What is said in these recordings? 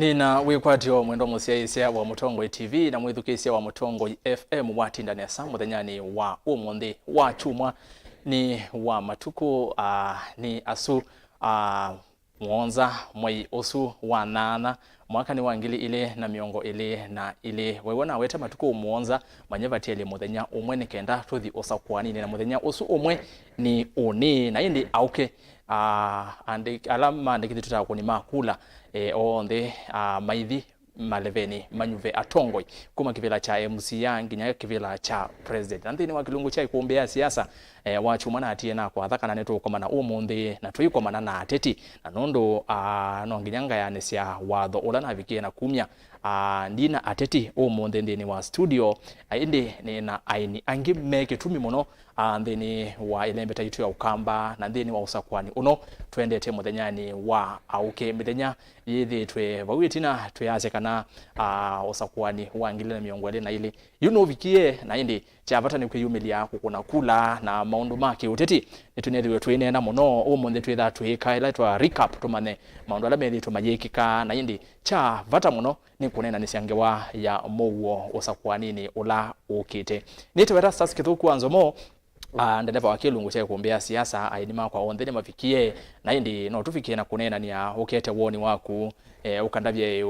Nina wikwatio mwendo musiaisia wa Mutongo TV na mwithukisia wa Mutongo FM watindania sa muthenyani wa umuthi wa chumwa ni wa matuku ni asu mwonza mwai osu wa nana mwaka ni wa ngili ile na miongo ile na ile wewona weta matuku mwonza manyevatiele muthenya umwe ni kenda tuthi Usakuani na muthenya osu umwe ni uni na indi auke alama ndikiti tutakuni makula onde maithi maleveni manyuve atongoi kuma kivila cha MC nginya kivila cha president nthini wa kilungu cha ikuombea siasa wa chumana atie na kwa thaka na netu komana umuthi na tuikomana na ateti na nondo no nginyanga ya nesia watho ula na vikie na kumya ndina ateti umuthi ndini wa studio indi ni na aini angi meke tumi muno ndini wa ilembeta yitu ya ukamba na ndini wa Usakuani uno tuendete muthenyani wa auke mithenya yithi twe vawitina tuyaze kana Usakuani wa ngile na miongwele na ile vikie na indi chavata ni kwiyumilia kukuna kula na maundu make uteti nitunethiwe twinena muno umuthi twitha twika ila twa recap tumane maundu ala methi tumayikika na indi cha vata muno ni kunena ni siangewa ya Muuo Usakuani ni ula ukite nitweta sasa kithuku anzomo ndeleva wa kilungu cha kuombea siasa aidima kwa ontheni mafikie na indi no tufikie na kunena ni ukete woni waku ukandavye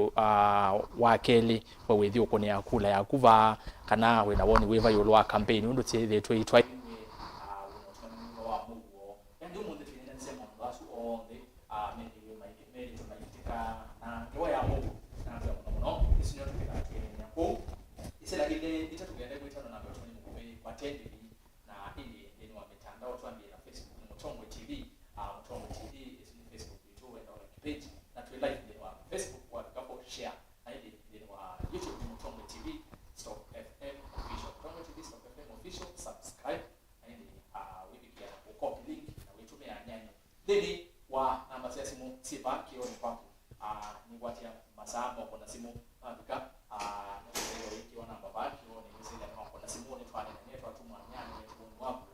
wakeli wa withi ukonia kula ya kuva kana wena woni weva yolwa campaign undu tse twitwa Deni wa namba ya simu sipa kioni kwako ni watia masaa kwa na simu bika na leo hiki wana namba baki ni message kama kwa simu ni twani na neto atuma nyanya ni tuoni wapo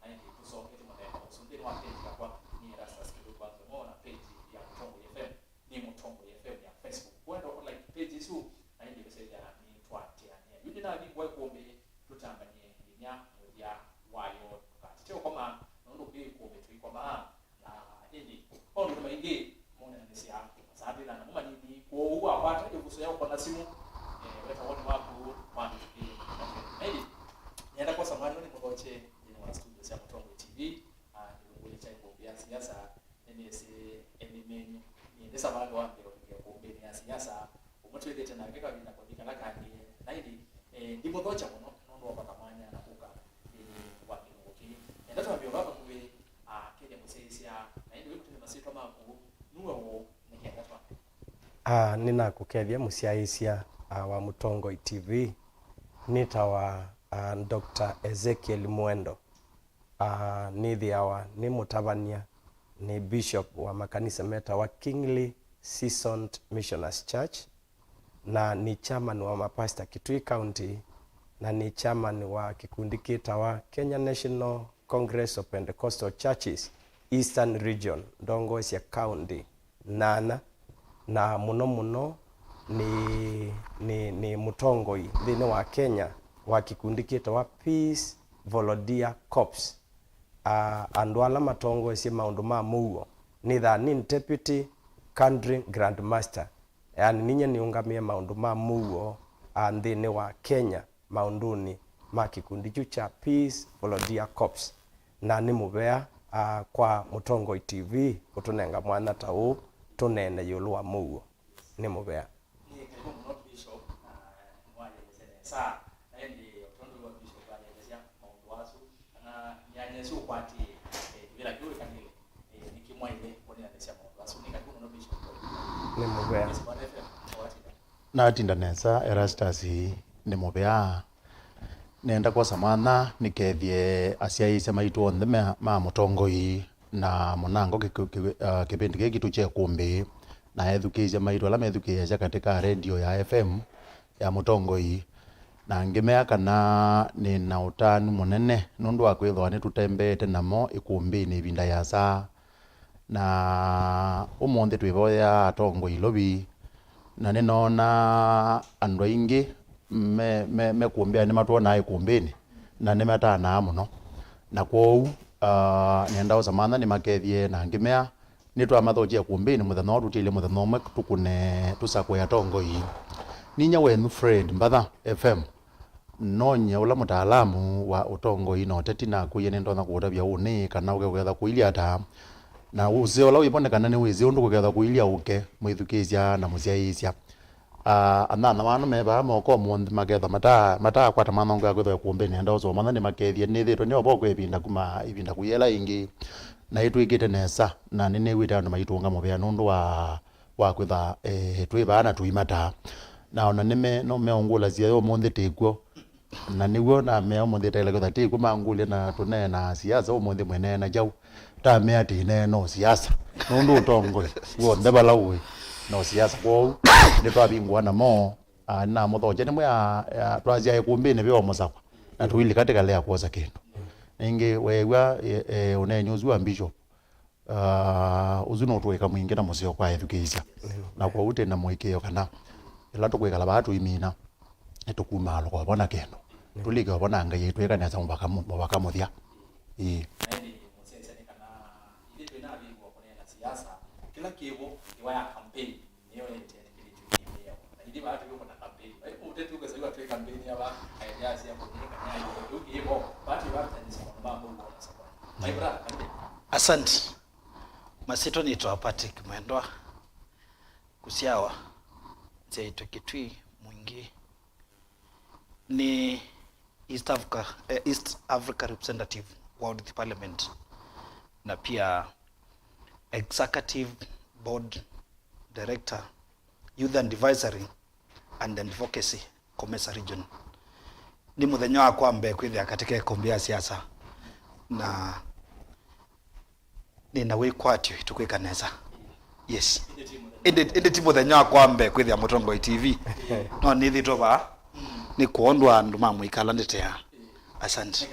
na ndi kusoma kitu mwenye usundiri wa page kwa ni rasa skill kwa zomo na page ya Mutongo FM ni Mutongo FM ya Facebook kwenda like page hizo na ndi message ni twati ya yudi na bingwa kuombe tutanganye nya ya wayo tukatio kama ndo bi kuombe tuiko ma na ndi ono tumaingi mona nisia sababu na mama ni kwa huwa apata kuso yao kwa simu weta woni wapo kwani ndi nenda kwa samani ni mboche ni wa studio ya Mutongo TV ni cha kuombea siasa ni ndesa bado wa ndio kuombea siasa umotwele tena keka bila kwa na kandi na ndi ndipo tocha muno ndo wapakamanya na kuka ni wa kingoki nenda tuambia baba kuwe kile mseisia na ndi wetu ni masito maku nuo ni kenda twa nina kukethia musiaisia wa Mutongo TV nitawa Dr. EZEKIEL MWENDO ni mutavania ni bishop wa makanisa meta wa Kingly Seasoned Missionaries Church na ni chairman wa mapasta Kitui County na ni chairman wa kikundi kitawa Kenya National Congress of Pentecostal Churches Eastern Region Ndongosia County na muno ni mutongoi thini wa Kenya wa kikundi kitawa Peace Volunteer Corps andu ala matongo esi maundu ma Muuo ni deputy country grandmaster yani ninye niungamia maundu ma Muuo thini wa Kenya maunduni ma kikundi cha Peace Volunteer Corps na ni mubea kwa Mutongo TV utunenga mwana tau tunene yulu wa Muuo ni mubea ni karibu bishop mwaje sasa ndi utondo wa bishop anaelezea maundu wasu na nyanyesu kwati bila kiwe kanile nikimwaile kone anasema maundu wasu ni karibu bishop ni mubea na atinda nesa Erastus ni mubea nenda kwa samana nikethie asiaise maitu onthe ma Mutongo na monango kipindi giki tuche kumbi na edukizia maitu ala medukizia katika radio ya FM ya Mutongo na ngimea kana ni na utani munene nundu wa kwithwa ni tutembete namo ikumbi ni binda ya saa na umunthe twiboya atongo ilobi na ninaona andu aingi me kuombea ni matuona ai kuombeni na ni matana muno na kwou nenda usamana ni makethie na ngimea ni twa mathojia kuombeni muthenya urutile muthenya umwe tukune tusakwe atongo hii ninya wenu friend MBATHA FM nonye ula mutaalamu wa utongo ino UTETI na kuye nendo na kutabia uni kana ugetha kuilia ta na uze ola wibonekana ni wizi undu kugetha kuilia uke mwithukizia na musiaisya anana wanu meba moko mundi magetha mata kwata manongo ya kwetha kuombeni enda uzo mana ni makethie ni thito ni obo kwebinda kuma ibinda kuyela ingi na itu igite nesa na nene wita andu maitunga mubea nundu wa kwetha twibana tuimata na ona nime no meongula cia yo mundi tikuo na niguo na meo mundi tele kwetha tikuo mangule na tunena siasa umundi mwene na jau ta me ati no siasa nundu utongo wo ndebala uwe no siasa kwou ni twabingwa na mo na muthoje ni mwe twazia ikumbini byo musakwa na tuili katika lea kuoza kindu ningi wewa unenyuzwa bishop uzuno tuweka mwingi na musio kwa education na kwa ute na mwekeo kana ila tukwekala batu imina etukuma kwa bona kindu tulike bona nga yetu eka neza mubaka muthia kila kibo iwaya campaign niyo yetene kilichokimbia ili watu yuko na campaign UTETI ukasaiwa tu campaign ya ba ideas ya kujenga nyayo yuko watu tanisi kwa mambo huko na sababu my brother asante masito ni to Patrick MWENDWA kusiawa zeito kitwi mwingi ni East Africa representative World Parliament na pia Executive Board Director, Youth and Advisory and Advocacy, Komesa Region. Ni muthenya wa kwambe kwithia katika kombia siasa na nina wikwatio tukwikaneza. Yes. Indi ti muthenya wa kwambe kwithia Mutongo TV. No nithi toba ni kuondwa andu mamwikala nditea. Asante.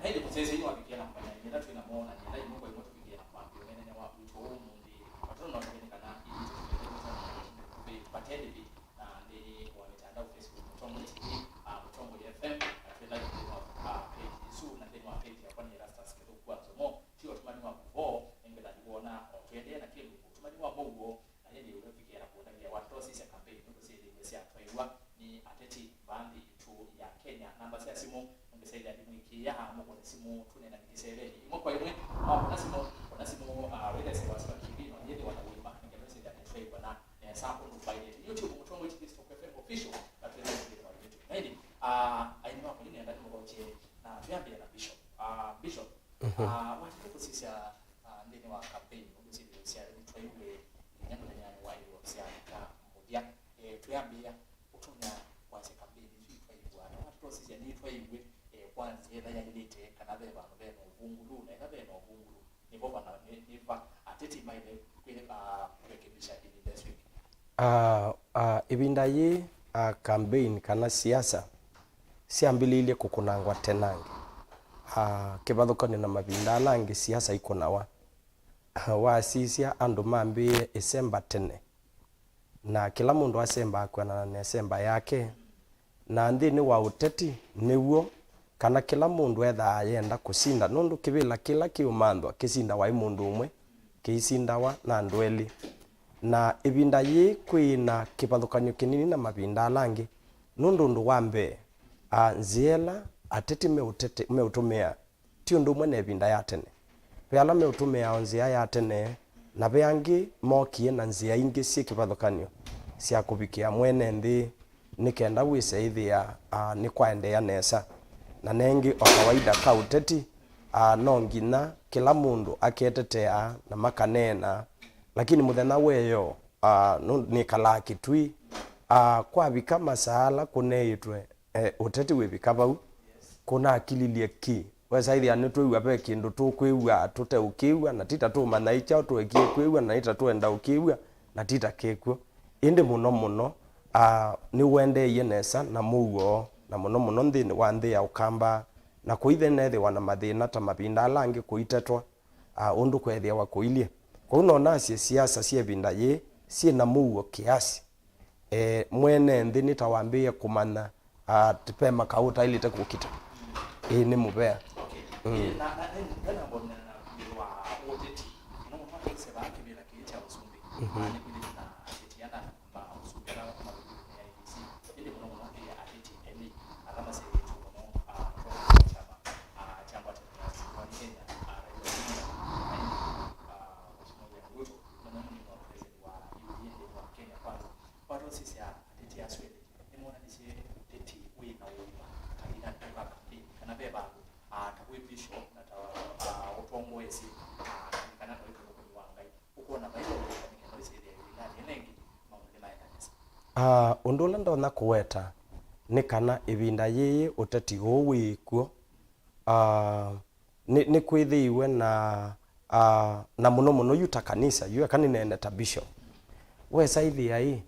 na ile kusese hiyo wakikia na kufanya nenda tu inamuona nenda yuko yuko tukigia na kwa nene na wapi tu mundi watu na wengine kana ili patende bi na ni kwa mitandao Facebook Mutongo TV Mutongo FM na tena page su na tena page ya kwani rastas kitu kwa somo sio tumani wa kuvo engela kuona tuendelee na kile tumani wa Muuo na yeye ndio unafikia na kuona ya watu sisi campaign ndio sisi imesha twaiwa ni ateti bandi tu ya Kenya namba ya simu ngesaidia ya hamu kwa simu tunena nikisebeni imo kwa yeye na simu wale sasa wasa kibino yeye wanaimba ningemesaidia kwa na sample to find it YouTube Mutongo TV official na tuendelee kwa YouTube hadi aina kwa nini ndani mko je na viambia na bishop watu sisi ndani wa campaign sisi sisi tuiwe nyama na nyanya wa hiyo sisi moja tuambia utunya kwa campaign hii tuiwe na watu sisi ni tuiwe kwanza yeye yalilete kana beba beno vungulu na ina beno vungulu ni baba na niva ateti maile kwile kurekebisha ili this week ibinda ye campaign kana siasa siambililie kukunangwa tenange kibathukani na mabinda nange siasa ikonawa wa sisia andu mambi December tene na kila mundu asemba akwana na December yake na ndini wa UTETI niwo kana kila mundu etha yenda kusinda nundu kibila kila kiumandwa kisinda wa mundu umwe kiisindawa na ndweli na ibinda yi kwina kipathukanyo kinini na mabinda langi nundu ndu wambe nziela ateti meutumia ti undu umwe na ibinda ya tene peala meutumia onzia ya tene na beangi mokie na nzia ingi si kipathukanyo cia kubikia mwene nthi nikenda wiseithia ni kwaendea nesa na nengi o kawaida ka UTETI no ngina kila mundu aketetea na makanena lakini muthenya weyo ni kala kitwi kwa bika masala kuneitwe UTETI webika bau kuna akililie ki wesaithia ni twiwa be kindu tukwiwa tute ukiwa na tita tu manaicha tuekie kwiwa na ita tuenda ukiwa na tita kekwo indi muno ni wende yenesa na Muuo na muno nthini wa nthi ya ukamba na kuithe nethe wana mathina ta mabinda alangi kuitetwa undu kwethia wa kuilie kwa uno nasi siasa cia binda ye sie na muuo kiasi mwene nthi ni tawambie kumana tipema kauta ili tekukita ni mubea undula ndona kuweta ni kana ibinda yiyi uteti wikuo ni kwithiiwe na muno yuta kanisa yue kaninene ta bishop we saithi ai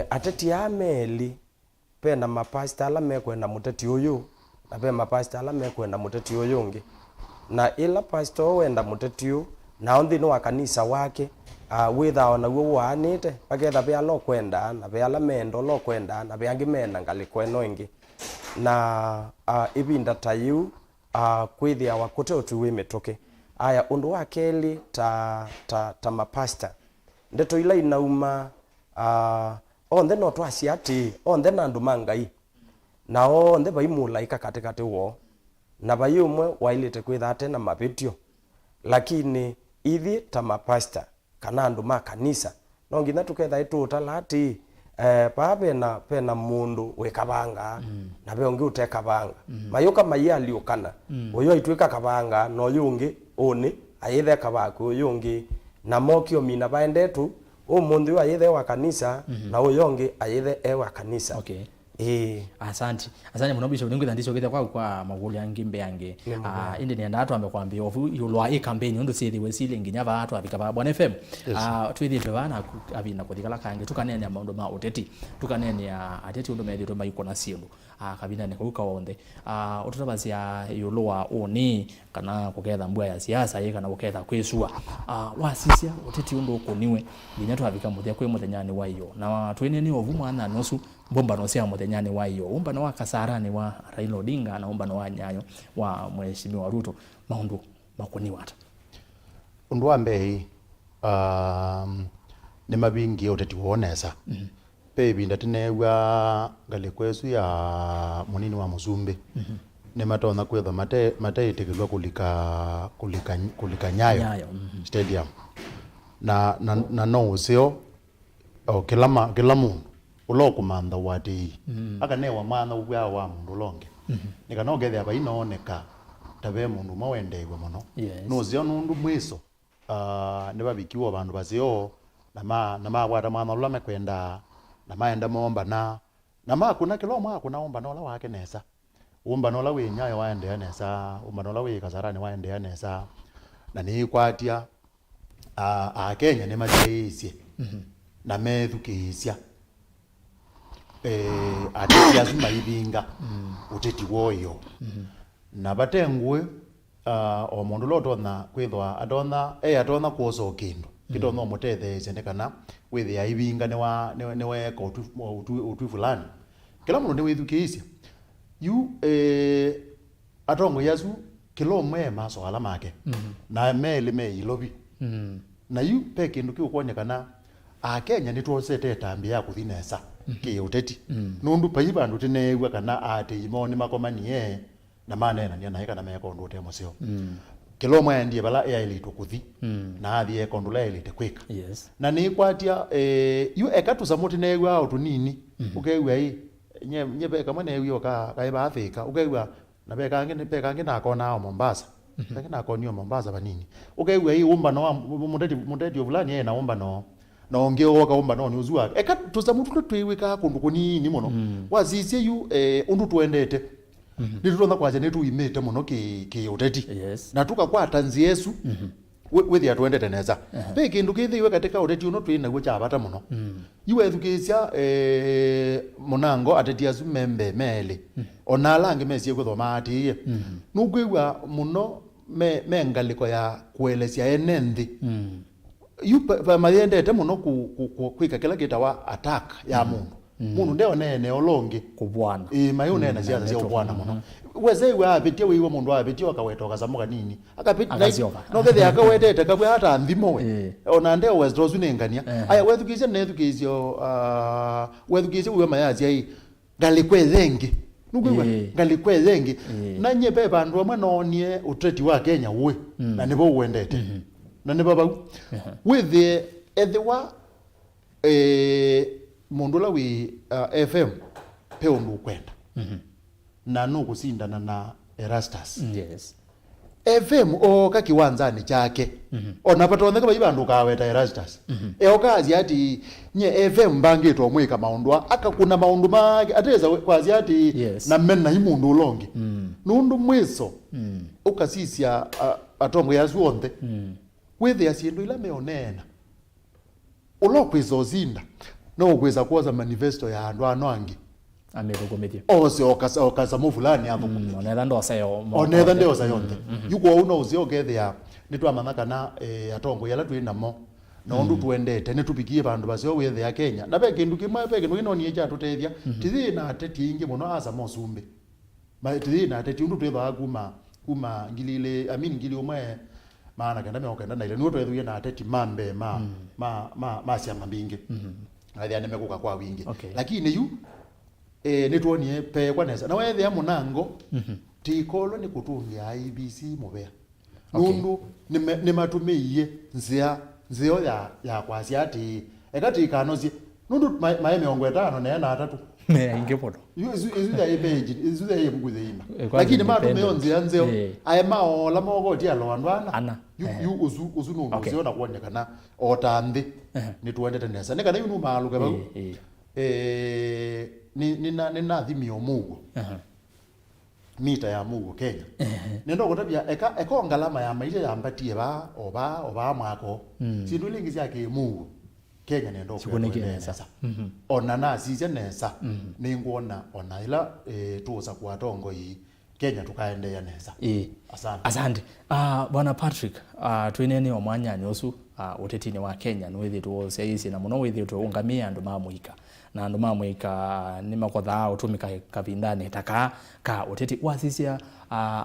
ateti ameli pena mapasta ala mekwenda muteti uyu na pe mapasta ala mekwenda muteti uyu ngi na ila pastor wenda muteti uyu na onthi no kanisa wake witha ona guo wanite bagetha be alo kwenda na be ala mendo lo kwenda na be angi mena ngali kweno ingi na ibinda tayu kwithia wakute otuwe metoke aya undu wa keli ta mapasta ndeto ila inauma onthe no twasiati onthe na andu mangai na onthe baimulaika katikati wo na bayumwe wailite kwitha ate na mapitio lakini ithi ta mapasta kana andu ma kanisa no nginya tuketha ituta lati pena mundu wekabanga na be ongi utekabanga mayuka mayali ukana uyo itwika kabanga no yungi oni ayithe kabaku uyungi na mokio mina baendetu mundu ayithe wa kanisa na uyongi ayithe wa kanisa okay asante muno bishop ningu thandisho kithe kwa maguli angimbe yange indi ni ndatu amekwambia ofu yulwa i campaign ndo sithi wesile nginya batu abika ba Bwana FM twithite bana abina kuthikala kange tukanene maundu ma uteti tukanene ateti ndo medito maiko na sindu kabina ne kuka wonde ututabasia yulwa oni kana kuketha mbwa ya siasa ye kana kuketha kwesua wasisia uteti ndo kuniwe nginya twabika muthia kwe muthenyani wa iyo na twinene ovu mwana nosu bomba no cia muthenyani wa iyo umba no wakasarani wa Raila Odinga na umba no wa Nyayo wa Mheshimiwa Ruto maundu makoni wata undu wa mbei ni mabingi uteti wonesa baby ndatinegwa ngale kwesu ya munini wa Muzumbe ni matona kwetha mate itikilwa kulika Nyayo stadium na no usio kila mundu uloku manda wati akanewa mwana ubwa wa mundu longe nikanogethya bainoneka tabe mundu mawendewe muno nuzio nundu mwiso nibabikiwa bandu bazio na magwata mwana ulame kwenda na maenda momba na makuna kilo makuna omba nola wake nesa umba nola we Nyayo waende nesa umba nola we Kasarani waende nesa na ni kwatia Kenya ni majeisi na methukisya ateti azuma ibinga uteti woyo na batengwe omundu lotona kwithwa atona kuoso kindu kitona mutethe sendekana withia ibinga ne weka utu fulani kila mundu ni withukisya yu atongo yasu kilo mwe maso ala make na mele me ilobi na yu pe kindu kiukonyekana Kenya nitwosete tambi ya kuthinesa ki uteti nundu paiba ndu tinegwa kana ate imoni makomanie na manena ni na kana meko ndu te musio kilo mwe ndie bala ya ilito kuthi na athi eko la ilite kwika na ni kwatia yu ekatu samuti negwa autu nini ukegwa i nyebe kama negwa kaiba Afrika ukegwa na bekange na kona Mombasa lakini akonio Mombasa banini ukegwa i umba no muteti ovulani na umba no onge oka umba no uzua eka tusamutu tweweka kundu kunini muno wazizie yu undu tuendete nitutona kwaje netu imete muno ki uteti na tukakwata nzi Yesu withia twendete neza be kindu kithiwe katika uteti uno twina gwa bata muno iwe thukisya munango ateti asu membe meli ona lange mesie guthoma atiye nugwiwa muno mengaliko ya kuelesya enenthi yupa mayendete muno kwika kila kitawa attack ya mundu mundu ndeo nene olongi kubwana mayone na siasa sio kubwana muno weze wa apitie wiwe mundu apitie wakawetoka samuka nini akapitia no gethe akawetete kabwe hata nthimo we ona ndeo westro sunengania aya wethukizye nethukizyo wethukizye wiwe mayazi ai ngalikwezengi nugwiwa ngalikwezengi na nyepe bandu amwe nonie utreti wa Kenya we na nibo wendete na nibo bau withe ethiwa mundu la wi FM pe undu kwenda na no kusindana na Erastus yes FM o kakiwanzani chake ona patonde kaba ibandu kaweta Erastus kazi ati nye FM bangito mwika maundwa akakuna maundu mage ateza kwazi ati na menna imundu ulongi nundu mwiso ukasisia atongo yazuonde wethe asiendo ila meonena ulokwizo zinda no kweza kuoza manifesto ya andu anwangi amerugomedia ose okasa mu fulani hapo onetha ndosayo onetha ndosa yonde yuko uno uzio gethia nitwa mamaka na atongo yala twina mo no ndu twendete nitupikie bandu basio wethe ya Kenya na be kindu kimwe be kindu ino nie cha tutethia tithi na ateti ingi muno asa mosumbe ma tithi na ateti ndu twetha kuma ngilile ngili umwe maana kenda meokenda na ile ndu twethuye na ateti mambe ma sia mambinge athia nemekuka kwa wingi lakini yu nituonie pe kwa nesa na wethe ya munango tikolo ni kutungia IBC mubea nundu nimatumiie nzio ya kwasi ati ekati kanozi nundu maeme ongwetano na atatu inge podo izu ya page izu ya buguze ima lakini matume onzia nzio ayema ola mogo ti alondwana ana yu uzu no uzio na kuonye kana otambi nituendete nesa nekana yu no maluka ba nina thimio Muuo mita ya Muuo Kenya nendo gotabia eka ngalama ya maisha ya mbatie ba oba mwako sindu lingi yake Muuo Kenya nendo kuonekeza ona na sije nesa ninguona ona ila tuosa kwa tongo hii Kenya tukaendea nesa asante bwana Patrick twinene omwanya nyosu utetini wa Kenya nwithi tuose isi na muno withi tuungamia andu mamuika na andu mamuika ni makotha utumika kavindani taka ka uteti wasisia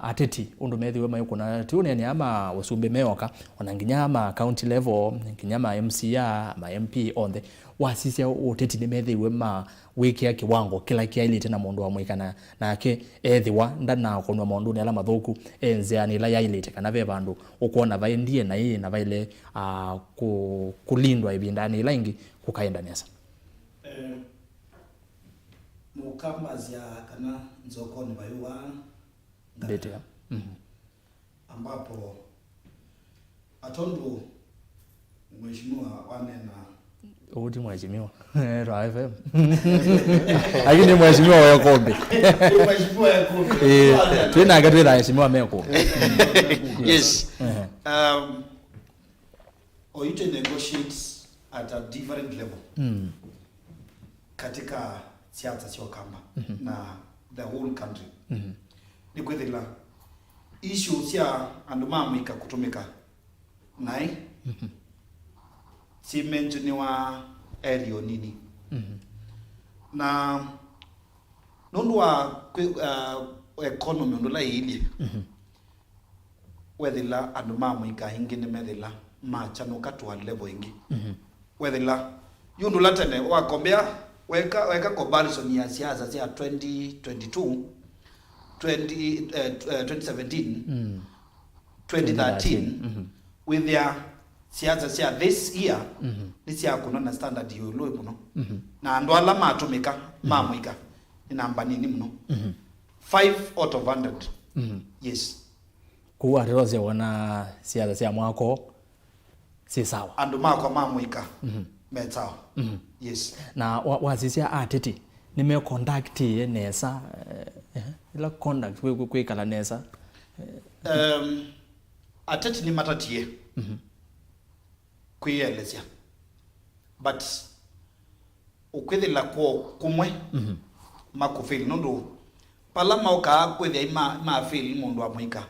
ateti undu methiwe mayukuna tunene ama usumbe meoka ona nginya ama county level nginya ma MCA ma MP on the wasisia uteti ni methiwe ma wiki ya kiwango kila kiaili tena mundu wa muika na ke ethiwa ndana konwa mundu ne ala mathuku enzea ni la yailite kana ve bandu ukuona vaendie na yeye na vaile kulindwa ibindani ila ingi kukaenda nesa mukamazia kana nzokoni bayuwa bete ambapo atondu mheshimiwa wanena uti mheshimiwa FM lakini mheshimiwa wa kombe mheshimiwa ya kombe tena ngatwira mheshimiwa meko yes or you to negotiate at a different level katika siasa sio kamba na the whole country ni kwethila issue cia andu mamika kutumika nai si mention wa area nini na nundu wa economy ndu la ili wethila andu mamika ingi ni methila machano katwa level ingi wethila yundu latene wakombea weka comparison ya siasa cia 2022 2017 2013 with their siasa cia this year ni cia kuno na standard yolo muno na ndo ala matumika mamuika ni namba nini muno 5 out of 100 yes kuwa roze wana siasa cia mwako si sawa andu mako mamuika metao yes na wazisia ateti nime conduct nesa ila conduct kwikala nesa ateti ni matatie kwiyelesya but ukwithila kumwe makufili nundu pala mauka kwithia mafili mundu wa mwika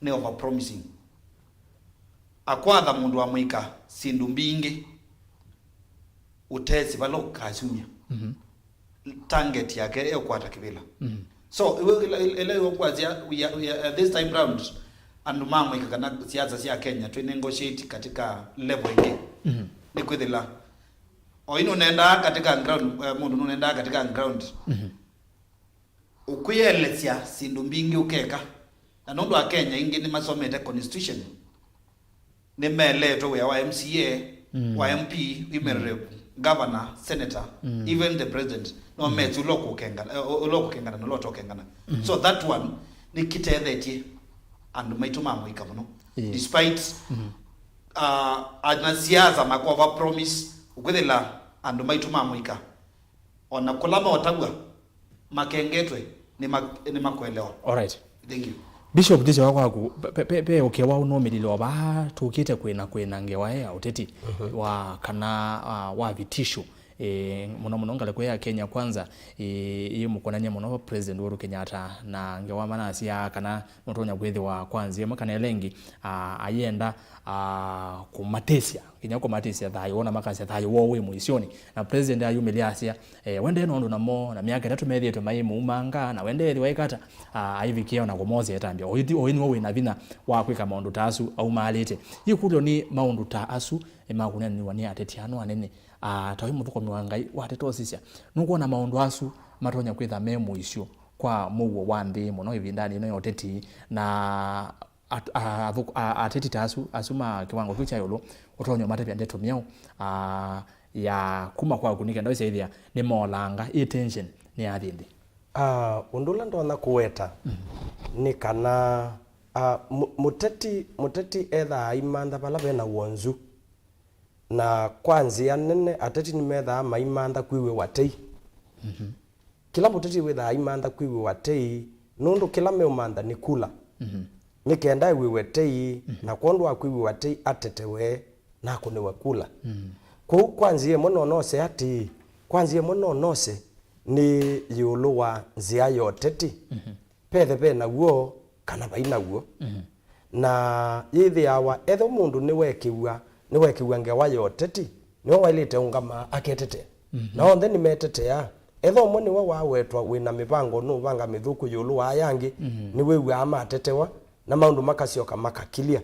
ni over promising akwatha mundu wa mwika sindu mbingi utesi balo kasumya target yake ekwata kibila so ile yokwazia this time round andu mamwika kana siasa cia Kenya tu negotiate katika level ingi ni kwithila oino nenda katika ground mundu nenda katika ground ukuyelesya sindu mbingi ukeka na nundu wa Kenya ingi ni masomete constitution ni meletwa wa MCA wa MP imerere governor senator even the president no metu loko kengana no loto kengana so that one ni kitethetie and maituma mwika muno despite anasiasa makova promise ukwithila and maituma mwika ona kulama otagwa makengetwe ni makwelewa. All right, thank you Bishop Dice wakwaku pe ukewa unomililo ba tukite kwena ngewa ya uteti wa kana wa vitisho muno ngale kwa Kenya kwanza iyo mukonanya muno president Uhuru Kenyatta na ngewa manasi ya kana mutonya gwethi wa kwanza makana elengi ayenda kumatesia Kenya kumatesia thayo ona makasi thayo wowe muisioni na president ayumiliasia wende no na mo na miaka 3 methie maimu umanga na wende waikata aivikia na gomoze etambia oini wowe na vina wa kwika maundu tasu au malite yikulyo ni maundu taasu makuna ni wani atetiano anene tawi muthuko miwangai watetosisia nuko na maundu asu matonya kwitha memu isio kwa Muuo wa nthi muno ivindani no UTETI na ateti tasu asuma kiwango kicha yolo utonyo matepya ndeto miao ya kuma kwa kunika ndo ithia ni molanga tension ni athindi undula ndona kuweta ni kana muteti etha imanda pala bena wonzu na kwanzia nene ateti ni metha maimanda kwiwe watei kila muteti wetha imanda kwiwe watei nundu kila meumanda ni kula nikenda iwe watei na kondo akwiwe watei atetewe na kunewe kula kwa kwanzia muno nose ati kwanzia muno nose ni yulu wa nzia yoteti pethe pe na guo kana baina guo na yithi awa etho mundu ni wekiwa ngewa yoteti niwe wailite ungama aketete na onthe ni metetea etho mwe niwe wawetwa wina mipango no banga mithuku yulu wa yangi niwe wa amatetewa na maundu makasioka makakilia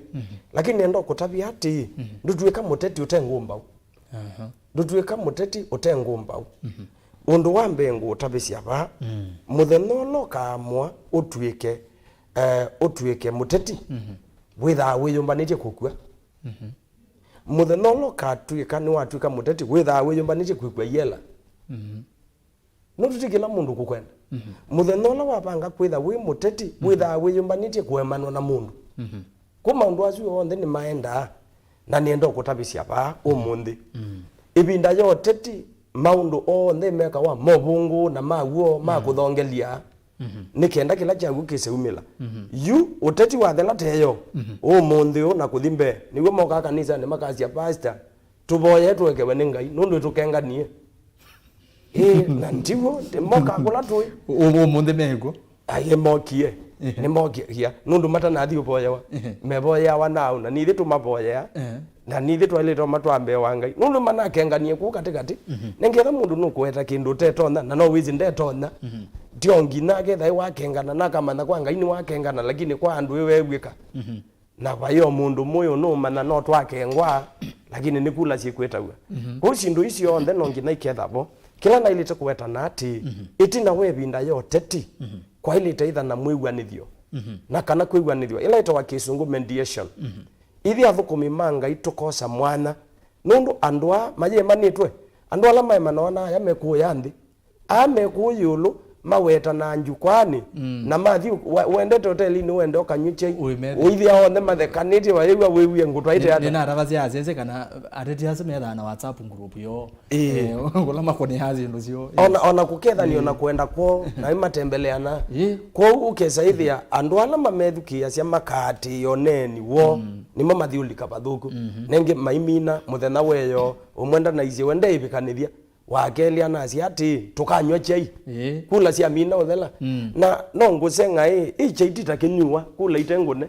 lakini endo kutabia ati ndutuika muteti utengumba ndutuika muteti utengumba undu wa mbengu utabisia ba mutheno kamwa utuike muteti witha wiyumbanitie kukua mutheno katuika ni watuika muteti witha wiyumbanitie kukua yela no tutikila mundu kukwenda mutheno wapanga kwitha wi muteti witha wiyumbanitie kuemanwa na mundu kuma undu acio onthe ni maenda na nienda kutabisia ba umundi ibinda yoteti maundu onthe meka wa mobungu na maguo makuthongelia nikenda kila chagu kiseumila yu uteti wa thela teyo umundi na kuthimbe niwe moka kanisa ni makasia pastor tuboye twekewe ni ngai nundu tukenganie na ndiwo moka kula tu umundi meko aye mokie ni mokia nundu mata na thio boyewa meboya wana na nithi tumaboya na nithi twalito matwambe wa ngai nundu manakenganie ku katikati nengetha mundu nukweta kindu tetona na no wizi ndetona tiongi nake thai wakengana na kamana kwa ngai ni wakengana lakini kwa andu wewe gwika na bayo mundu moyo no mana no twakengwa lakini nikula cikwetagwa ko cindu icio onthe no ngina ikethabo kila na ilite kuweta na ati itina webinda yoteti kwa ilite itha na mwigwanithio na kana kwigwanithio ila ito wa kisungu mediation ithi athukumi manga itukosa mwana nundu andwa maye manitwe andwa la maye manona ya mekuya nthi amekuyulu maweta na njukwani na mathi wendete hoteli ni wende okanyuche uithia one mathekanite waigwa wiwie ngutwaite ata nina ravazi azeze kana ateti asemera na WhatsApp group yo ngola makoni hazi ndocio ona kuketha ni ona kwenda kwa na imatembeleana kwa ukesa ithia andu ala mamethukia cia makati yoneni wo nimo mathiulika bathuku nenge maimina muthena weyo umwenda na icie wende ibikanithia wakelia na ati tukanywa chai kula cia mina uthela na no ngusenga chai titakinyua kula itengune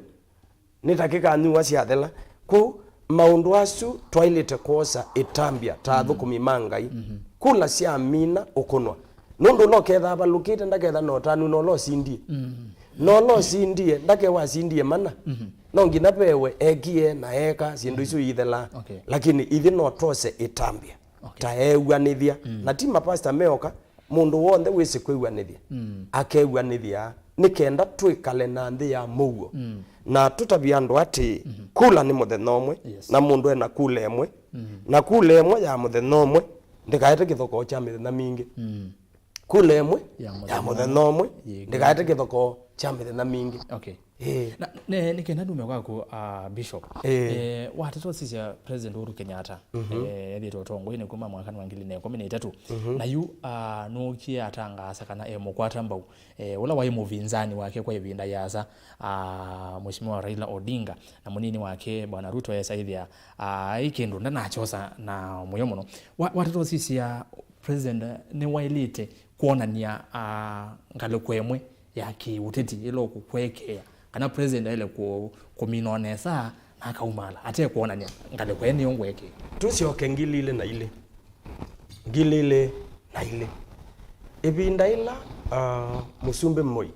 nitakikanyua cia thela ku maundu acu twailite kosa itambia ta thukumi mangai kula cia mina ukunwa nundu no ketha balukite ndaketha no tanu no lo sindie no lo sindie ndake wa sindie mana no ngina pewe ekie na eka sindu icu ithela lakini ithi no tose itambia ta ewanithia na ti mapasta meoka mundu wonde wisi kwiwanithia akewanithia nikenda twikale na nthi ya Muuo na tutabia andu ati kula ni muthenya umwe na mundu ena kula emwe na kula emwe ya muthenya umwe ndikaete kithoko cha mithenya mingi kula emwe ya muthenya umwe ndikaete kithoko cha mithenya mingi na nikenda ndume kwako Bishop watoto sisi ya President Uhuru Kenyatta thito tongo ine kuma mwaka wa 2013 na yu no kia atangasa kana mukwata mbau ula wa muvinzani wake kwa ivinda yaza Mheshimiwa Raila Odinga na munini wake bwana Ruto ya saidhia ikindu ndanachosa na moyo muno watoto sisi ya President ni wailite kuonania ngalokwemwe ya kiuteti ilo kukwekea kana president ile kuminonesa na kaumala ate kuona ni ngale kweni yongweke tusioke ngilile na ile ibinda ila musumbe moi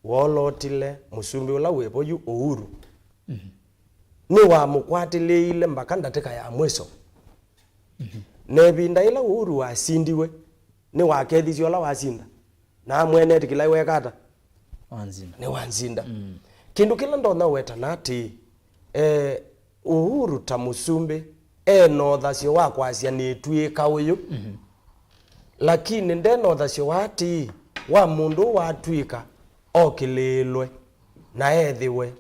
wolotile musumbe ula webo yu Uhuru ni wa mukwatile ile mbaka ndateka ya mweso ne binda ila Uhuru wasindiwe ni wakethizio la wasinda na mwene tikila wekata wanzinda ne wanzinda kindu kila ndona weta nati Uhuru ta musumbe no thasio wakwasia ni twika uyu lakini ndeno thasio wati wa mundu watwika okililwe na ethiwe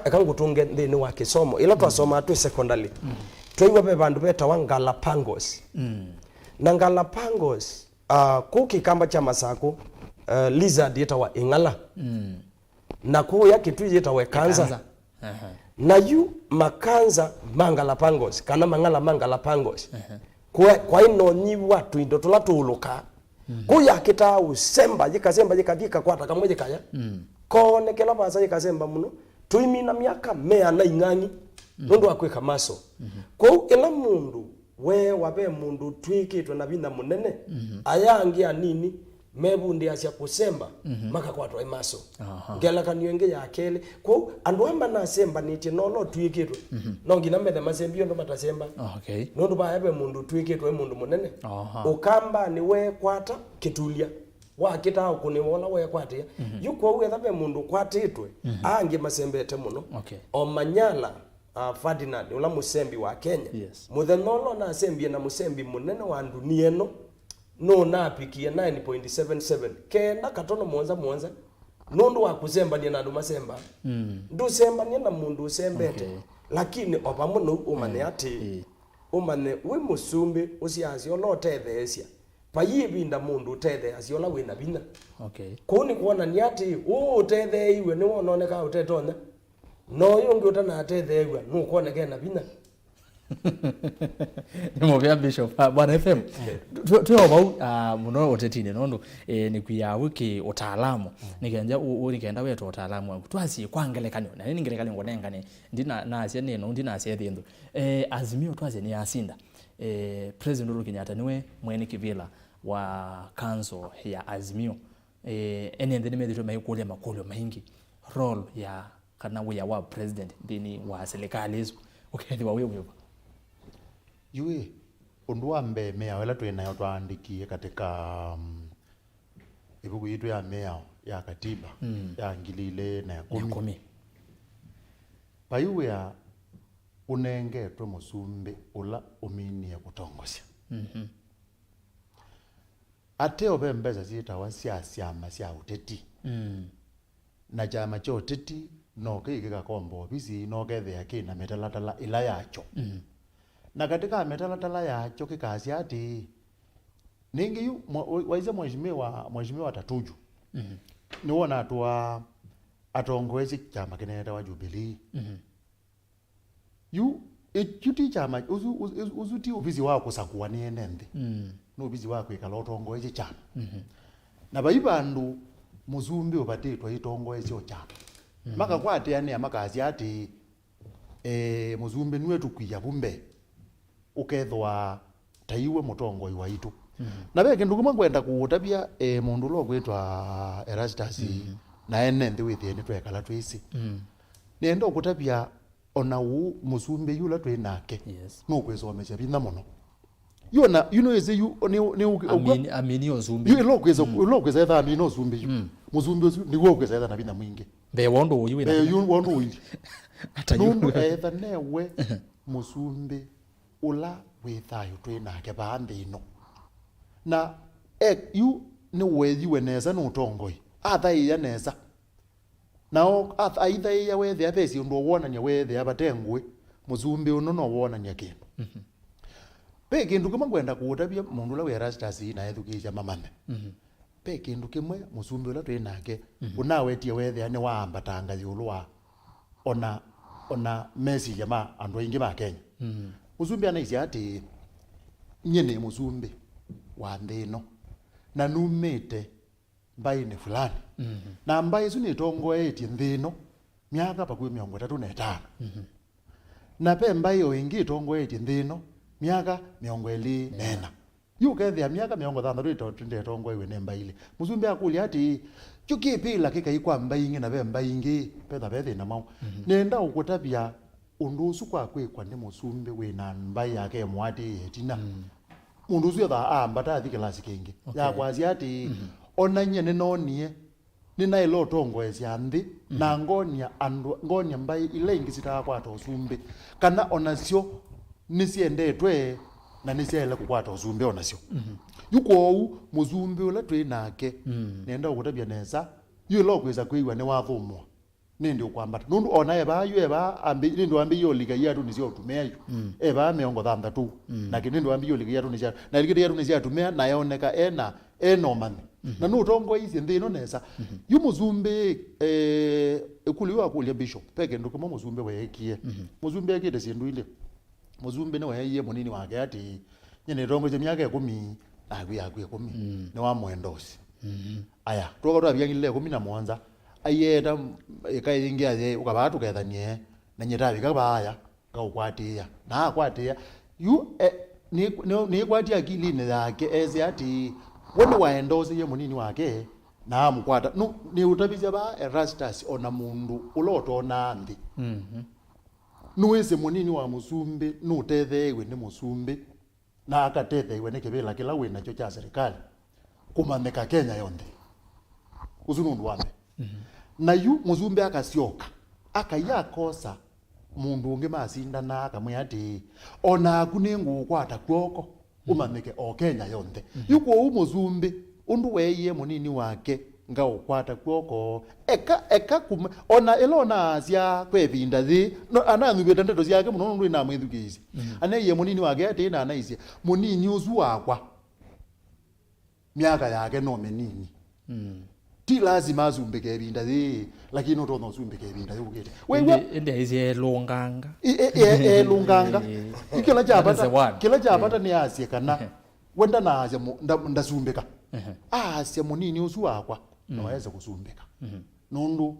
eka ngutunge thini wa kisomo ila twasoma tu secondary twiwe be bandu beta wa Galapagos na Galapagos kuki kamba cha Masako lizard yetawa ingala na kuya kitu yetawa kanza na yu makanza Galapagos kana Galapagos kwa ino nyi watu indo tulatuluka kuya kita usemba yikathika kwata kamwe kaya kone kela basa yikasemba muno tuimina miaka 100 na ing'angi nundu akwika maso kwa ila mundu we wabe mundu twikitwe na binda munene ayangi anini mebundi asia kusemba maka kwatwa maso ngela kaniyenge ya kele kwa andu amba na semba niti no twikitwe no ngina methe masembio ndo matasemba nundu baebe mundu twikitwe mundu munene ukamba ni we kwata kitulia wakita ukuni wona we kwatia yuko we thabe mundu kwatitwe angi masembete muno o manyala Ferdinand ula musembi wa Kenya muthenolo na asembi na musembi munene wa dunia no napikia 9.77 kenda katono monza nundu wa kusemba ni na masemba ndu semba ni na mundu sembete lakini opamuno umane ati umane we musumbi usiazi olotethesia payibinda mundu tethe asiola wina bina kuni kuona ni ati utetheiwe ni wononeka utetona no yonge utana atethewa nukuone kena bina Nimobya Bishop bwana FM tuyo bau muno otetine nondo ni kuya wiki utaalamu nikenja unikenda wetu utaalamu wangu twasi kwangelekanyo na nini ngelekale ngonengane ndina na asia neno ndina asia thindo azimio twasi ni asinda President Uhuru Kenyatta niwe mwene kivila wa kanzo ya azimio ene ndine medito maikulia makolyo maingi role ya kana we wa president ndini wa serikali hizo ukethiwa wewe yue undu wa mbe mea wela tuenayo twaandikie katika ibuku yitu ya mea ya katiba ya ngilile na ya 10 paiwe ya unengetwe musumbi ula umini ya kutongosya ate obembeza zitawa siama sia UTETI na chama cha UTETI no kigika kombo bisi no gethe akina metalatala ila yacho na katika metalatala yacho kikazi ati ningi yu waize mheshimiwa Tatuju ni wona atwa atongoezi chama kinenda wa Jubilee yu echuti chama uzuti ofisi wako Usakuani enende no ofisi wako ikalotongoezi chama na baibandu muzumbi obatitwa itongoezi chama maka kwate yani amakazi ati muzumbi nwetu kwiya bumbe ukethwa taiwe mutongoi waitu na beke nduguma kwenda kutabia mundu lo gwetwa Erastus na enende witheni twekala twisi nendo kutabia ona u musumbe yula twenake no kwesomesha binda muno yona eze yu ne amini ozumbi yu lo kweza tha amini ozumbi muzumbi ni wo kweza na binda mwingi be wondo uyu ina yu wondo uyu atayu etha newe musumbi ula withayo twenake bande ino na yu ni wethi weneza no tongoi athai ya neza nao aitha ya wethe apesi ndo wonanya wethe abatengwe muzumbi uno no wonanya kindu pe kindu kimwe kwenda kutabia mundu la Erastus na ethukisha mamane pe kindu kimwe muzumbi ula twinake unawetie wethe ane waambatanga yulwa ona message ma andu aingi ma Kenya muzumbi anaisi ati nyene muzumbi wa ndino na numete mbaine fulani na mbaye suni tongoetie ndino miaka pakwe 35 na pe mbaye oingi tongoetie ndino miaka 20 yukethia miaka 30 twende tongo iwe nemba ile muzumbi akuli ati chukipila kikaikwa mbaingi na be mbaingi petha na mau nenda ukutabia undusu kwa kwekwa ndi musumbi wina mbai yake mwati yetina undusu yatha ambata athi kilasi kingi ya kwazi ati onanye ninonie nina ilo tongo esya nthi na ngonia mbai ile ingi sitakwata usumbi kana onasyo nisiendetwe na nisiele kukwata usumbi onasyo yuko muzumbi ula twinake nenda ukutabia neza yulo kweza kwiwa ne wathumwa nindi ukwambata nundu ona eba ambi nindi ambi yoliga yatu nisyo tumeyo eba meongo thanda tu na kinindi ambi yoliga yatu nisyo na ligidi yatu nisyo tumea na yaoneka enomani na nutongo izi ndino neza yu muzumbi kuliwa kulia bishop peke nduko muzumbi weekie muzumbi akide sindu ile muzumbi ne weye munini wake ati nyene tongo je myaka 10 agwi 10 ne wa mwendosi aya toka twabiyangile 11 ayeta ekayingia ye ukabatu kethanie na nyetabi kabaya kaukwatia na akwatia yu ni kwatia akili ne yake eze ati wone waendose ye munini wake na amukwata no ni utabizya ba Erastus ona mundu ulotona ndi nuwese munini wa musumbi nutethewe ni musumbi na akatethewe ne kibela kila wina cho cha serikali kumameka Kenya yonde uzunundu wame na yu muzumbi akasioka akayakosa mundu unge masinda na akamwe ati ona kunengu kwata kwoko umameke o Kenya yonde yuko umuzumbi undu weye munini wake nga ukwata kwoko eka ona elona asya kwebinda thi no ananubeta ndeto zyake muno ndu ina mwithukisi anaye munini wake ati na anaisi munini uzu wakwa miaka yake no menini ti lazima azumbeke binda thi lakini utono uzumbeke binda yukete wewe ende izi longanga longanga kila chapata ni asye kana wenda na asye ndazumbeka asye munini uzu wakwa naweza kuzumbeka nundu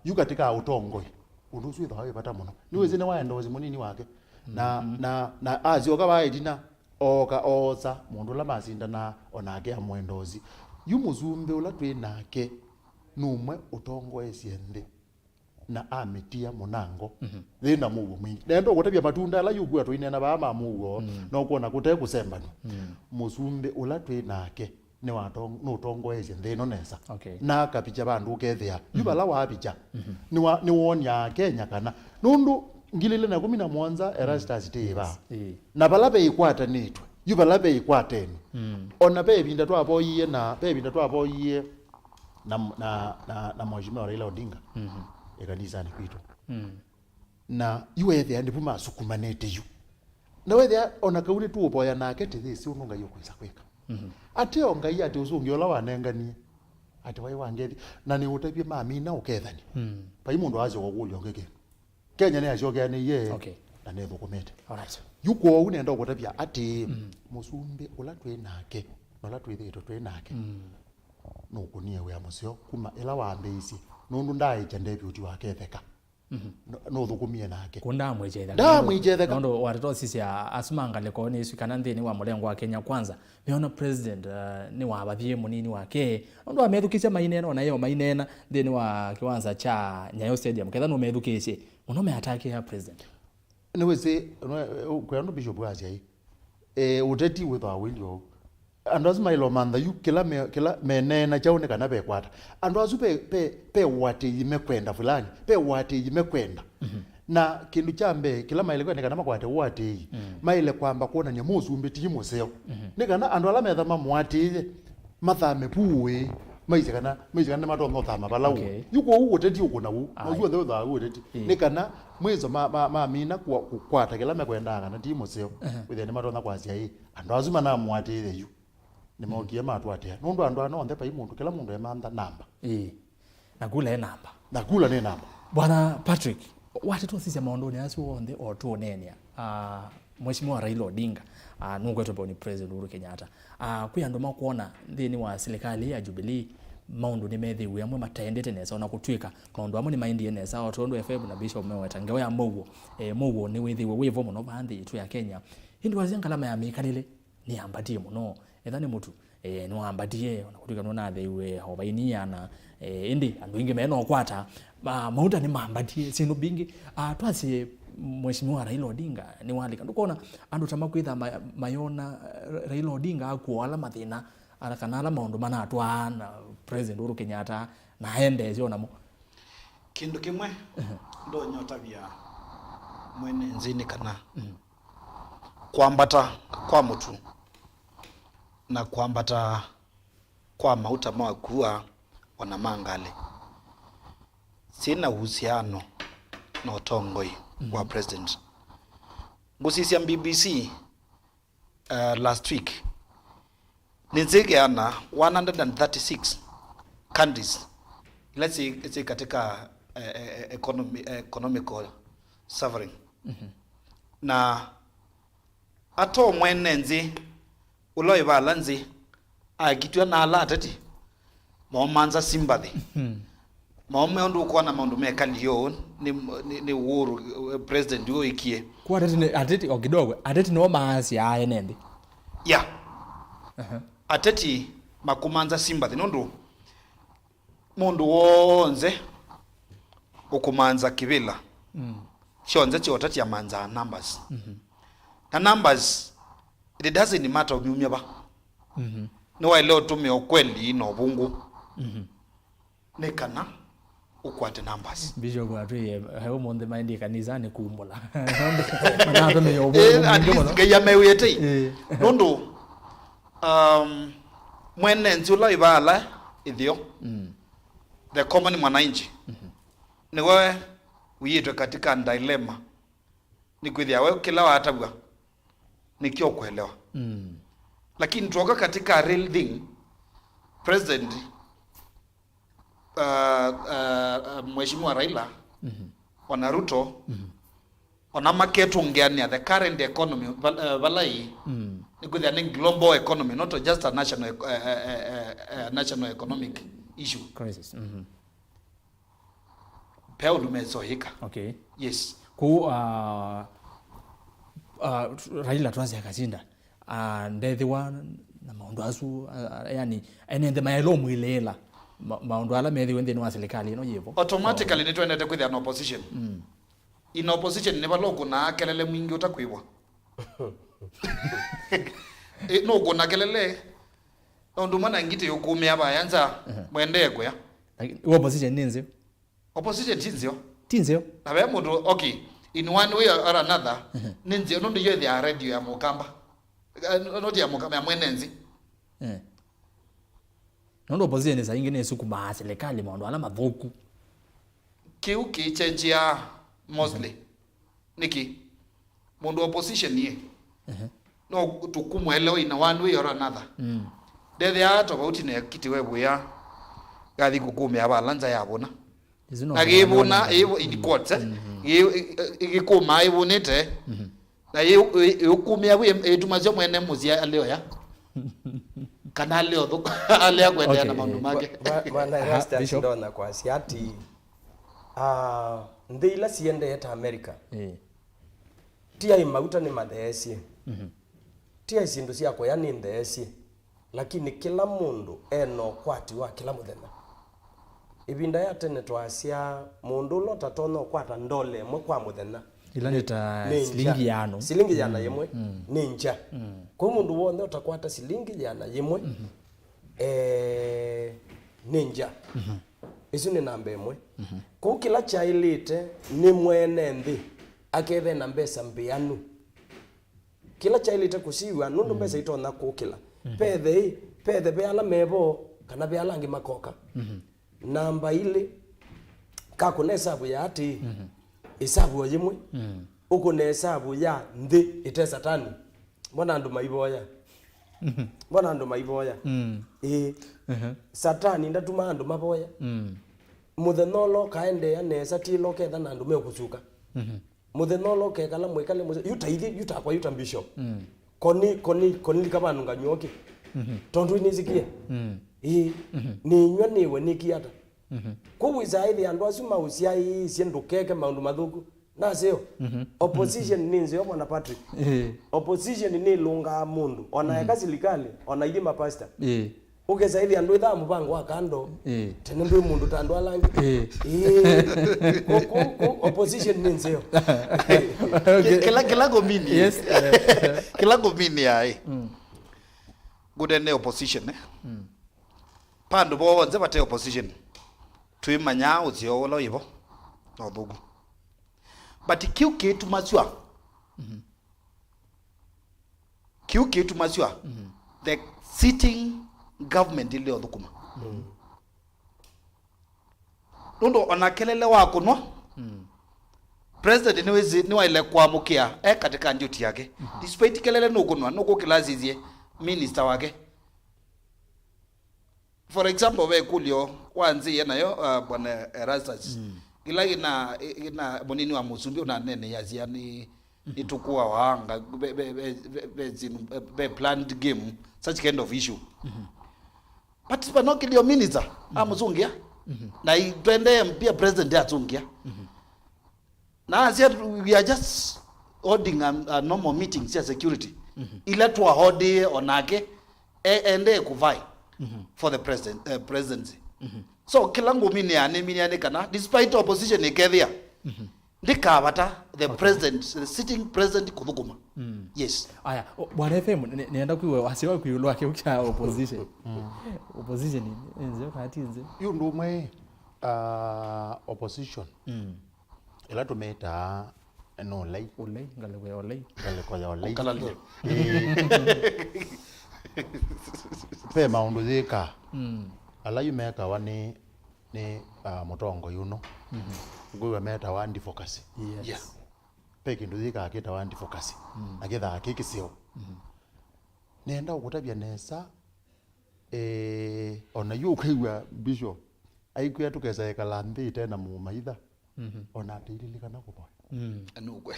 yukatika utongoi undusu itho hawe pata muno niweze ne waendozi munini wake na asyo kabaidina oka oza mundu la masinda na onake amwendozi yumuzumbe ula twinake numwe utongo esiende na ametia munango thina mugo mwingi nendo gutabia matunda la yugwa twinena ba mugo no kuona kute kusembani muzumbe ula twinake ne watongo no tongo esiende no nesa na kapicha bandu kethia yubala wa picha ni wonya Kenya kana nundu ngilile na 11 Erastus teba na balabe ikwata nitwe yubalabe ikwateni ona bebinda twaboiye na mheshimiwa Raila Odinga ekanisa ni kwitu na yuwethe ndi puma sukumanete yu na wethe ona kauni tu boya nake tithisi ununga yokwisa kwika ate ongai ate usungi ola wanenganie ate wai wangethi na ni utebie mami na ukethani pai mundu aje gogulyo ngeke Kenya ne ajoge ani ye okay na ne thukumete alright yuko une ndo gutebia ate musumbe ola twe nake ola twe thito twe nake no kunie we amusio kuma ela wambe isi nundu ndaite deputy waketheka no thukumie nake kunda mwijetheka ndamwijetheka ndo watoto sisi asumangale ko ni sikana ndini wa mulengo wa Kenya kwanza meona president ni wa bathie munini wake ndo amethukisha maineno na yo mainena ndini wa kiwanza cha Nyayo Stadium ketha no methukishe muno me atake ya president ni wese kwa ndo bishop wazi uteti without window and as my lomanda you kila menena chaone kana bekwata and azu pe wate yimekwenda fulani pe wate yimekwenda na kindu chambe kila maile kwenda kana makwate wate maile kwamba kuona nya muzumbe timo seo nikana and ala metha mamwate mathame puwe maise kana mato no thama balawo yuko uteti uko na wu mazu ndo tha uteti nikana mwizo mina kwata kila mekwenda kana timo seo withe ni mato na kwasia and azu mana mwate yu nimogia matwatia nundu andu anonde pa imundu kila mundu emanda namba nakula namba nakula ne namba bwana Patrick watu tu sisi maondo ni asu onde otu nenia mheshimiwa Raila Odinga nungu eto boni president Uhuru Kenyatta kuya ndo kuona ndini wa serikali ya Jubilee maundu ni methi uya mwe mataendete nesa ona kutwika maundu amwe ni maindi nesa otondo FM na Bishop Meweta ngewe ya Muuo ni wethi wevo muno bandi itu ya Kenya hindi waziangalama ya mikalile ni ambatie muno ethani mutu no ambatie onakutika nona theiwe hobainia na indi andu ingi meno kwata mauta ni mambatie sino bingi twasi mheshimiwa Raila Odinga ni walika ndukona andu tamakwitha mayona Raila Odinga akuala mathina kana maundu mana atwana president Uhuru Kenyatta na ende ziona mo kindu kimwe ndo nyota bia mwene nzini kana kwambata kwa mutu na kwambata kwa mauta makuwa wana mangale sina uhusiano na utongoi wa president ngusisi ya BBC last week nizegeana 136 countries let's say katika economical suffering na ato mwenenzi uloi balanzi agitwa na alatati momanza sympathy momeondu kwa na maundu mekalio ni Uhuru president yo ikie kwa ateti okidogo ateti no maasi aenendi ya ateti makumanza sympathy nondu mundu wonze ukumanza kibila shonze chotati ya manza numbers na numbers it doesn't matter umyumya ba no wa leo tume okweli no bungu nekana ukwate numbers Bishop atwe hawo monde maindi kanisa ni kumbula mana tume obungu ngeya mewete nondo mwene nzula ibala ithio the common mwananchi ni wewe uyitwe katika dilemma ni kwithia wewe kila watabwa nikio kuelewa lakini tuoka katika real thing president mheshimiwa Raila ona Ruto ona market ungeania the current economy balai ni kwithia ni global economy not just a national economic issue crisis peo lumezohika okay yes ku Raila twazi akazinda ndethiwa na maundu asu yani enende maelo mwilela maundu ala methi wende ni serikali ino yivo automatically ni twendete kwithia na opposition in opposition ne baloko na kelele mwingi utakwibwa no gona kelele ndo mana ngite yokumya bayanza mwendego ya opposition ninzi opposition tinzio na be mundu okay in one way or another ninzi no ndiyo the radio ya mukamba not ya mukamba ya mwenenzi Nondo opposition sa ingine sukuma serikali maondo ala madhuku. Kiuki chenjia mostly. Niki mundu opposition ye. No tukumwelewa in one way or another. There are tofauti ne kiti webu ya gathi kukume abalanza yabona. Nagibuna evo in court igikuma ibunite na yukumi yabu etumazo mwene muzia leo ya kana leo ndo alea kwenda na maundu make mana rasta ndona kwa siati ndila siende yeta America tia imauta ni mathesi tia isindu cia kwa yani ndesi lakini kila mundu eno kwati wa kila muthenya ibinda ya tene twasia mundu lota tono kwata ndole mwe kwa muthenya ila nita silingi yana yemwe ninja kwa mundu wonde utakwata silingi yana yemwe ninja isu ni namba yemwe kwa kila chailite ni mwene nthi akethe na mbesa mbianu kila chailite kusiwa nundu mbesa itona kukila pethe beala mebo kana beala ngi makoka namba ile kakune hesabu ya ati hesabu yimwe uko ne hesabu ya nthi ite satani mbona andu maiboya satani ndatuma andu maboya muthenolo kaende ya nesa tilo ketha na andu mekusuka muthenolo kekala mwekale yutakwa yuta bishop koni kabanu nganyoki tondu nizikie ni nywa niwe nikiata kuwiza ile andu asuma usiai siendo keke maundu mathuku nasio opposition ni nzio mwana Patrick opposition ni lunga mundu ona eka silikali ona ili mapasta ukeza ile andu itha mubango wa kando tene ndu mundu tandu alangi opposition ni nzio kila gomini yes kila gomini ai good opposition pandu bo nze bate opposition tuimanya uzio wala ibo no thugu but kiuke tumaswa kiuke tumaswa the sitting government ile othukuma ndo onakelele wako no president ni wa ile kwa mukia katika duty yake despite kelele nukunwa nuko kilazizie minister wake for example we kulio wanzi yenayo bwana Erastus ila ina monini wa musumbi una nene yazia ni itukua wanga be planned game such kind of issue but panokilio minister amuzungia na itwende pia president atsungia na asia we are just holding a normal meeting sia security ila tu hodi onake ende kuvai for the presidency so kilangu mini kana despite opposition ikethia ndikabata the president the sitting president kuthukuma yes aya bwana FM nienda kuiwe wasiwa kuiulwa yake ukia opposition opposition nze kati nze yundu mwe opposition ila tumeta no lai olai ngale ya olai pe maundu zika ala yumeka wani ni mutongo yuno ngwe meta wandi focus yes pe kindu zika akita wandi focus akitha akikisio nenda ukutabia nesa ona yu kaiwa bishop aikwe tukeza ekala nthi tena mu maitha ona tirilika kuboya anugwe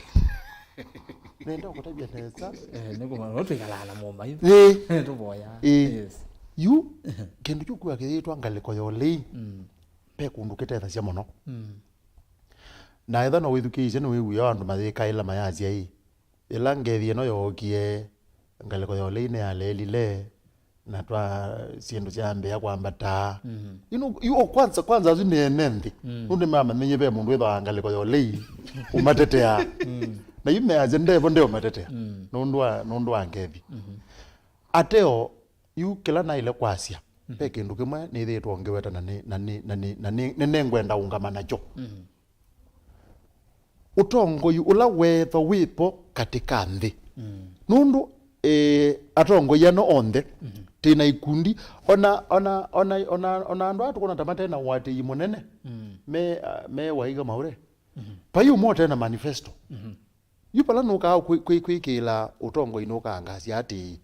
nenda ukutabia nesa nego maroto ikalala mu maitha tuboya yes yu kindu chuku akithitwa ngaliko yole pe kundu kitetha cia muno na etha no withukiice no wigu andu mathika ila mayacia i ila ngethie no yokie ngaliko yole ne alelile na twa siendo cia mbea kwambata yu kwanza azu ne nendi unde mama menye be mundu etha ngaliko yole umatetea na yume agenda ebo ndio umatetea nondu angethi ateo yu kila na ile kwasia pe kindu kimwe ni thitwo ngeweta na nengwenda ungama nacho utongo yu ula wetho wipo katika nthi nundu atongo yano onthe tina ikundi ona ando atukona tamate na wate imonene me waiga maure payo mote na manifesto yupala nuka kwikila utongo inuka ngasi ati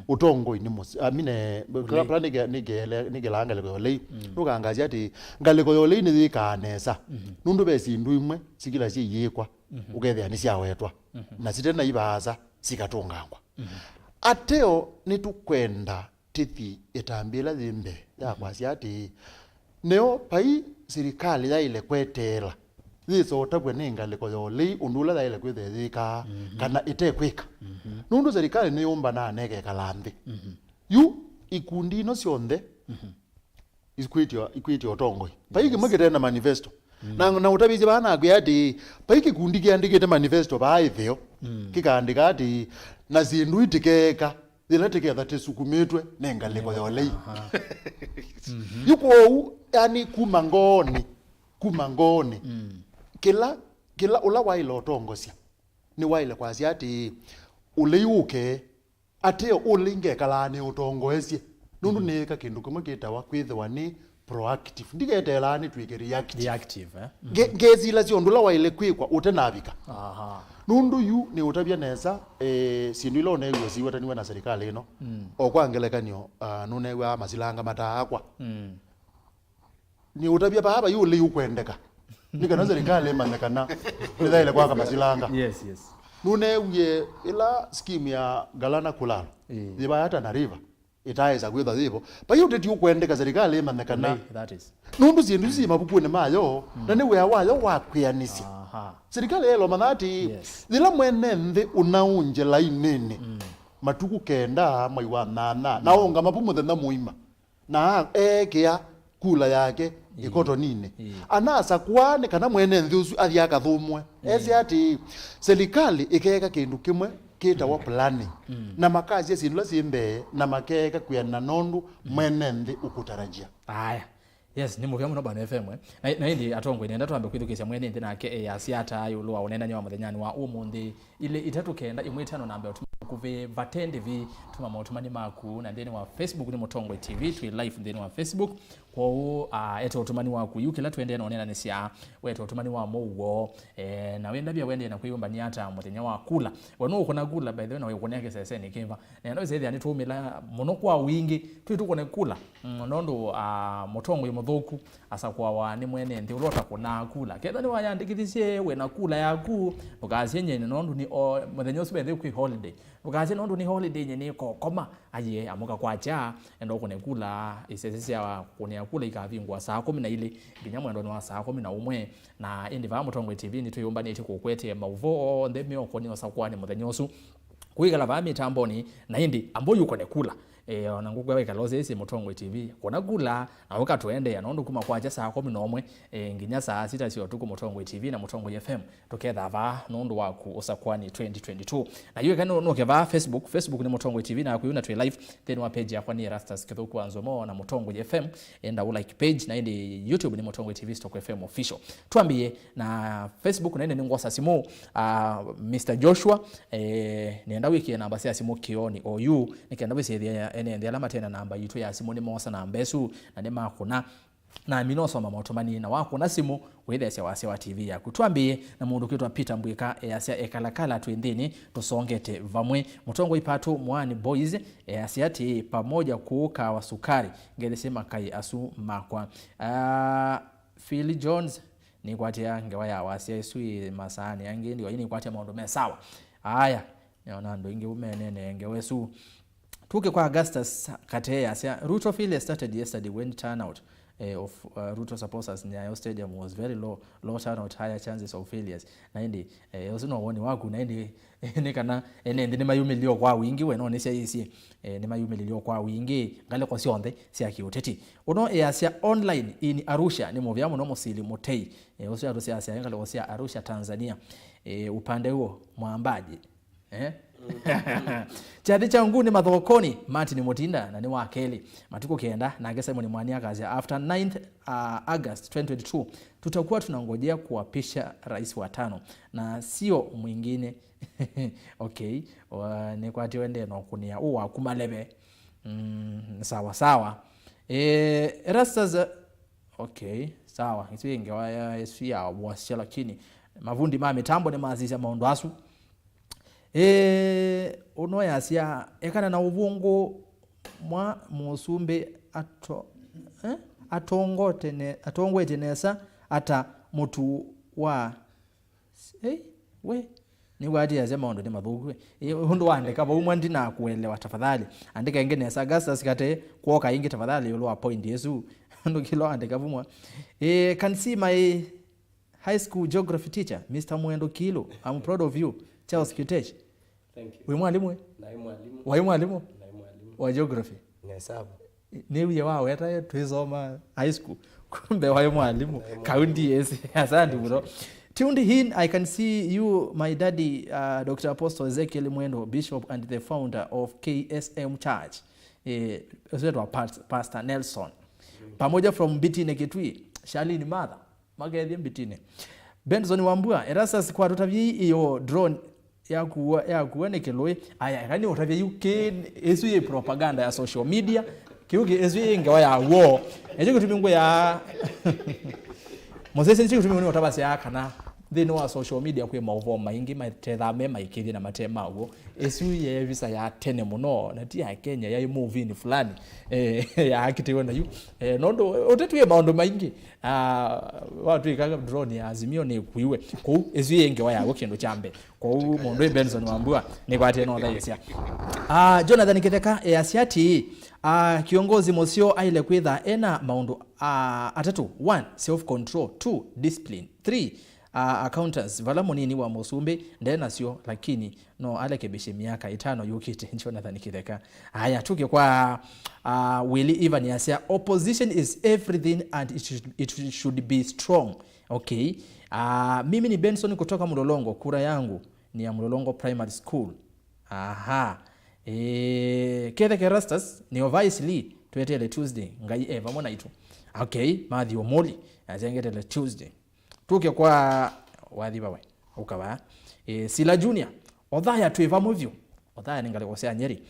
utongo inimos amine kala nigela ngale yolei nuka ngasi ati ngale yolei ni thikanesa nundu besi ndu imwe sikila si yikwa ugethia ni cia wetwa na sitena ibaza sikatungangwa ateo nitukwenda tithi itambila thimbe ya kwasi ati neo pai serikali ya ile kwetela thiso utabwe ninga liko yolei undula ya ile kwetheka kana itekwika nundu serikali ni yumba na nege kalambi yu ikundi no cionthe ikwitio utongo pai kimagire na manifesto na utabizi bana akwati pai kikundi kiandikite manifesto baithio kikaandika ati na zindu itikeka zileteke that sukumitwe nenga liko yolei yuko yani kumangoni kila ula waile utongosia ni waile kwasi ati uleyuke ateo ulinge kalane utongoesie nundu neka kindu kumwe kitawa kwithwa ni proactive ndiketela ni twike reactive ngezila ziondula waile kwikwa utenavika nundu yu ni utabia nesa sindu ilo ne yosi wataniwa na serikali ino okwangelekanyo nunewa masilanga matakwa ni utabia baba yu le ukwendeka nikana serikali manekana ile kwa masilanga yes nunewe ila scheme ya galana kulalo ziba hata na river itaiza kwitha zibo pa yu teti ukwendeka serikali manekana that is nundu zindu zi mabukune mayo na ni wayo wakwianisia serikali elo manati thila mwene nthi unaunje lainini matuku kenda maiwa na onga mapumu thena muima na ekia kula yake ikoto nini anasa kwane kana mwene nthi usu athiaka thumwe ezi ati serikali ikeka kindu kimwe kita wa planning na makazi ya sinula simbe na makeka kuyana nondu mwene nthi ukutarajia aya yes ni muvya muno bana FM na hindi atongo inenda twambe kwithukisha mwene nthi nake asiata yulu onena nyawa muthenyani wa umundi ile itatu kenda imwe tano namba kuve vatende vi tuma mautumani maku na ndeni wa Facebook ni Mutongwe TV twi live ndeni wa Facebook kwa eto utumani waku yukila twende na onena nisia weto utumani wa Muuo na wenda bia wende na Kwiyumbanisya muthenya wa kula wano ukona kula by the way na wekone yake sese ni kimva na ndo zethi ani tumila muno kwa wingi twitukone kula nondo Mutongwe muthuku asa kwa wani mwene nthi ulota kuna kula ketha ni wayandikithisie we na kula yaku ugacie nyene nondo ni muthenya usu bethe kwi holiday ugacie nondo ni holiday nyene ko koma aye amuka kwacha endo kune kula isesisia kune kula ikavingwa saa 12 nginya mwendo wa saa 11 na indiva Mutongwe TV ni tuyumbanite kukwete mauvo ndeme okoni Usakuani muthenya usu kuigala va mitamboni na indi ambo yuko ne kula ona ngugwa weka loze isi Mutongwe TV kona kula na waka tuende ya nondo kuma kwacha saa 11 nginya saa 6 sio tuko Mutongwe TV na Mutongwe FM toketha va nondo waku Usakuani 2022 na yue kana no keva Facebook ni Mutongwe TV na kuyuna tu live then wa page yakwa ni Rastas kithuku anzomo na Mutongwe FM enda like page na indi YouTube ni Mutongwe TV Stock FM official tuambie na Facebook na ende ni ngosa simu Mr Joshua nienda wiki namba sia simu kioni OU nikienda wisi ene alama tena namba yitu ya simu ni mosa na mbesu na nema kuna na minoso mama otomani na wako na simu wethe sia wa TV ya kutwambie na mundu kitwa Peter Mbwika asia ekalakala twendeni tusongete vamwe Mutongwe ipatu mwani boys asiati pamoja kuuka wa sukari ngelesema kai asu makwa Phil Jones ni kwatia ngewa ya wasia isui masani yangi ndio ini kwatia maondo mesawa haya naona ndo inge umenene ngewesu tuke kwa Augustus Kateya sia Ruto Phil started yesterday when turnout of Ruto supporters Nyayo Stadium was very low turnout, higher chances of failures na indi usino woni waku na indi nikana ene ndi mayumilio kwa wingi we no ne sia isi ni mayumilio kwa wingi ngale kwa sionthe sia kiuteti uno sia online in Arusha ni movya muno musili mutei usio Arusha sia ngale kwa sia Arusha Tanzania upande huo mwambaji Chadi changu ni mathokoni Martin Mutinda na ni wakeli matuko kienda na agesa mwani mwani akazi after 9th August 2022 tutakuwa tunangojea kuapisha rais wa 5 na sio mwingine okay ni kwa tiwende no kunia uwa kumalebe sawa sawa. Erastas okay, sawa. Isiwenge wa esfia washa lakini mavundi ma mitambo ne maziza maondo asu. Ono yasia ekana na ubungo mwa musumbe atongwete nesa ata mutu wa we ni wadi ya zema ondo ni mabugwe hundu waandika ba umwe ndina kuelewa tafadhali andika ingene nesa Augustus kate kuoka ingi tafadhali yolo point Yesu hundu kilo andika bumwa can see my high school geography teacher Mr. Mwendo Kilo. I'm proud of you. Charles Kitech. Thank you. Wewe mwalimu? Na mwalimu. Wewe mwalimu? Na mwalimu. Wa geography. Hesabu. Ni uye wao hata tuisoma high school. Kumbe wewe mwalimu. Kaunti yes. Asante bro. Tuned in, I can see you, my daddy, Dr. Apostle EZEKIEL Mwendo, Bishop and the founder of KSM Church. Pastor Nelson. Pamoja from Bitine Kitui. Shali ni mother. Magedhi Bitine. Benson Wambua, Erastus kwa tutavyi iyo drone ya kuwenekelwe aya kani utavye UK esu ye propaganda ya social media kiuke esu ye ngawa ya war eje kutumingo ya Moses nchi kutumingo utabasi ya kana they know social media kwe mauvo maingi matethame maikiri na matema ugo esu ye visa ya tene muno na tia Kenya ya movie ni fulani ya akitiwe na yu nondo otetuye maondo maingi watu ikaga drone ya Azimio ni kuiwe ko esu ye ngawa ya kendo chambe ko mondo Benson Wambua ni kwa tena onda yesia Jonathan Kiteka asiati kiongozi Mosio aile kwitha ena maundu atatu 1 self control 2 discipline 3 accountants vala munini wa musumbe ndena sio lakini no alekebishe miaka 5 yukite Jonathan Kiteka haya tuke kwa Willy Evan yasia opposition is everything and it should be strong. Okay, mimi ni Benson kutoka Mlolongo, kura yangu ni ya Mlolongo Primary School. Aha. Kete Kerastas ni Vice Lee tuetele Tuesday ngai Eva mona itu. Okay, Madhi Omoli azengetele Tuesday. Tuke kwa wadhi bawe ukaba Sila Junior odhaya tuiva movio odhaya ningale kosea Nyeri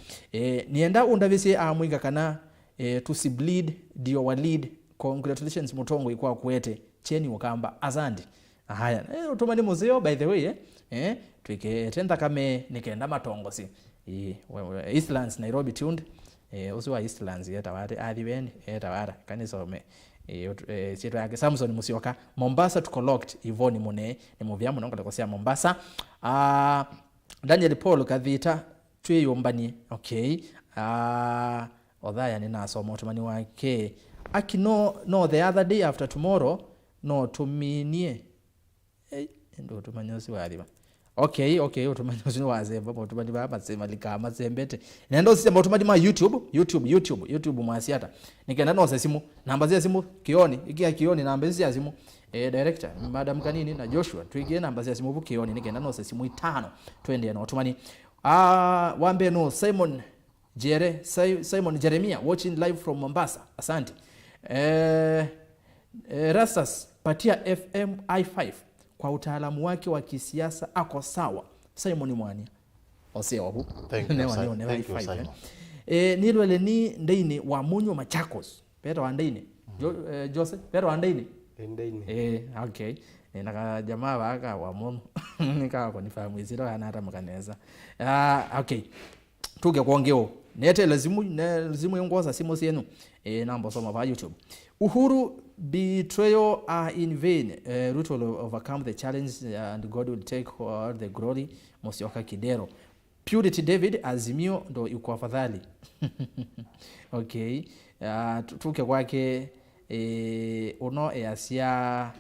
nienda undavisi amwiga kana to see bleed dio wa lead. Congratulations Mutongo ikwa kuete cheni wakamba azandi haya utumani muzeo by the way twike tenda kame nikaenda matongo si Eastlands Nairobi tuned usiwa Eastlands yetawate adhiweni yetawara kanisome sito yake Samson Musioka Mombasa tuko locked Ivoni Mune ni movia munongo lekosea Mombasa. Daniel Paul Kadhita Kwiyumbani. Okay, odhaya nina somo tumani wake aki no the other day after tomorrow no tuminie ndo tumanyosi waliba. Okay, utumanyosi waze baba tumani baba sema likama zembete nendo sisi tumani ma YouTube mwasiata nikaenda no simu namba zia simu kioni ikia kioni namba zia simu director madam kanini na Joshua tuigie namba zia simu kioni nikaenda no simu 5 twende no tumani wambe no Simon Jeremia watching live from Mombasa. Asante. Rastas patia FM I5 kwa utaalamu wake wa kisiasa ako sawa. Simon Mwani oseo hu Thank you Simon. Nilwele ni ndaini wa Munyo Machakos pero andaini Jose pero andaini okay naka jamaa waka wa Munyo nika kwa nifahamu iziro anata makaneza okay tuge kuongeo nete lazimu yongoza simu sienu namba soma pa YouTube. Uhuru betrayal are in vain. Ruto will overcome the challenge and God will take all the glory. Mosioka Kidero. Purity David Azimio ndo yuko afadhali. Okay. Tuke kwake uno asia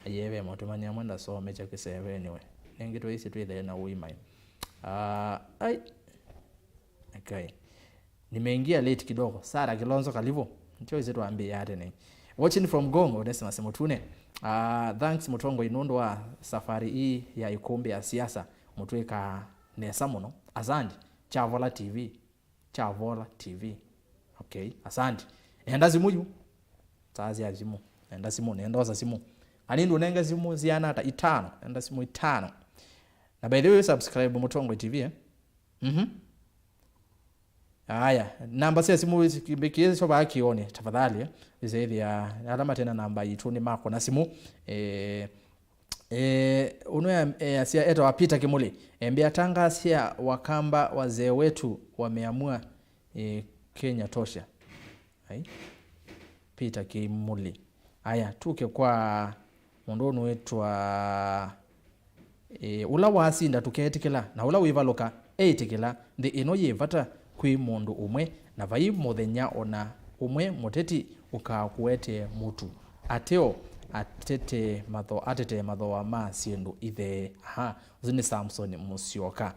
yewe motomani amanda so mecha kiseve anyway. Ngito isi tu ile na uimai. Okay. Nimeingia late kidogo. Sara Kilonzo Kalivo. Ndio zetu ambie yate ni. Watching from Gongo unasema Semotune. Thanks Mutongo inondwa safari hii ya ikombe ya siasa mutweka nesa muno. Asante. Chavola TV. Okay, asante. Enda simu. Tazi ya simu. Enda simu, nenda simu. Anindu nenga simu ziana hata 5. Enda simu 5. Na by the way subscribe Mutongo TV Haya, namba cia simu kimbiki so ba kione tafadhali zaidi ya alama tena namba yitu ni mako na simu unwe asia eto wapita kimuli MBATHA cia wakamba wazee wetu wameamua Kenya tosha. Hai pita kimuli. Haya tuke kwa mundu wetu wa ula wasinda tuketikila na ula wivaloka eitikila ndi ino yivata kwi mundu umwe na vai muthenya ona umwe muteti ukakuete mutu ateo atete matho wa masindu ithe uzini Samson Musioka.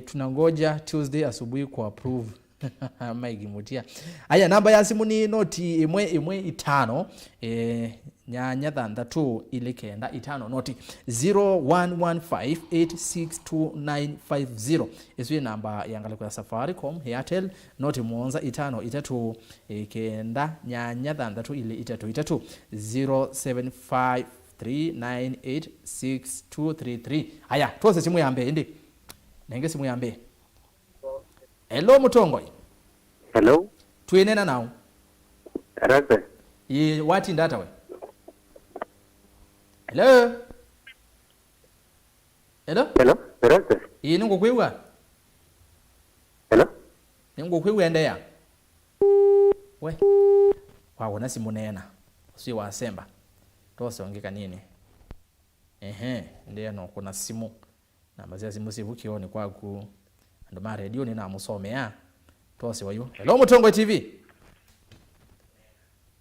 Tunangoja Tuesday asubuhi ku approve Maigi Mutia. Aya namba ya simu ni noti imwe itano nyanya thandatu ile kenda itano noti 0115862950 iswi namba yangale kwa Safaricom Airtel noti muonza itano itatu kenda nyanya thandatu ile itatu 0753986233. Aya tuose simu yambe ndi nenge simu yambe. Hello Mutongoi. Hello. Tuenena nao. Rase. Wati ndata we. Hello. Hello. Hello. Rase. Ningo kwiwa. Hello. Ningo kwiwa endea. We. Wawona simunena. Si wasemba. Tose ongeka nini? Ndiye no kuna simu. Namba za simu sivukioni kwa ku ndo ma radio ni na musomea tose wayo. Hello Mutongoi TV.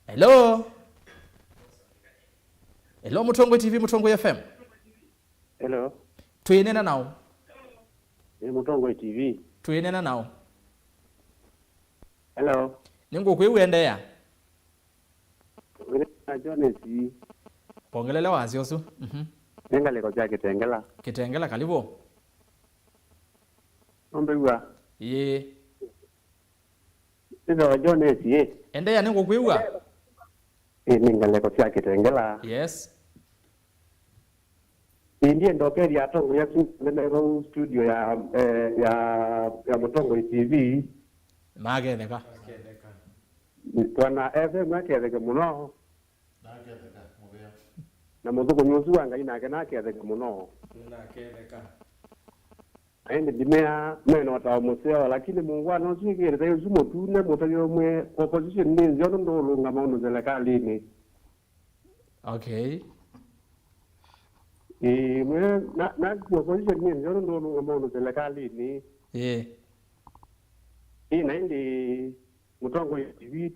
Hello. Hello Mutongoi TV, Mutongoi FM. Hello. Tuyenena nao. Mutongoi TV. Tuyenena nao. Hello. Ningo kwiwendea. Wena Jonesi. Pongelele wazi osu. Nengale ko jake tengela. Kitengela kalibo. Ombewa. Ye. Ndio Jonesi ye. Endea ningo kwiwa. Nengale ko jake tengela. Yes. Ndiye ndokeri ya tongo ya studio ya Mutongoi TV. Magetheka. Twana FM aketheke muno. Naketheka mubea. Na muthuko nyusu wanga inake naketheke muno. Naketheka. Aende dimea meno wata museo lakini Mungu anozigere tayo zumo tune mutayo mwe opposition ni nzono ndolunga maono serikali ni. Okay. Mwe na opposition ni nzono ndolunga maono serikali ni. Na ndi Mutongoi TV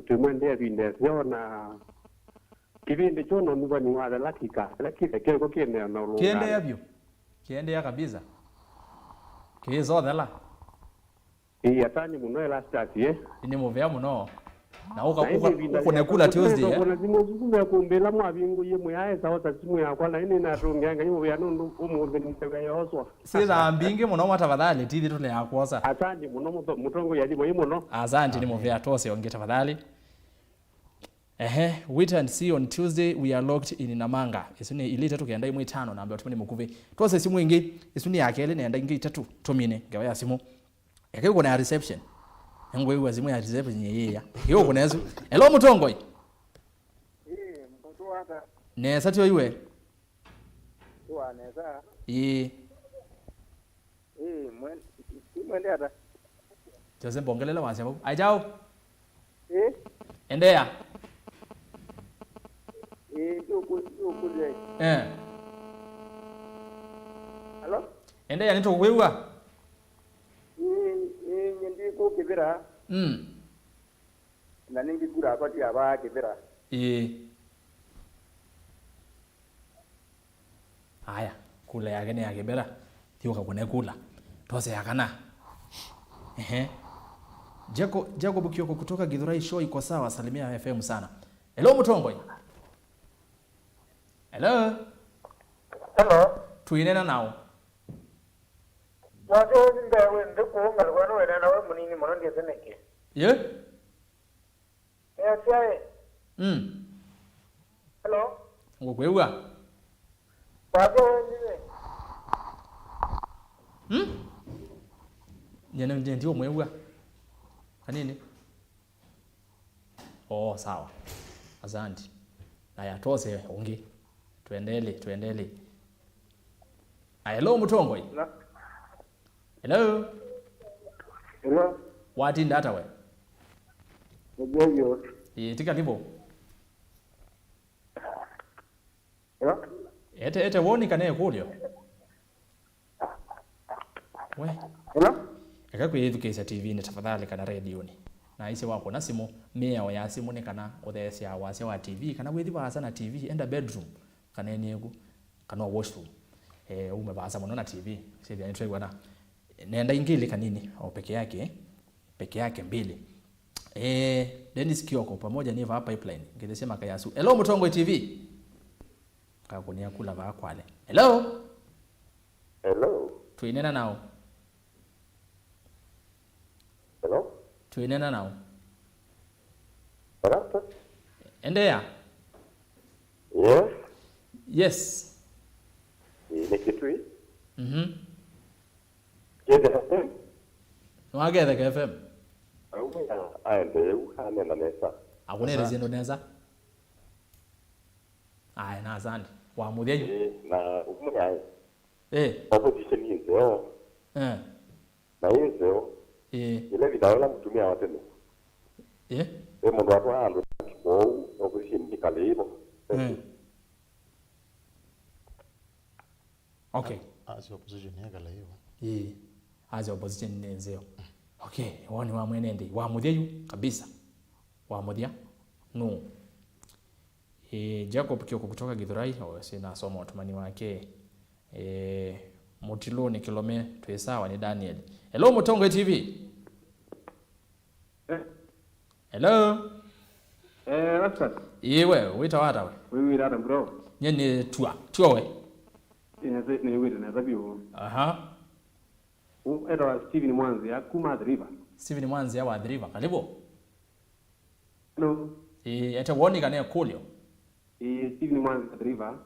tumwe ndia vinde yona kivinde chono nuva ni wada lakika keko kiende na ulunga. Kiende yabyo. Kiende ya kabisa. Kizo dela. Atani muno elastati Ni muvea muno. Na uko nekula Tuesday Kuna zimo zukume kumbela mwabingu yemwe yaesa ota simu yakwa na ine natungenga yimo ya nundu umumbe nitega yoswa. Sira mbinge muno matafadhali tidi tule yakwosa. Asante muno Mutongo yadimo yimo. Asante ni muvea tose onge tafadhali. Wait and see on Tuesday we are locked in Namanga. Isuni ilita tukenda imwe 5 namba tumene mukuve. Tose simu ingi isuni yakele nenda ingi 3 tomine gawa ya simu. Yake kuna ya reception. Ngwe wa simu ya reception yeye. Hiyo kuna yesu. Hello Mutongoi. Mtoto waka. Nesa tyo iwe. Tuwa nesa. Mwende ata. Jose bongelela wansi hapo. Ajao. Endea. Ukuje. Hello? Endea nito kwewa. Ndi ko kibira. Na ningi kura kwa tia ba kibira. Haya, kula yake ni yake bera. Tiyo kakune kula. Tose yakana. Jacob Kioko kutoka Githurai show iko sawa, salimia FM sana. Hello Mutongoi. Hello. Tuinena nao. Wato nda wende ko ngalwano wena na we munini mono ndiye seneke. Tiae. Hello. Ngokwewa. Wato ndiye. Nyene ndio mwewa. Kanini? Oh, sawa. Asante. Na yatose ungi. Tuendele. Hello Mutongoi. Hello. Hello. What in data we? Ndio. Tika libo. Hello. Ete woni kane kulio. We. Hello. Eka kwithukisa TV ni tafadhali kana radio ni. Na ise wako na simu mea ya simu ni kana othesia wase wa TV kana withi wasa na TV enda bedroom kana niegu kana washroom. Umebasa mwana na TV. Sisi ni tregwa na nenda ingili kanini au peke yake mbili. Dennis Kioko pamoja ni va pipeline. Ngesema kayasu. Hello Mutongoi TV. Kakunia kula va kwale. Hello. Hello. Tuinena nao. Hello. Tuinena nao. Barata. Endea. Yes. Yes. Ni kitui. Kede FM. Wagede FM. Aende ukanenda nesa. Akunele zendo neza. Na asante. Wa mutheju. Na umunya. Opposition hizo. Na hizo. Ile vidawala mtumia watene. Mundu watu andu kwa opposition dikalibo. Okay. As opposition yakala hiyo. As opposition nenzeo. Okay, wani wa mwenende. Wa mutheju kabisa. Wa muthia? No. Jacob Kioko kutoka Githurai, sina somo utumani wake. Mutilo ni kilome tuesawa ni Daniel. Hello Mutongoi TV. Hello. Rasta. Iwe, wita wata we. Wewe dada bro. Nyeni tua we. Ni wewe na zabiu. Aha. Era Steven Mwanzi ya kuma driver. Steven Mwanzi ya wa driver. Karibu. Hello. Ete woni kane kulio. Steven Mwanzi driver.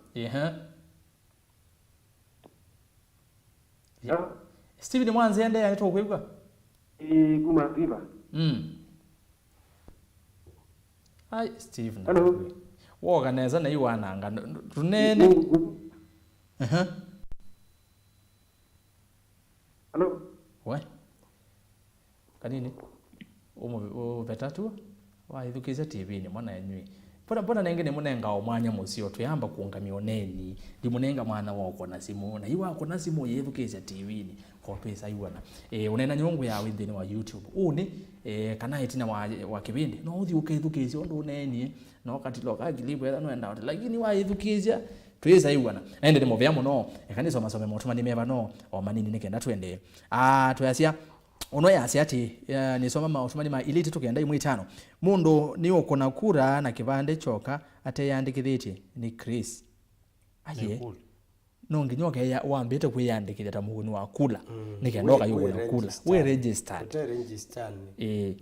Steven Mwanzi ende ya to kwibwa. Kuma driver. Hi Steven. Hello. Woga neza na iwana anga runene. Hello. We. Kanini? Betatu? Wa ithukiza TV ni mwana yenywi. Pona nengene munenga omwanya musio tuyamba kuunga mioneni. Ndi munenga mwana wako na simu na iwa na simu yithukiza TV ni kwa pesa iwana. Unena nyongo ya withini wa YouTube. Uni kana itina wa kibindi. No uthi ukithukiza ndo uneni. No katilo kagilibu enda no enda. Lakini wa ithukiza tuweza iwana. Ende demo vyamo no. Kanisa masome motuma ni meva no. O manini nikenda twende. Tuyasia ono yasi ati nisoma mautumani ma iliti tukenda imwe 5 mundu ni ukona kura na kivande choka ate yandikithiti ni Chris aye no nginyoka ya wambete kuyandikithita tamuhuni wa kula nikendoka yuko na kula we register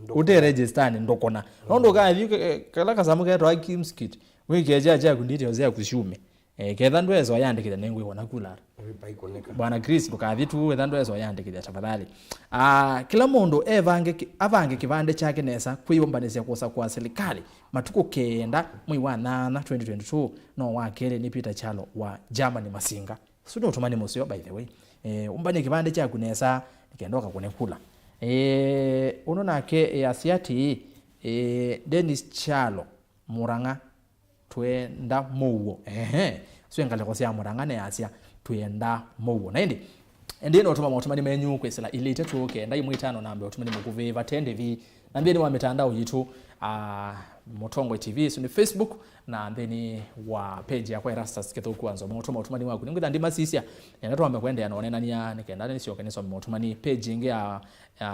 ute register ndokona ndo kathi kala kasamuke to akimskit we keja kunditi ozea kushume ketha ndwezo yandikithita nengu ikona kula Bwana Chris tukathi tu wethando ezo yandikithia tafadhali. Kila mundu avange kivande chake nesa kwiyumbanisya kusa kwa serikali matuko kenda mwi wa 8 2022 no wakele ni Peter Chalo wa Germany Masinga. Sudo utumani musio by the way. Umbane kivande chake nesa nikendoka kunekula. Unona ke asiati Dennis Chalo Muranga twenda Muuo. Swengale kwa sia Muranga ne asia tuyenda Muuo na ndi no tuma motumani menyu kwesela ilete tuke ndai mwitano nambe otumani mukuviva tende vi nambie ni wa mitandao yitu Mutongoi TV so ni Facebook na then wa page ya kwa Erastus ketho kwanza motumani wako ningo ndima sisia enda tuambe kwenda yanaonena nia nikaenda ni sio kanisa motumani page inge ya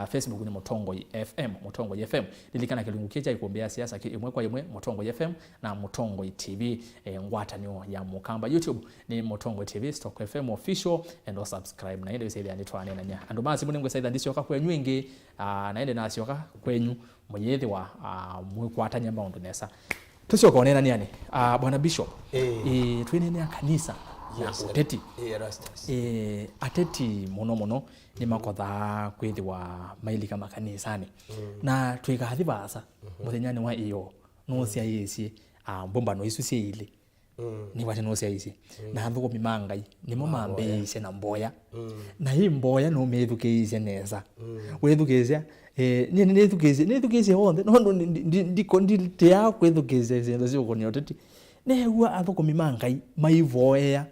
Facebook ni Mutongoi FM Mutongoi FM lilikana kilungukia cha ikuombea siasa imwe kwa imwe Mutongoi FM na Mutongoi TV ngwata niyo ya mukamba YouTube ni Mutongoi TV Stock FM official and subscribe na ile sasa ndi twane na nya andu basi mungu sasa ndisio ka kwenyu ingi na ende na sio ka kwenyu mwenyethi wa mwikwata nyamba undu nesa tusio kaonena niani Bwana Bishop twinene kanisa na UTETI Erastus ateti mono ni makotha kwithiwa mailika makanisani na twikathi basa muthenyani wa iyo no cia yesi bomba no isu ciile ni wate no cia yesi na thuko mimangai nimo mambeise na mboya na hii mboya no methukeise neza wethukeise ni thukise honde no ndi ya kwethukise zindu cio ni UTETI newa athuko mimangai maivoya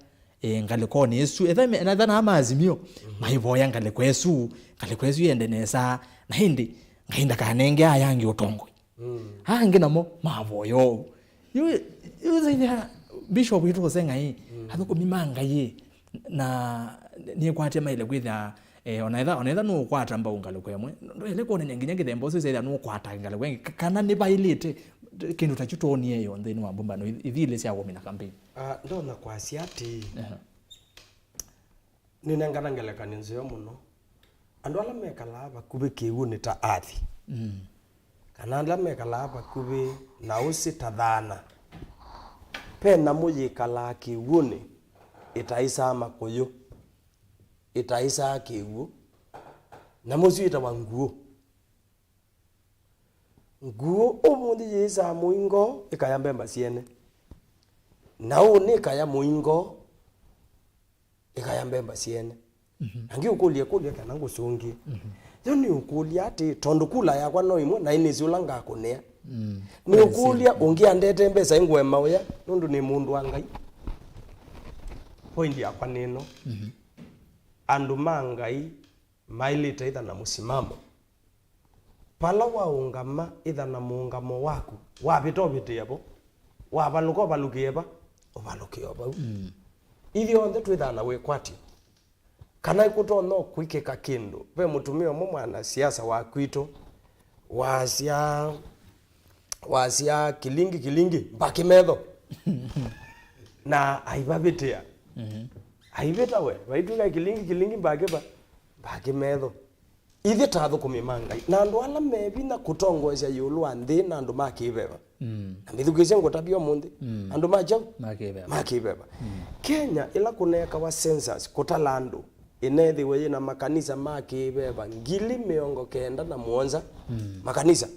ngaliko ni Yesu na thana amazimio maivoya ngaliko Yesu yende nesa na hindi ngainda kanenge ayangi utongoi hangi namo mavoyo yuza bishop yitu senga hii athuko mimanga ye na ni kwate maile kwitha onaitha no kwata mba ungaliko yemwe ile kone nyanginya githembo so cia no kwata ngaliko kana ni bailite kindu tachutoni eyo nthini wa bomba no ithile cia gomina campaign ndona kwa siati ninengana ngelekani nzio muno andu ala mekala bakubi kiuni ta athi kana ala mekala bakubi na usi tathana pena muyikala kiuni itaisa makoyo itaisa kiwu na musuita wanguo nguo umundi yisa muingo ikayambe mbasiene na uni kaya muingo ikayambe mbasiene angi ukulie kana ngusungi yoni ukulia ati tondu kula yakwa no imwe na ini ziulanga kunea ni ukulia ungia ndete mbesa ingwe mawya nundu ni mundu wangai point yakwa nino andu mangai mailite itha na musimamo pala waungama itha na muungamo waku wabitobitie bo wabaluko balukieba obalukioba ithio nthe twithana wikwati kana ikuto no kwikika kindu we mutumio mo mwana siasa wa kwito wasia kilingi mbaki medho na aibabitia aibeta we waituga kilingi mbaki medho ithi tathu kumimangai na andu ala mebi na kutongoesya yulu anthi na andu makibeba na mithukisye ngutabio mundi andu majau makibeba Kenya ila kuneka wa census kutala andu inethiwe yina makanisa makibeba 19,700 makanisa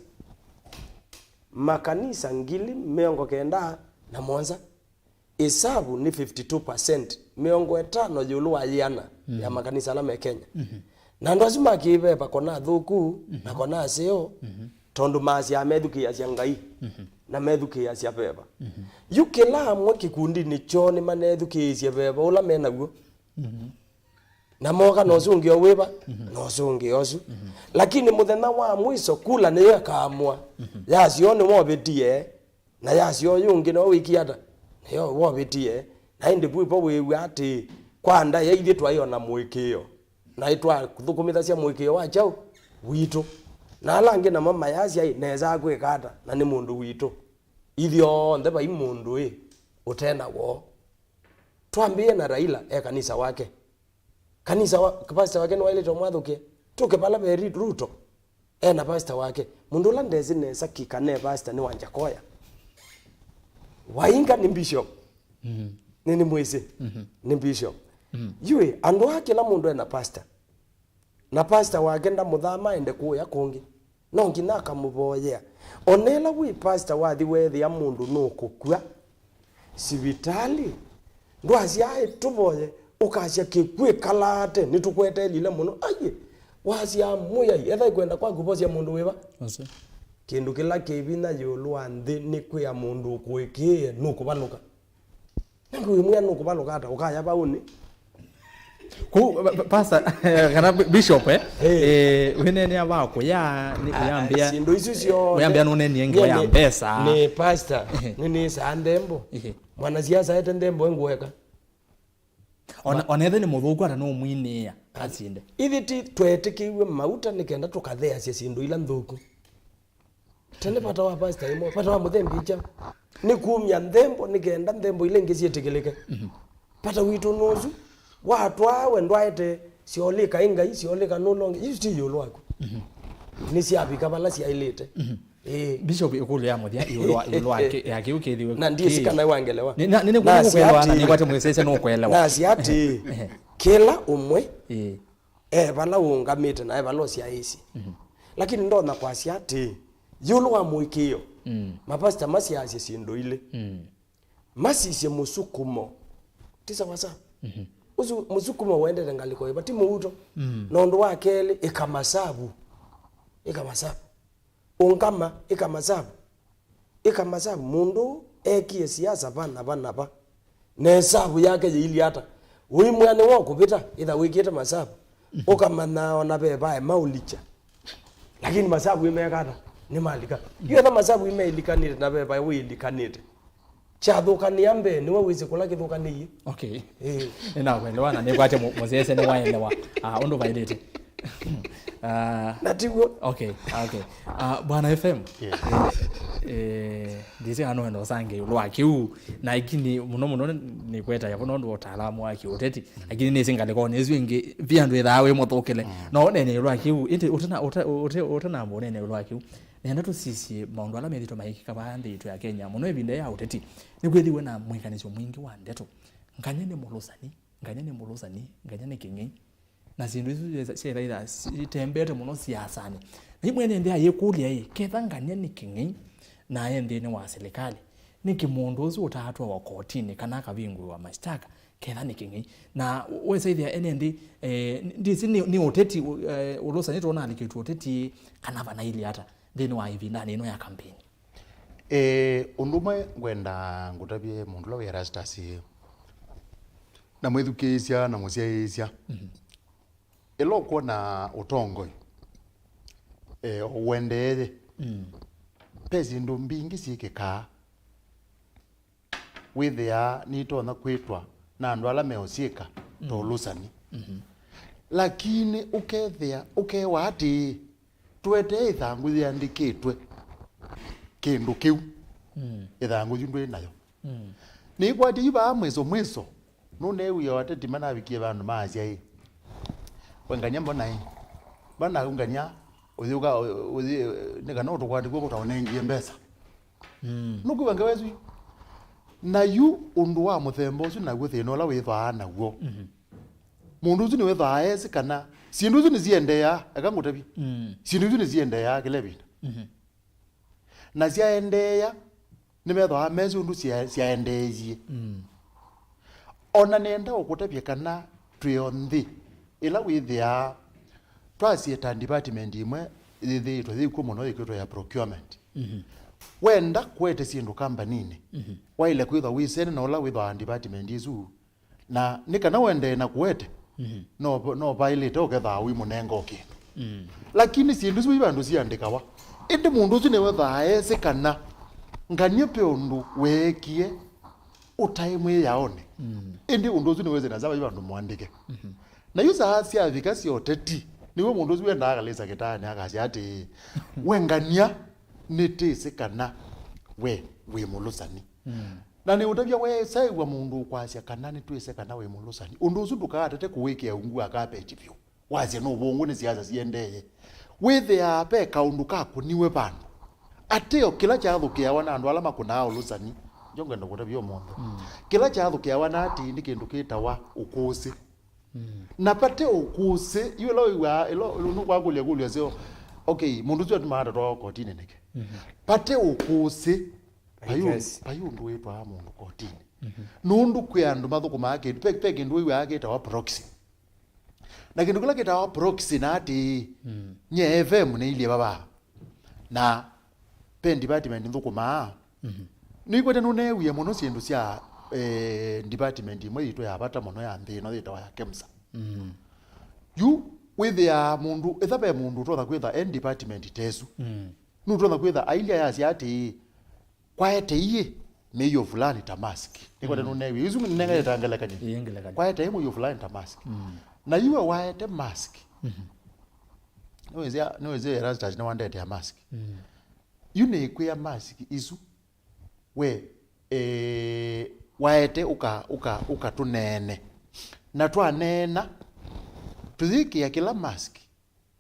19,700 isabu ni 52% 50 yulu wa yana ya makanisa ala me Kenya na ndo azuma kibeba kona thuku na kona seo tondu masi amethukia cia ngai na methukia cia beba yukila amwe kikundi ni choni manethukia cia beba ula menaguo na moga no zungio wiba no zungio osu lakini muthenya wa mwiso kula ni yakamwa yacione mobetie na yacio yungi no wikiata yo wobetie na indi bwipo wiwe ati kwanda yaithie twaiona mwikio na itwa kuthukumitha cia mwikio wa chau wito na alangi na mama yacia neza gwikata na ni mundu wito ithio nthe bai mundu utena wo twambie na Raila kanisa wake pastor wake ni waile tomwathuke tuke pala beri Ruto na pastor wake mundu la ndezi nesa kikane pastor ni Wanjakoya wainga ni bishop nini mwese ni bishop yue andu hake la mundu ena pastor na pastor wake nda muthama ende kuya kungi no ngina akamuboyea onela wi pastor wathi wethi ya mundu no kukua sibitali ndwacia tuboye ukacia kikwe kalate nitukwete lile muno aye wacia muya etha kwenda kwa kubocia mundu wiba kindu kila kibina yulu anthi ni kwi mundu kwikie nukubaluka nangu imwe nukubaluka ata ukaya bauni ku pastor kana bishop wenene abako ya ni kuyambia sindu isu sio kuyambia none nienge ya pesa ni pastor nini sandembo mwana siasa ete ndembo engweka onethe ni muthuku ata no mwinia asinde ithiti twetikiwe mauta nikenda tukathea cia sindu ila nthuku tene pata wa pastor imo pata wa muthembicha ni kumya ndembo nikenda ndembo ile ngicietikilike pata witu nuzu watwa wendwaete siolika ingai siolika no longe isti yolo wako ni siabika bala sia ilete Bishop ikulu ya muthia iulwa yake ukithiwe na ndiye sikana wangelewa nini kuelewa na nikwate mwesese no kuelewa na siati kila umwe bala ungamite na bala cia isi lakini ndona kwa siati yulu wa muikio mapasta masiasie sindo ile masisye musukumo tisa wasa usu musukumo wende ngaliko ibati muuto nondo wa kele ikamasabu ungama ikamasabu mundu ekie siasa bana ba nesabu yake ili hata uimwane wako bita ida wikite masabu ukamana ona beba maulicha lakini masabu imekata ni malika hiyo masabu imelikanire na beba wilikanire chathukania mbe niwe wize kula kithukanie okay ina kwelewa na nikwate mozese ni waelewa ondo vailete natigo okay bwana FM ndise ano ndo sange ulwa kiu na ikini muno ni kweta yapo ndo utaalamu wake uteti lakini nisingale kone ezwingi viandu ethawe mothokele no nene ulwa kiu ite utana mbone nene ulwa kiu nenda tusisi maundu ala methito maiki kabande itu ya Kenya muno ebinde ya uteti nikwethiwe na mwikanisyo mwingi wa ndeto nganyene mulosani nganyene kingi na zindu izu cia itembete muno siasani ni mwene ndia yekulia ketha nganyene kingi na endeni wa serikali niki mundu uzu utatwa wa kotini kana kabingu wa mashtaka ketha ni kingi na wesaithia enendi ndisi ni uteti ulosani tona alikitu uteti kana bana ili hata thini wa hivi ndani ino ya kampeni undumwe ngwenda ngutabie mundu la werastasi na mwithukisya na musiaisya eloko na utongo wendeye pezi ndo mbingi sikika withia nitona kwitwa na andu ala meosika tolusani lakini ukethia ukewati twete ithangu thiandikitwe kindu kiu ithangu yundu nayo ni kwati iba mweso nune uyo ateti mana bikie bandu maasya wenganya mbona bana unganya uthiuka nikana utukwati gwo utaonengie mbesa nuku wanga wezu na yu undu wa muthembo ucio naguo thina ula withaa naguo mundu ucio ni withaa esi kana sindu ucio ni ziendea akangutabia sindu ucio ni ziendea kilebina na ziendea ni methaa mezi undu ziendeezie ona nenda ukutabia kana twionthi ila withia twasieta department imwe thithitwe thiku muno thikitwe ya procurement wenda kwete sindu kambanini waile kwitha wisene na ula witha department isu na nikana wende na kwete no pilot oketha wi munengo kindu lakini sindu isu ibandu ciandikawa indi mundu ucio ni wetha ese kana nganie pe undu wekie utaimwe yaone indi undu ucio ni weze na zaba ibandu mwandike na yusa asia vikasi oteti niwe mundu ucio wenda agalisa kitani akasia ati wengania nitise kana we mulusani na ni utabia we sai wa mundu kwasia kana nitwise kana we mulusani undu ucio ndukatete kuwikia ungu akape vyo wazi no bongo ni siasa siendeye withe ape kaundu kaku niwe bandu ateo kila kyathukia wana andu ala makuna ulusani jonga ndo kutabia mundu kila kyathukia wana ati ndi kindu kitawa ukusi na pate ukusi yule wa ilo nukwagulia sio okay mundu ucio tumata to kotini neke pate ukusi payu ndu witwa mundu kotini nundu kya andu mathuku make peke ndu yake tawa proxy na kindu kila kitawa proxy na ati nye FM ne ile baba na pen department nthuku ma ni kwete nune wiye muno sindu cia department imwe yitwa ya bata muno ya nthi no yitwa ya KEMSA you with ya mundu ethabe mundu totha kwitha end department tesu nu totha kwitha ailia ya siati kwaete iye meyo fulani tamask ni kwete nune wiye izu nengale tangala yengeleka kwaete imo fulani tamask na yiwe waete mask no is there as no one ya mask you ne kwea mask isu we waete uka tunene na twanena tuthiki ya kila mask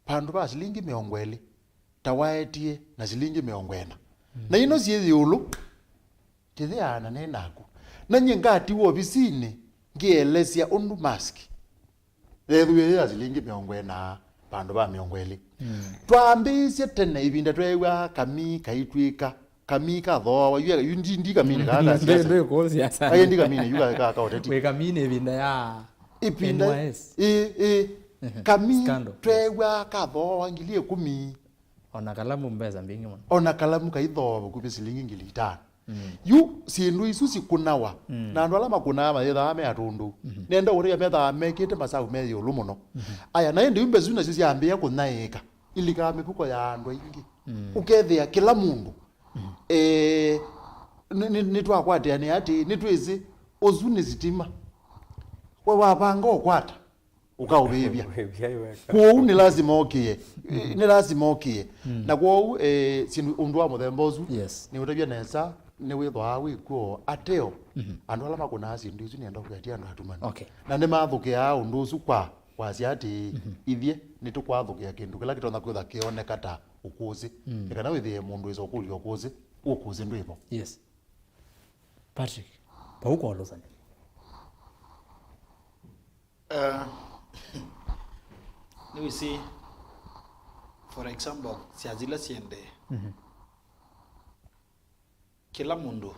pandu ba shilingi 20 tawaetie na shilingi 40 na ino siezi yulu kithiana ne naku na nyingati wo bisini ngielesia undu mask ethuye ya shilingi 40 bandu ba 20 twambisie tene ibinda twewa kami kaitwika kami ka thoa yuga yundi kamine ka ndio ko siasa ayi ndi kamine yuga ka UTETI we kamine ibinda ya ipinda kami twewa ka thoa ngili 10 ona kalamu mbeza mbingi mwana ona kalamu kaithoa bukubi shilingi ngili 5 yu sindu isu sikunawa na andu ala makunawa yetha me atundu nenda uria metha mekite masau me yulu muno aya na ndi umbe zuna sisi ambia kunaika ilika mipuko ya andu ingi ukethia kila mundu ni twakwatia ni ati ni twizi ozuni zitima we wapanga okwata ukaubibia kwa ni lazima okie ni lazima okie na kwa sindu undu wa muthembozu ni utabia nesa ni withwa wikuo ateo andu ala makuna sindu isu nienda kwetia andu atumani na ni mathukia undu usu kwa wasiati ithie ni tukwathukia kindu kila kitona kwitha kioneka ta ukuzi kana withie mundu iso kulio ukuzi ndu ivo Patrick pauko olosani we see for example siazila siende kila mundu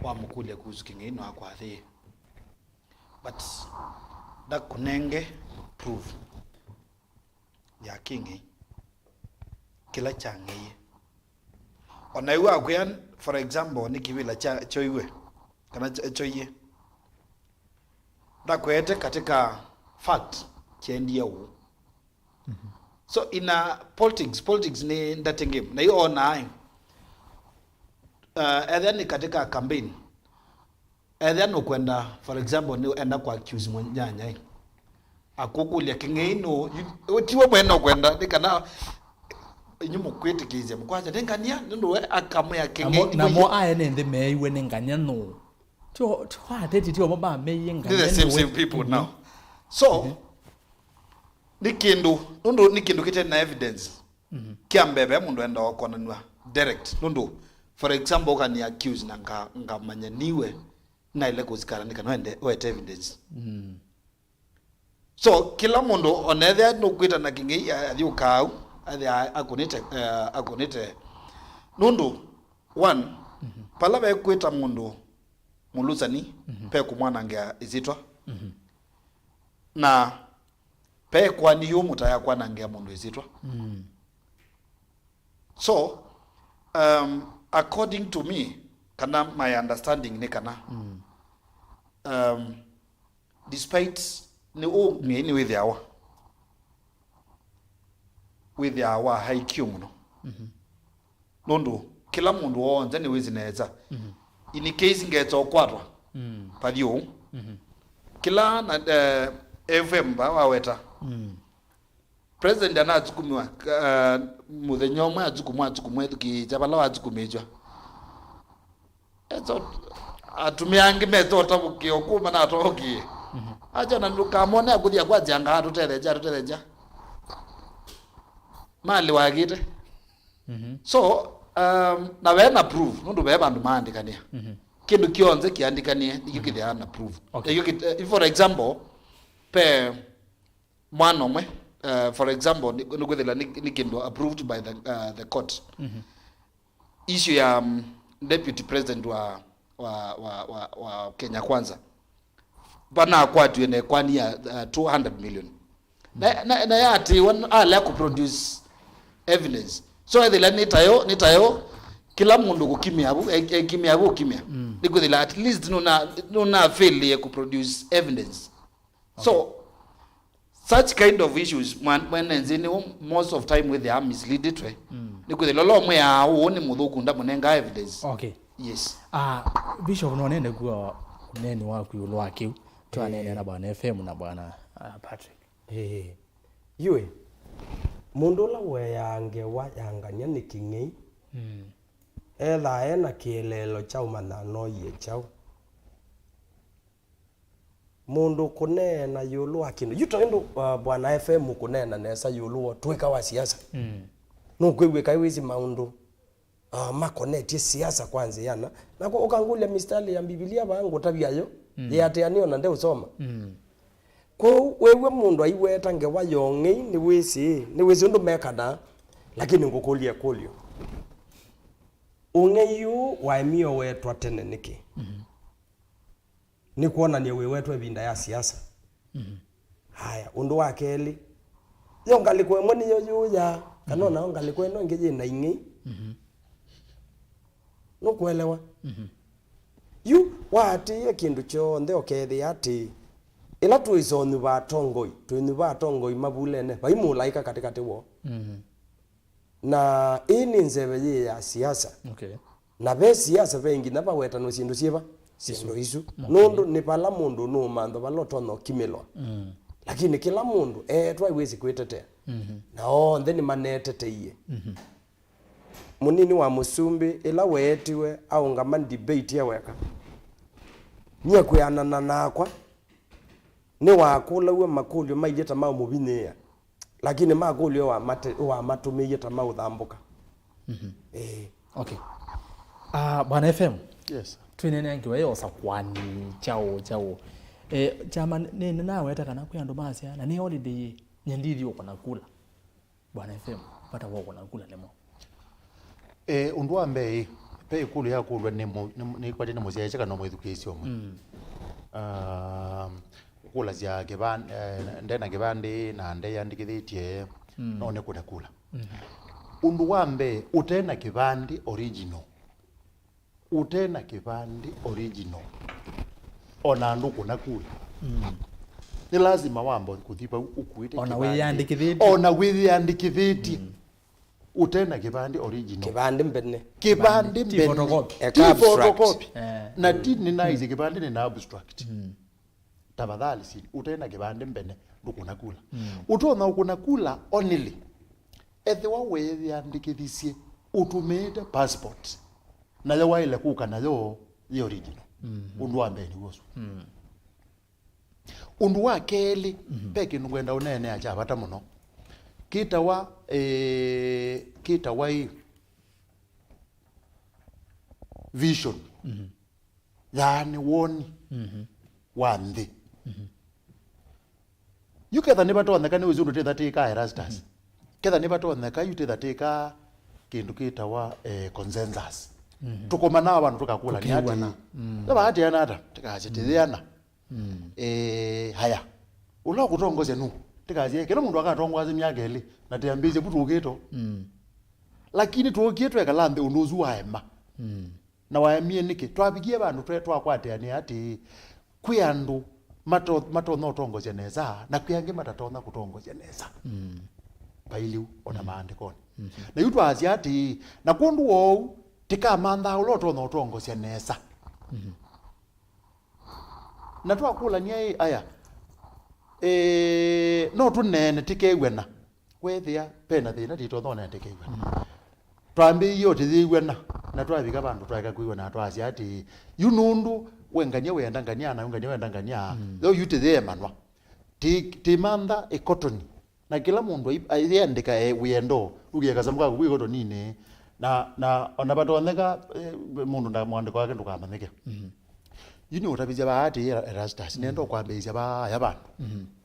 wa mukule kuzukinga ino akwathi but da kunenge proof ya kingi kila changi ona iwa akwan for example ni kibila cha choiwe kana choiye da kwete katika fact chendia u so ina politics ni ndatenge na hiyo ona ni katika campaign no kwenda for example ni enda kwa accuse mwenjanya akukulia kingeino utiwe mweno kwenda nikana nyumu kwetikize mkwaza ndengania ndo akamya kingeino na mo AENI ndi meiwe nenganya no to ateti tio maba meiye nganya the same people now so nikindu kite na evidence kiambebe mundu enda okona nwa direct ndo for example kan accuse na ngamanya niwe na ile kuzikara nikanoende wete evidence so kila mundu onethe no kwita na kingi athiukau athi akonete nundu one pala be kwita mundu muluzani pe kumwana ngia izitwa na pe kwa niyo mutaya kwa nangia mundu izitwa so according to me kana my understanding ni kana despite ni o ngeni with our high Q no nondo kila mundu wonze ni wizineza in case ngeto kwatwa padio kila na FM ba waweta president anazukumiwa muthenyoma azukumwe tukijabala azukumejwa ezo atumiangi meto tabuki okuma na toki acha na ndukamone akudia kwa janga tutereja mali wagite so na wena proof nundu beba ndu maandikania kindu kionze kiandikanie nikithia na proof for example pe mwanomwe for example niguthila nikindu approved by the court issue ya deputy president wa Kenya Kwanza bana akwatu ene kwani ya 200 million na yati ala ku produce evidence so ethila nitayo kila mundu kukimia kimia niguthila at least nuna fail ku produce evidence so such kind of issues when enzini most of time with the misleading way niguthila lo mwe ya woni muthuku ndamunenga evidence yes bishop no nene kwa nene waku yulo wake twanene na bwana FM na bwana Patrick yue mundu la we yange wa yanganya nikingei ena kielelo chau manano ye chau mundu kunena yulu akino yuto ndo bwana FM kunena nesa yulu tweka wa siasa no kwewe kaiwezi maundu makoneti siasa kwanza yana na ukangulia mistari ya Biblia bangu tabyayo yateanio na nde usoma ko wewe mundu aiweta ngewa yonge ni wisi ndo mekada lakini ngukulia kulio ungeyu wa mio wetu atene niki ni kuona ni wewe wetu ebinda ya siasa haya undu wa keli yo ngalikwe mwani yo yuya kanona ngalikwe no ngeje na ingi no kuelewa yu wati kindu cho nde okethi ati ila tuizonu ba tongoi mabulene baimulaika katikati wo na ini nzebe ya siasa na be siasa bengi na baweta no sindu sieba sindu isu nondo ni pala mundu no mando baloto no kimelwa lakini kila mundu twaiwezi kwitetea na onde ni maneteteiye munini wa musumbi ila wetiwe au ngama debate ya weka nya kuyanana nakwa ni wakula we makulio maiyeta ma mubineya lakini makulio wa matumiye ta maudhambuka okay bwana FM yes twinene ngiwe Usakuani chao chama nene nawe hata kana kuyando basi na ni holiday nyandithi uko nakula bwana FM pata wako nakula lemo undwa mbe pe ikulu ya kulwa ni kwa tena muzia chaka no mwedukesio kula zya geban ndena gebandi na nde yandikithitie none kuna kula undu wambe utena kibandi original ona andu kuna kula ni lazima wambo kuthipa ukuite ona wiyandikithitie utena kibandi original kibandi mbene photocopy na tini na izi kibandi ni na abstract tafadhali si utena kibandi mbene ndukuna kula utona ukuna kula only ethiwa wethi andikithisie utumite passport na yawa ile kuka na yo the original undu wa mbeni wosu undu wa keli peke ngwenda unene acha bata muno kita wa vision yani woni wa ndi yuketha ni batoneka ni uzundu tetha tika Erastus ketha ni batoneka yutetha tika kindu kita wa consensus tukomana abantu tukakula ni ati ati yana ata tikajitithiana haya ulo kutongoze nu tikazie kila mundu akatongwaze myageli na tiambize butukito lakini tuokitwe kalambe unuzu waema na waemie niki twabigie bandu twakwateani ati kwiandu matona utongoze neza na kwiange matatona kutongoze neza pailiu ona maandikoni na yutwa azi ati na kundu wou tika manda uloto no utongoze neza na twakula ni aya no tunene tikegwena wethia pena thina tito thona tikegwena twambi yo tithigwena na twabika bandu twaka kuigwena twasi ati yunundu wengania wendangania na wengania wendangania yo yutithie manwa timanda ekotoni na kila mundu aiandika wiendo ugieka samuka kuigotoni ni na ona batoneka mundu na mwandiko wake ndukamanyike yini utabizia baati Erastus nendo kwambezia ba ya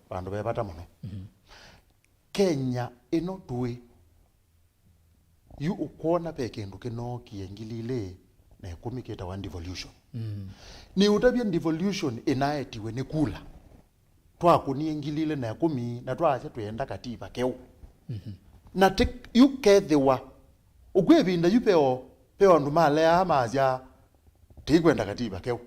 bandu bebata muno Kenya ino tuwe yu ukona peke nduke no kiengilile na kumiketa one devolution ni utabia devolution inaetiwe ni kula twakuniengilile na kumi na twacha twenda katiba keu na yu kethiwa ugwebinda yupeo ndu male amazia tikwenda katiba keu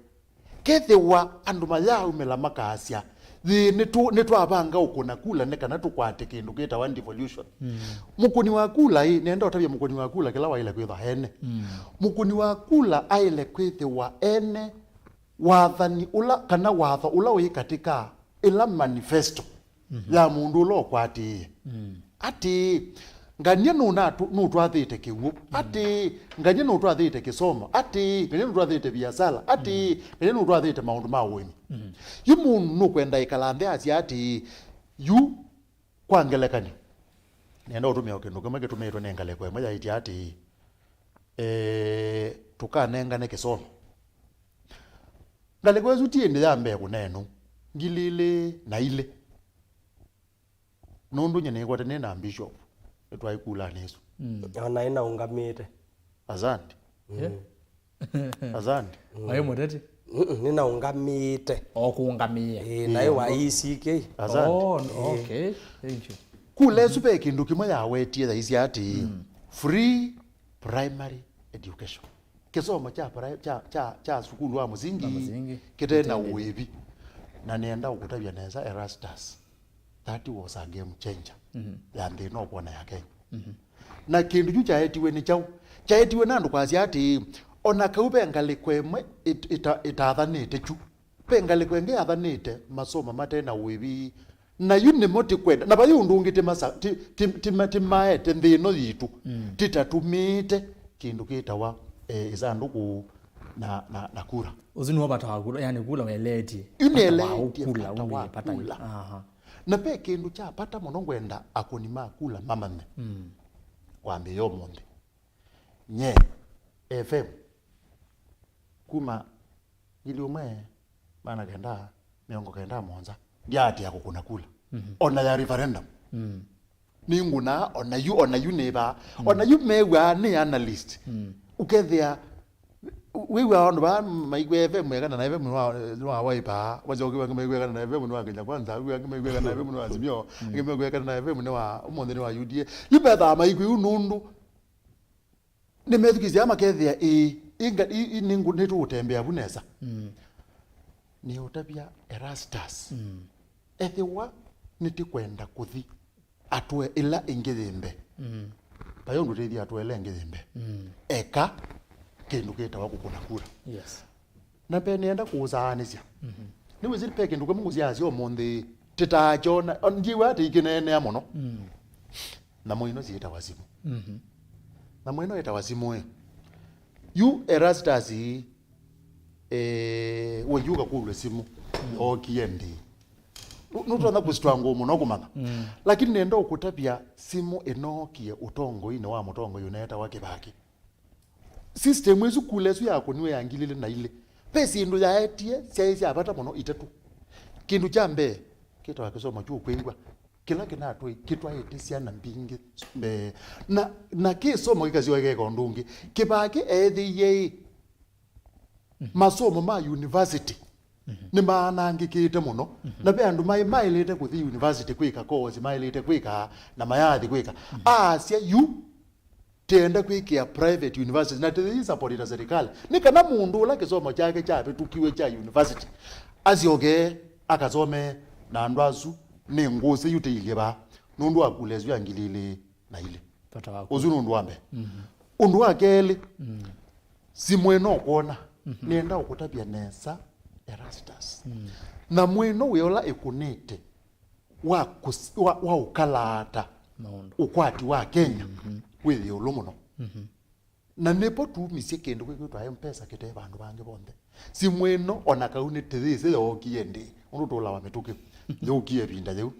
kethiwa andu mayao mela makasia ni twabanga ukuna kula nekana tukwate kindu kita one devolution mukuni wa kula hii nenda utabia mukuni wa kula kila waile kwitha hene mukuni wa kula aile kwithiwa ene wathani ula kana watho ula wi katika ila manifesto ya mundu ulo kwati ati ngania nu twathite kiwu ati ngania nu twathite kisomo ati ngania nu twathite biashara ati ngania nu twathite maundu ma wini yumu nu kwenda ikalambe ati yu kwangelekani nenda utumia kindu kimwe gitumitwe ni ngaleko imwe yaiti ati tukanenga ne kisomo ngaleko ezu tiende yambe kunenu ngilile na ile nundu nyene kwate nena bishop etwaikula neso ona ina ungamite azandi azandi ayo muteti nina ungamite okuungamia na wa EZEKIEL azandi okay thank you kule supe kindu kimwe yawetie tha isi ati free primary education kisomo cha sukulu wa muzingi kitena uwebi na nienda ukutabia neza Erastus. That was a game changer ya ndino kuona ya Kenya na kindu ju chaetiwe ni chau chaetiwe nandu kwasi ati ona kaube ngalikwemwe itathanite chu pengalikwe nge athanite masoma matena uwebi na yune moti kwenda na bayo ndungite masa timaete ndino yitu titatumite kindu kitawa izanduku na kura uzini wabata kula yani kula weleti kula ungepata na pe kindu cha pata mono ngwenda akonima kula mamane kwambe yo monde nye FM kuma iliumwe bana kenda miongo kenda monza yati yako kuna kula ona ya referendum ninguna ona you neighbor ona you mewa ni analyst ukethia wewe on ba maigwe FM kana na FM wa waipa wajokiwa ngimegwe kana na FM wa Kenya kwanza wewe ngimegwe kana na FM wa Azimio ngimegwe kana na FM wa umonde wa UDA yubetha maigwe unundu nimethikizia makethia inga ningu nitu utembea buneza ni utabia Erastus ethiwa nitikwenda kuthi atwe ila ingithimbe bayo ndurithia atwe ila ingithimbe eka kindu kitawa gukuna kura yes na pe nienda kuzaanisia ni wiziri pe kindu kwa mungu ziazio monde titachona njiwa ati ikinene ya mono na moino ziita wazimu na moino ita wazimu yu Erastus weyuka kulwe simu okiendi nutona kustwango muno kumanga lakini nenda ukutabia simu enokie utongo ine wa mutongo yuneta wake baki system ezu kulezu yako niwe yangilile na ile pesi ndo yaetie siaisi apata mono itatu kindu chambe kita wakisoma chu kwengwa kila kinatwe kitwa etisia na mbingi na kisomo kikazi wake kondungi kibaki ethiye masomo ma university ni maana ngikite muno na pe andu mailete kuthi university kwika course mailete kwika na mayathi kwika sia you tenda kwikia private university na tithi support ya serikali ni kana mundu ula kisomo chake chape tukiwe cha university azioge akasome na ndwazu ni ngusi yutile ba nundu akulezu yangilile na ile uzunu ndu ambe undu wakeli simweno kuona nenda ukutabia nesa Erastus na mweno weola ekunite wa ukalata ukwati wa Kenya wewe olomono na nepo tu misie kendo kwitwa mpesa kite bandu bange bonde si mweno ona kaunite thise yokiende undu tola wa metuke yokie binda yeu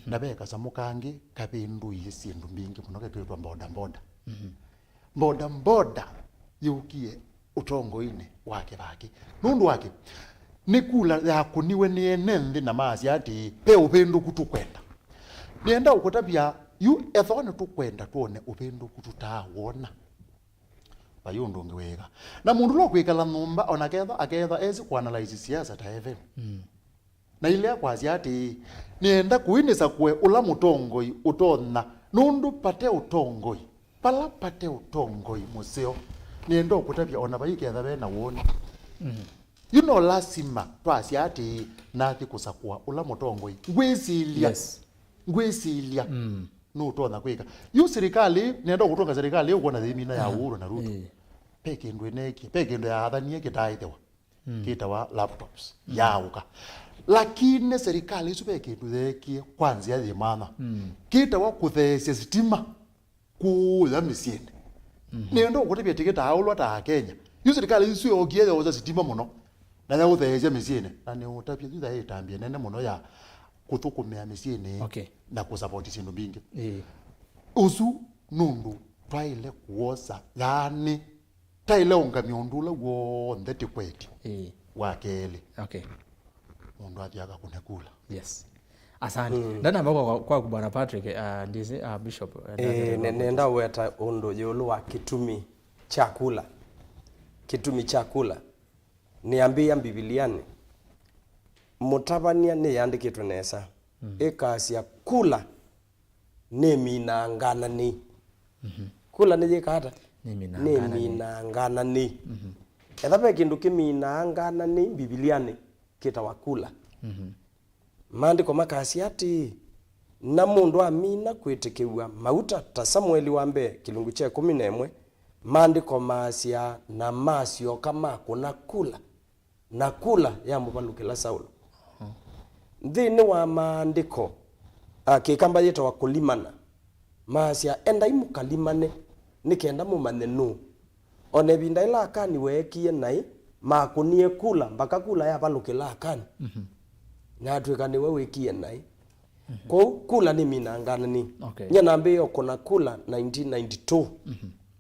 na beka samukange kabindu yesindu mbingi muno kwitwa boda yokie utongo ine wake baki nundu wake nikula yako niwe ni enende na maasi ati pe upendo kutukwenda nienda ukutabia yu ethone tukwenda tuone upendo kututawona bayundu ngiwega na mundu lo kwikala numba ona aketha ezi kuanalyze siasa ta FM na ile kwazi ati nienda kuinisa kwe ula mutongoi utona nundu pate utongoi pala pate utongoi museo nienda ukutabia ona bayiketha bena woni you know lasima twasi ati nathi kusakua ula mutongoi ngwisilia ngwisilia no tona kwika yu serikali nenda kutonga serikali yo kuona thimina ya Uhuru na Ruto peke ndweneki peke ndo ya athanie kitaithwa kitawa laptops yauka lakini serikali isupeke nduthekie kwanza thimana kitawa kuthesia stima kuya misiende nenda kutibia tiketa aulwa ta Kenya yu serikali isu yogie yoza stima muno na ya uthesia misiende na ni utapia thutha itambia nene muno ya kuthukumia misiende na kusupport sindu bingi usu nundu twaile kuosa yani taile ungami ondula wothe tikweti wakeli okay mundu athiaga kunekula yes asante ndana mbako kwa bwana Patrick ndizi bishop nenda weta undu yulu wa kitumi chakula niambia Bibiliani mutabania ni yandikitwe nesa ikasia kula ne minangana ni kula ni jikata ne minangana ni ethabe kindu kiminangana ni Bibiliani kita wakula maandiko makasi ati na mundu amina kwitikiwa mauta ta Samueli wa mbere kilungu cha 11 maandiko masia na masio kama kuna kula na kula ya mubalukila Saulo thini wa maandiko akikamba yeta wa kulimana masia enda imukalimane nikenda mumane nu one binda ila akani wekie nai makunie kula mpaka kula ya balukila akani na twekane wewe wekie nai ko kula ni minangana ni nya nambe yo kona kula 1992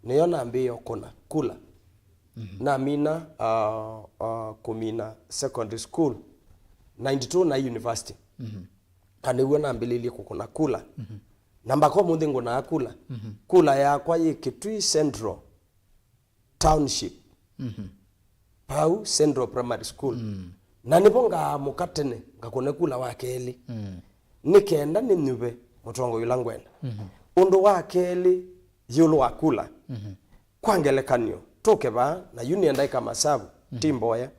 niyo nambe yo kona kula na mina kumina secondary school 92 na university kanewe nambe lili kukona kula namba kwa mundi ngona kula kula ya kwa ye Kitui Central Township Pau Central Primary School na niponga mukatene ngakone kula wakeli nikenda ninyube mutongo yulangwenda undu wakeli yulu wakula kwangelekanyo tokeba na union ndaika masabu timboya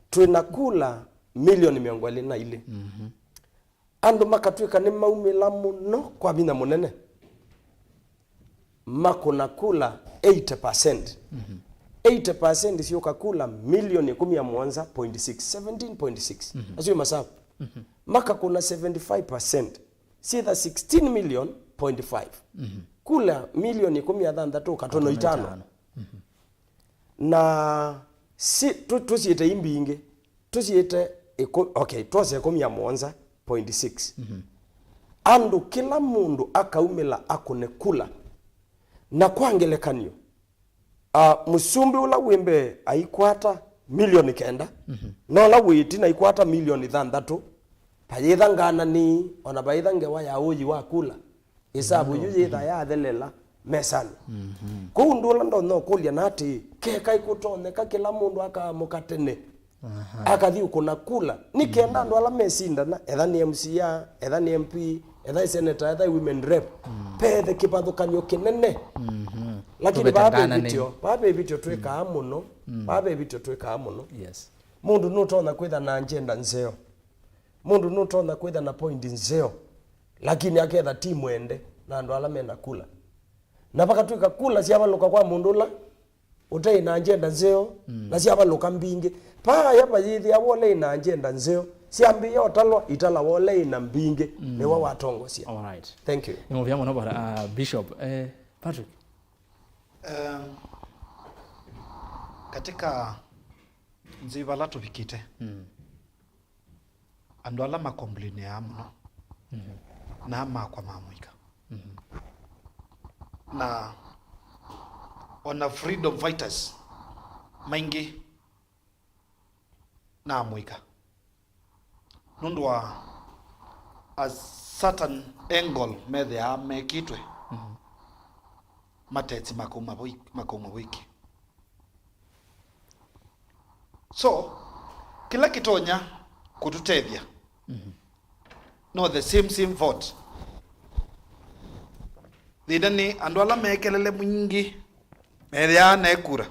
twinakula milioni 200 andu makatwika ni maumila muno kwa bina munene makuna kula 80% 80% sio kakula milioni 11.6 17.6 asio masabu maka kuna 75% si the 16 million point 5 kula milioni 13 katono itano na si tusiete imbinge tusiete okay tuose 11.6 andu kila mundu akaumila akune kula na kwangelekanyo musumbi ula wimbe aikwata milioni 9 no la witi na ikwata milioni 3 payitha ngana ni ona payitha ngewa ya uji wa kula isabu yuji itha ya thelela mesani kundula ndo no kulia nati keka ikutoneka kila mundu akamukatene akathi ukuna kula nikenda ndo ala mesindana etha ni MCA etha ni MP etha senator etha women rep pethe kipathukanyo kinene lakini babe bityo tweka muno babe bityo tweka muno yes mundu nutona kwitha na agenda nzeo mundu nutona kwitha na point nzeo lakini aketha timu ende na ndo ala mena kula na paka twika kula siabaluka kwa mundu la utei na agenda nzeo na siabaluka mbinge pa yapa yithi awole na agenda nzeo siambi yotalwa itala wole na mbinge ne wa watongosia all right thank you ni mvya mwana bora bishop Patrick katika nziva la tubikite andu ala makomplini ya muno na makwa mamuika na ona freedom fighters maingi na muika nundu wa a certain angle methe a mekitwe mateti makoma wiki so kila kitonya kututethia no the same vote thidani andu ala mekelele mwingi meria nekura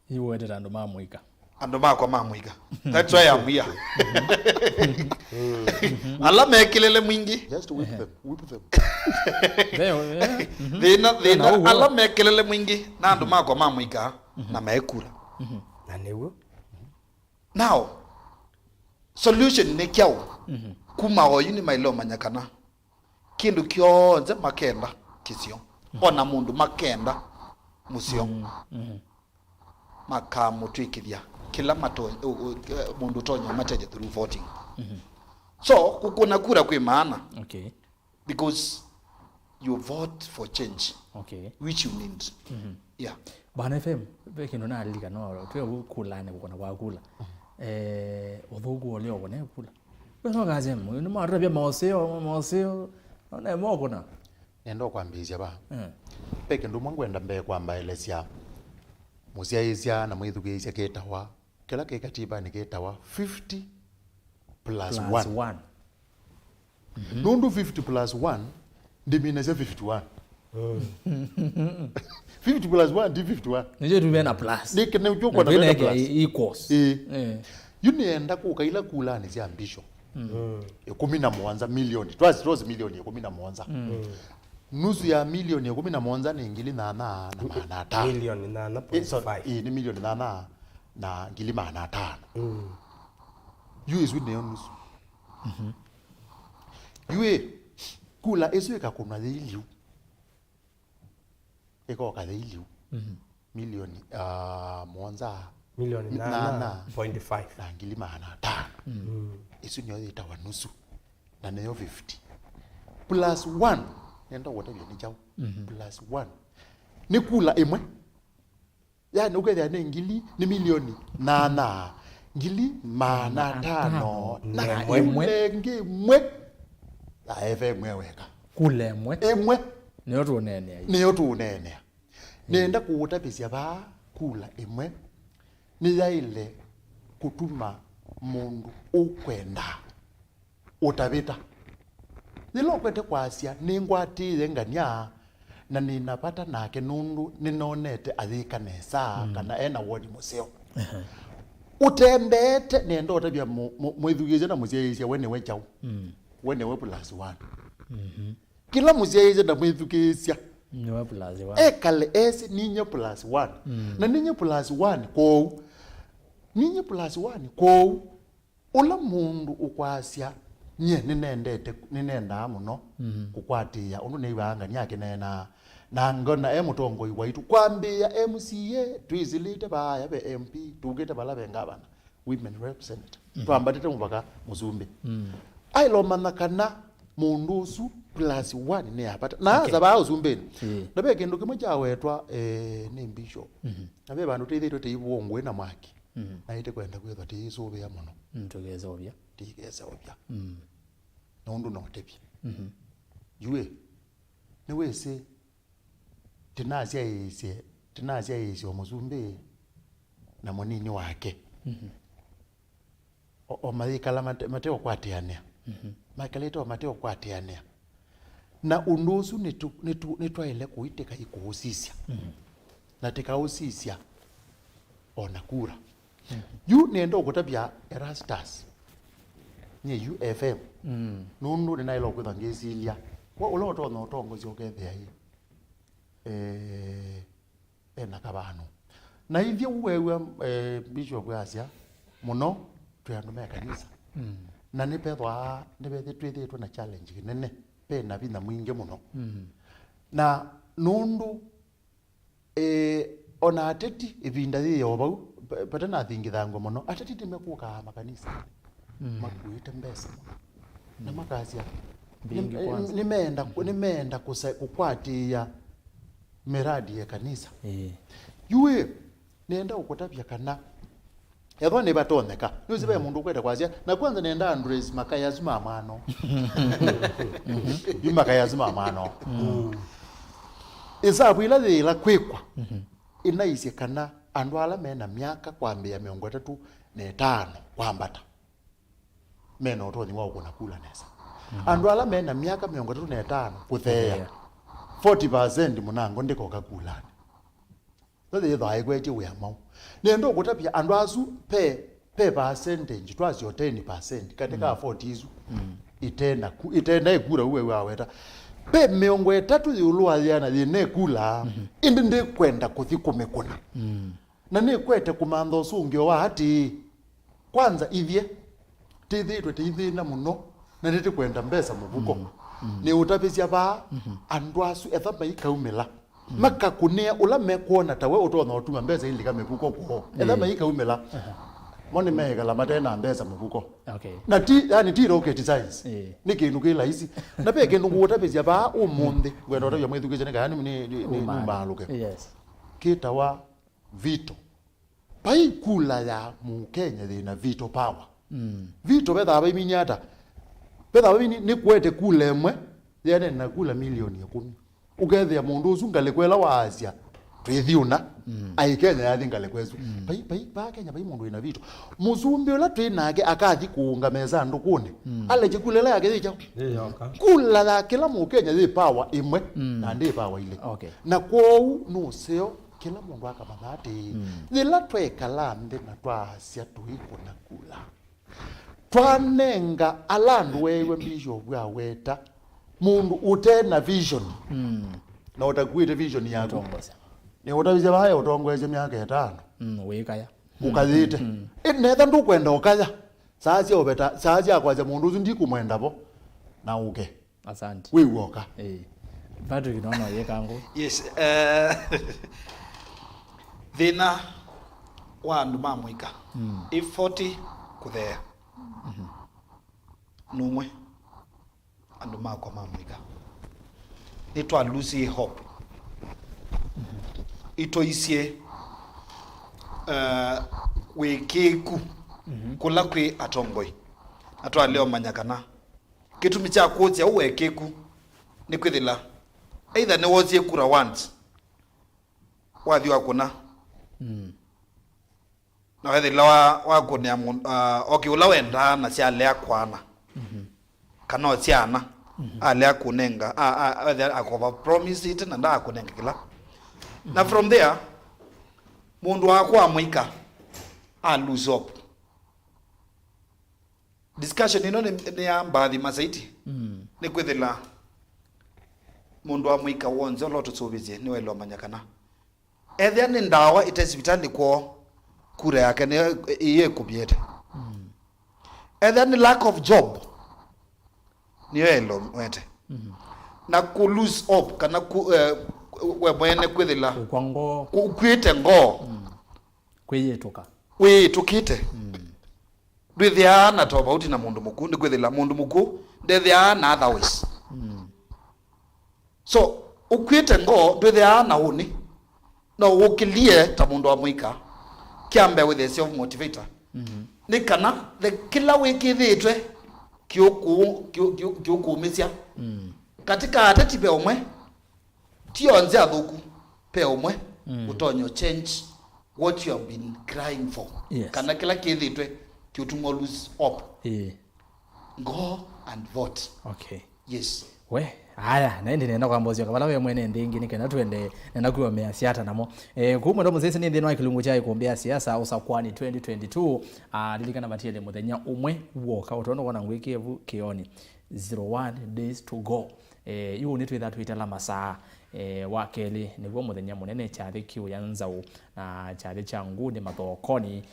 iwete andu mamuika andu makwa mamuika that's why I'm here ala mekelele mwingi just whip them thina ala mekelele mwingi na andu makwa mamuika na mekura na newo now solution ne kyao kuma oyu ni mailo manyakana kindu kyonze makenda kisio ona mundu makenda musio makamutwikithia kila mato mundu tonya mateje through voting so kukuna kura kwi maana okay because you vote for change. Okay. Which you need. Yeah. Bana FM beke no na liga no twe kula ne kukona kwa kula. Odhugu ole obone kula. Beno gaze mo no marabia moseo na mo kona. Nendo kwambizia ba. Beke ndo mwangwenda mbe kwamba elesia. Musiaizia na mwithugeisia ketawa. Kila kekatiba ni ketawa 50 plus 1. Nundu 50 plus 1 ndimina 51. 50 plus 1 ndi 51. Nije tuwe na plus. Nikene uko na plus. Equals. Yunienda kukaila kula ni ambition. 17 milioni. Twazi milioni 17. Nusu ya milioni 17 ni ngili na maana 5. Milioni na 5. Ni milioni na ngili maana 5. Yu is with the nusu. Yue kula esu ka kuna dhiliu. Eko ka dhiliu. Milioni mwanza milioni 9.5 na ngili maana 5. Esu nyo itawa nusu na neyo 50 plus 1 nenda wote ni chao plus 1 ni kula emwe yani uketha ni ngili ni milioni na ngili maana 5 na emwe ngimwe la FM weka kule emwe niyo tunene nenda kuutapisia ba kula emwe ni yaile kutuma mundu ukwenda utavita nilo kwete kwasia ningwatire ngania na ninapata nake nundu ninonete athika nesa kana ena wodi museo utembete nendo utabia mwithugize na musieisia wenewe chau wenewe plus 1 kila musieisia na mwithugisia newe plus 1 ekale esi ninyo plus 1 na ninyo plus 1 ko ninyo plus 1 ko ula mundu ukwasia nye ninenda muno kukwatia undu neibanga nyake nena na ngona mutongoi waitu kwambia MCA twizilite baya be MP tugete bala bengabana women representative twambatite mubaka muzumbe ailomana kana mundu su plus 1 ne yapata na zaba uzumbeni nabe kendo kimwe chawetwa ni mbisho nabe bantu tithito teibongwe na mwaki naite kwenda kwetha tiisube ya muno tugezobya nundu no tebya yue ne wese tinazia isi omuzumbe na munini wake o maikala mateo kwatiania makaleta mateo kwatiania na undusu nitwaile kuiteka ikuhusisya na tikahusisya ona kura yu nendo kutabya Erastus nye UFM nundu ninailo kuthangisilia wa uloto no tongozi okethia hii ena kabano na ithia uwewe bishop Asia muno tuyandume kanisa na nipethwa twithitwe na challenge nene pe na bina mwingi muno na nundu ona ateti ibinda thiyo bau patana thingithango muno ateti timekuka makanisa makuite mbesa na makasia nimeenda kukwatia miradi ya kanisa yue nenda ukutapya kana yatho ne batoneka nuzibe mundu kweta kwazia na kwanza nenda Andres makaya zuma mano yumakaya zuma mano isabu ila thila kwikwa inaise kana andu ala mena miaka kwambia 35 kwambata mena otoni wao kuna kula nesa andu ala mena miaka 35 kuthea 40% munango ndiko kakulani thothe thai gweti we amau nendo kutapia andu asu pe percentage twazio 10% katika 40 isu itenda ikura uwe waweta pe 30 yulwa yana thine kula indi ndi kwenda kuthikumekuna na ni kwete kumantho sungio wa hati kwanza ithie tithitwe tithina muno na nditi kwenda mbesa mubuko ni utapisia ba andu asu etha maikaumela makakunia ula mekuona tawe utona utuma mbesa ili kama buko ko etha maikaumela moni megala matena mbeza mubuko Okay. na yani ti rocket science ni kindu ki laisi na pe kindu guota bezia ba umundi gwendo tabia mwithu kije yani ni mbaluke Yes. kita wa vito pai kula ya mu Kenya thina vito power vito betha ba iminyata betha ba ni kwete kula emwe yene na kula milioni 10 ukethia mundu ucu ngalekwela wa Asia twithiuna ai Kenya yathi ngalekwezu pai Kenya pai mundu ina vito muzumbi ula twinake akathi kuunga meza ndukuni aleje kulela yake thicha kula la kila mu Kenya thi power imwe na ndi power ile na kwou no seo kila mundu akabathati thila twekala ndi na twacia tuikuna kula twanenga alandu wewe bishop bwa weta mundu utena vision na utakuite vision yako ni utabize baya utongweje miaka 5 wikaya ukathite netha ndukwenda ukaya saasi obeta saasi akwaje mundu uzu ndikumwenda bo na uke asante we woka bado kinaona yekangu yes thina wa andu mamwika if 40 kuthea numwe andu makwa mamwika ni twa lose hope itoisie wekeku kula kwi atongoi atwa leo manyakana kitumi cha kutia uwekeku ni kwithila either ni wozie kura once wathi wakuna na wethila wa kunia okiula wenda na cia lea kwana kana ciana alea kunenga whether akova promise it na nda kunenga kila na from there mundu wakwa mwika lose up discussion ino ni ya mbathi masaiti ni kwithila mundu wa mwika wonze loto tubizie ni welo manyakana ethia ni ndawa itesibitani kwa kura yake ni iye kubiete ethia ni lack of job ni welo wete na ku lose up kana we mwene kwithila kwango kwite ngo kwiyetuka we tukite ndwithia na tofauti na mundu muku ndi kwithila mundu muku ndethia na otherwise so ukwite ngo ndwithia na uni no ukilie ta mundu wa mwika kiambe with the self motivator ni kana the kila wiki thitwe kiukumisia katika ateti pe umwe tionze athuku pe umwe utonyo change what you have been crying for kana kila kithitwe kiutumo lose up go and vote yes we haya naende nenda kwambozio kabala we mwene ndingi nikena twende nenda kuomea siasa namo kumwe ndo muzesi ni ndino kilungu chai kuombea siasa Usakuani 2022 lilikana batiele muthenya umwe woka utono kona ngwikievu kioni 01 days to go yu ni twitha twitala masaa wakeli niguo muthenya munene chathi kiu yanzau na chathi changu ni mathokoni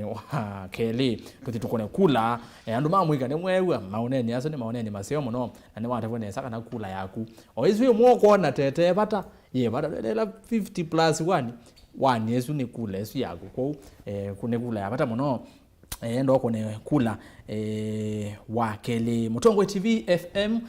wa keli tutikone kula andu mamwika ni mwewa mauneni aso ni mauneni maseo muno na ni watavone saka na kula yaku oizwe mwoko na tete bata ye bata lela 50 plus 1 yesu ni kula yesu yaku ko kune kula ya bata muno endo kone kula wakeli Mutongo TV FM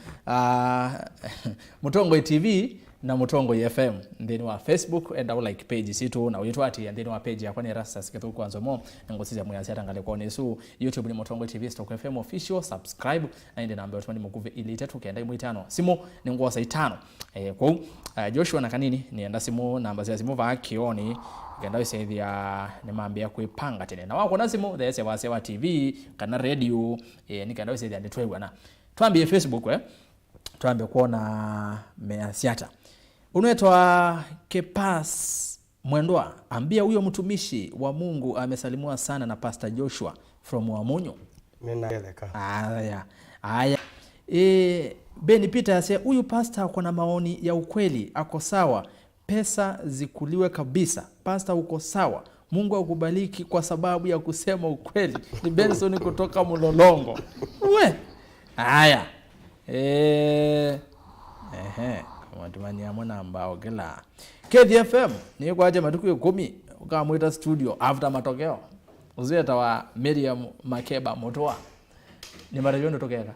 Mutongo TV na Mutongo FM ndeni wa Facebook enda like page situ na uitwati ndeni wa page yakwa ni Rastas ketu kwanza mo ngosiza muyasi atangale kwa nesu YouTube ni Mutongo TV Stock FM official subscribe na ende namba otwani mukuve ili tatu kenda imwitano simu ni ngosa 5 kwa Joshua na kanini ni enda simu namba za simu va kioni kenda isethia ni mambia kuipanga tene na wako na simu the sewa TV kana radio ni kenda isethia ndetwewa na twambie Facebook twambie kuona measiata unaitwa Kepas Mwendwa ambia huyo mtumishi wa Mungu amesalimua sana na Pastor Joshua from Wamunyo ninaeleka haya Beni Peter ase huyu pastor ako na maoni ya ukweli ako sawa pesa zikuliwe kabisa pastor uko sawa Mungu akubariki kwa sababu ya kusema ukweli ni Benson kutoka Mlolongo we haya kama tumani amona ambao kila KDFM ni kwaje matuku 10 ukamwita studio after matokeo uzeta wa Miriam Makeba Motoa ni marajondo tokeka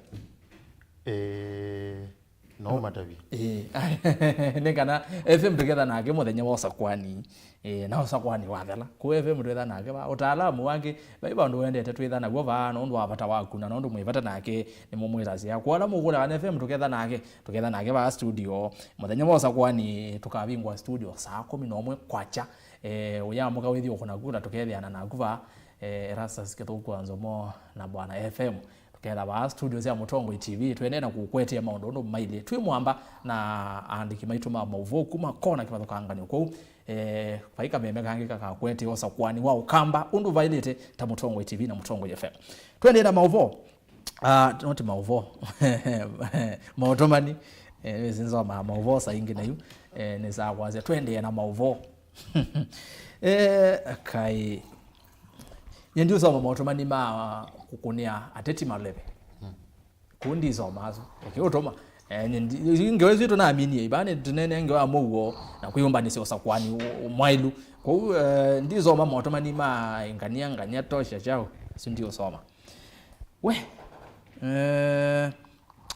no matavi nekana FM together nake muthenya wa Usakuani na Usakuani wathela ku FM together nake ba utaalamu wake baiba ndo wendete twithana gwo ba no ndo wabata waku na no ndo mwivata nake ni mumwirazi yakwa la mugula na FM together nake ba studio muthenya wa Usakuani tukabingwa studio saa 11 kwacha uyamuka withi ukuna gura tukethiana na kuva Erastus Kithuku mo na bwana FM tukela ba studios ya Mutongo TV twenena kukwetia maondo ndo maile twimwamba na andiki maitu ma Muuo kuma kona kimathokangani uko faika meme kangika kakwete Usakuani wa ukamba undu vailete ta Mutongo TV na Mutongo FM twende na Muuo not Muuo Mautomani zinzo ma Muuo sa ingine yu ni za kwanza twende na Muuo kai yendu soma Mautomani ma kukunia ateti malebe kundi zomazo ukiyotoma ngewezi to na amini ibane tunene ngewa Muuo na Kwiyumbanisya Usakuani mwailu kwa ndizo mama Mautomani ma ngania tosha chao sindio soma we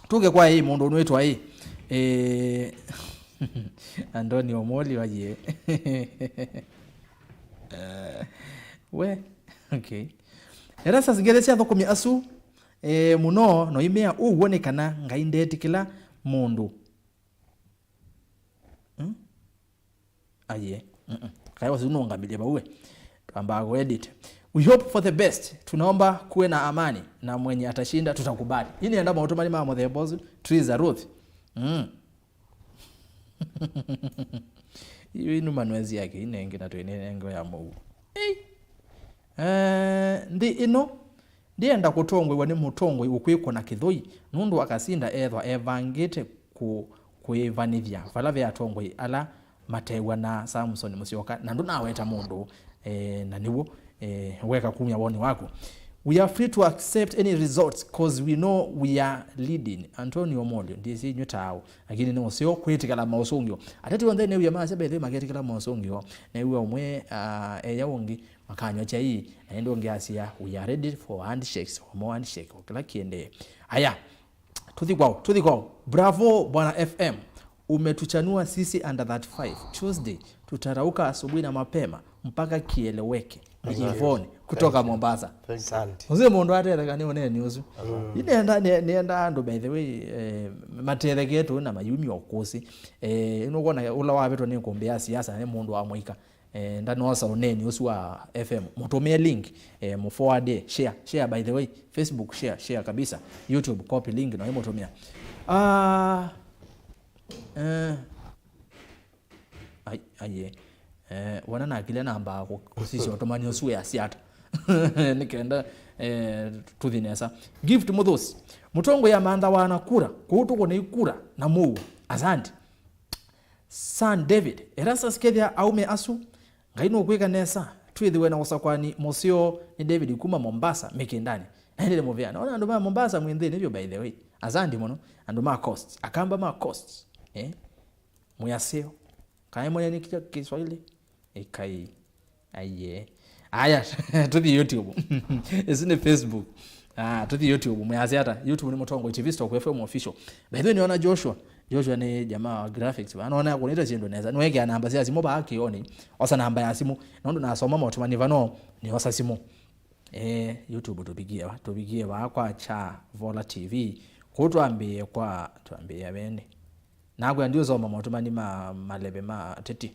tuge kwa hii mundu unwetwa hii Andoni Omoli waje we okay era sasa ngeresia thokumi asu muno no imea uwonekana ngaindetikila mundu aye kaiwa zinongamilia bawe kwamba go edit we hope for the best tunaomba kuwe na amani na mwenye atashinda tutakubali ini enda Mautomani mama the boss trees are ruth hiyo inu manwezi yake inenge na twenengo ya Muuo ndi ino ndienda kutongwe wani mutongwe ukwiko na kithoi nundu akasinda ethwa evangite kuivanithia vala vya tongwe ala matewa na Samson Musyoka na ndu naweta mundu na niwo weka kumya woni wako we are free to accept any results cause we know we are leading Antonio Modio ndisi nyutao lakini no sio kwitikala mausungyo atati wonde ne uyama bethe magetikala mausungyo na uwe omwe yawongi makanyo cha hii ndo ngiasia we are ready for handshakes or more handshake kila kiende haya tuthikwa bravo bwana FM umetuchanua sisi under that 5 Tuesday tutarauka asubuhi na mapema mpaka kieleweke Yvonne kutoka Mombasa. Asante. Uze mundu atereka ni one news. Nienda ndo by the way matereketu na mayumi okusi. Inokona ula wabeto ni kumbea siasa ne mundu wa muika. Ndano wasa one news wa FM. Mutomea link mu forward share by the way Facebook share kabisa. YouTube copy link na mutomea. Aye. Wana na kile namba kusisi Otomani osu ya siata nikenda tuthinesa gift muthusi mutongo ya manda wana kura kutuko ni kura na Muuo asante San David Erastus Kethia aume asu ngaino kwika nesa twithiwe na Usakuani musio ni David kuma Mombasa mikindani naende movia naona ndo Mombasa mwindeni hivyo by the way asante muno ando ma costs akamba ma costs muyaseo kai mwenye ni Kiswahili ekai aye aya to the YouTube isn't Facebook to the YouTube mwazi hata YouTube ni Mutongo TV stock FM official by the way niona Joshua ni jamaa wa graphics anaona kunaita chindo neza niweke namba cia simu ba akioni osa namba ya simu nondo nasoma Mautomani vano ni osa simu YouTube tubigie ba kwa cha Vola TV kutwambie kwa tuambie bene nagwe ndio zoma Mautomani malebe ma teti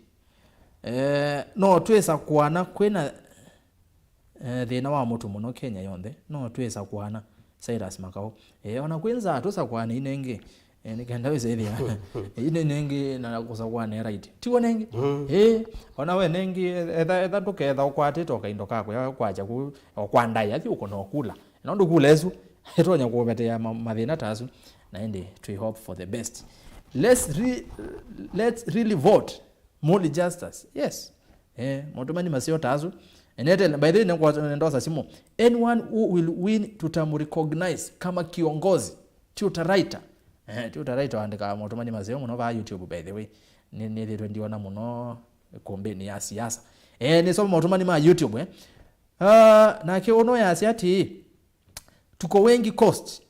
no twesa kuana kwena thina wa mutu muno Kenya yonthe no twesa kuana Cyrus Makao ona kwenza atosa kuana inenge nikenda wese ithia inenge na kusakuana right tiwo nenge ona we nenge etha tuketha ukwatito kaindo kako kwacha ku kwandai athi uko no kula nondo kulezu etonya kubetea mathina tasu na ende we hope for the best let's really vote more justice yes Mautomani masio tazu enete by the way ndosa simu anyone who will win tutamrecognize kama kiongozi tutaraita andika Mautomani masio muno ba YouTube by the way ni ndiona muno kombeni ya siasa ni soma Mautomani ma YouTube Na kiono ya asiati tuko wengi coast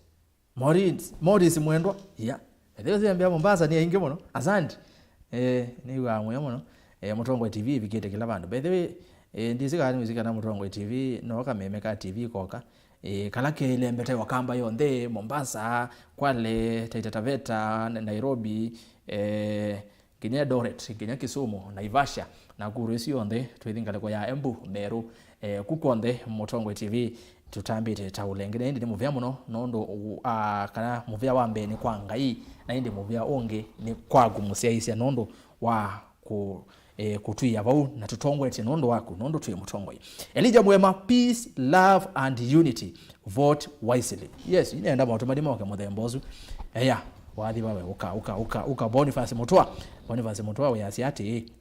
Morris Mwendwa ya ndio ziambia Mombasa ni ingi muno asante ni wa mwe muno Mutongo TV bigete kila bandu by the way ndizikani muzika na Mutongo TV no kamemeka TV koka kala kele mbete wakamba yonde Mombasa Kwale Taita Taveta Nairobi Kenya Doret Kenya Kisumu Naivasha na Guresi yonde twithingale ko ya Embu Meru kukonde Mutongo TV tutambite taulengene ndi muvya muno nondo kana muvya wambe ni kwa ngai na ndi muvya onge ni kwagu musiaisia nondo wa kutuya bau na tutongwete nondo waku nondo tuye Mutongo Elijah Mwema peace love and unity vote wisely yes inaenda mato madima wake muthembozu wathi bawe uka Boniface Mutwa we asiati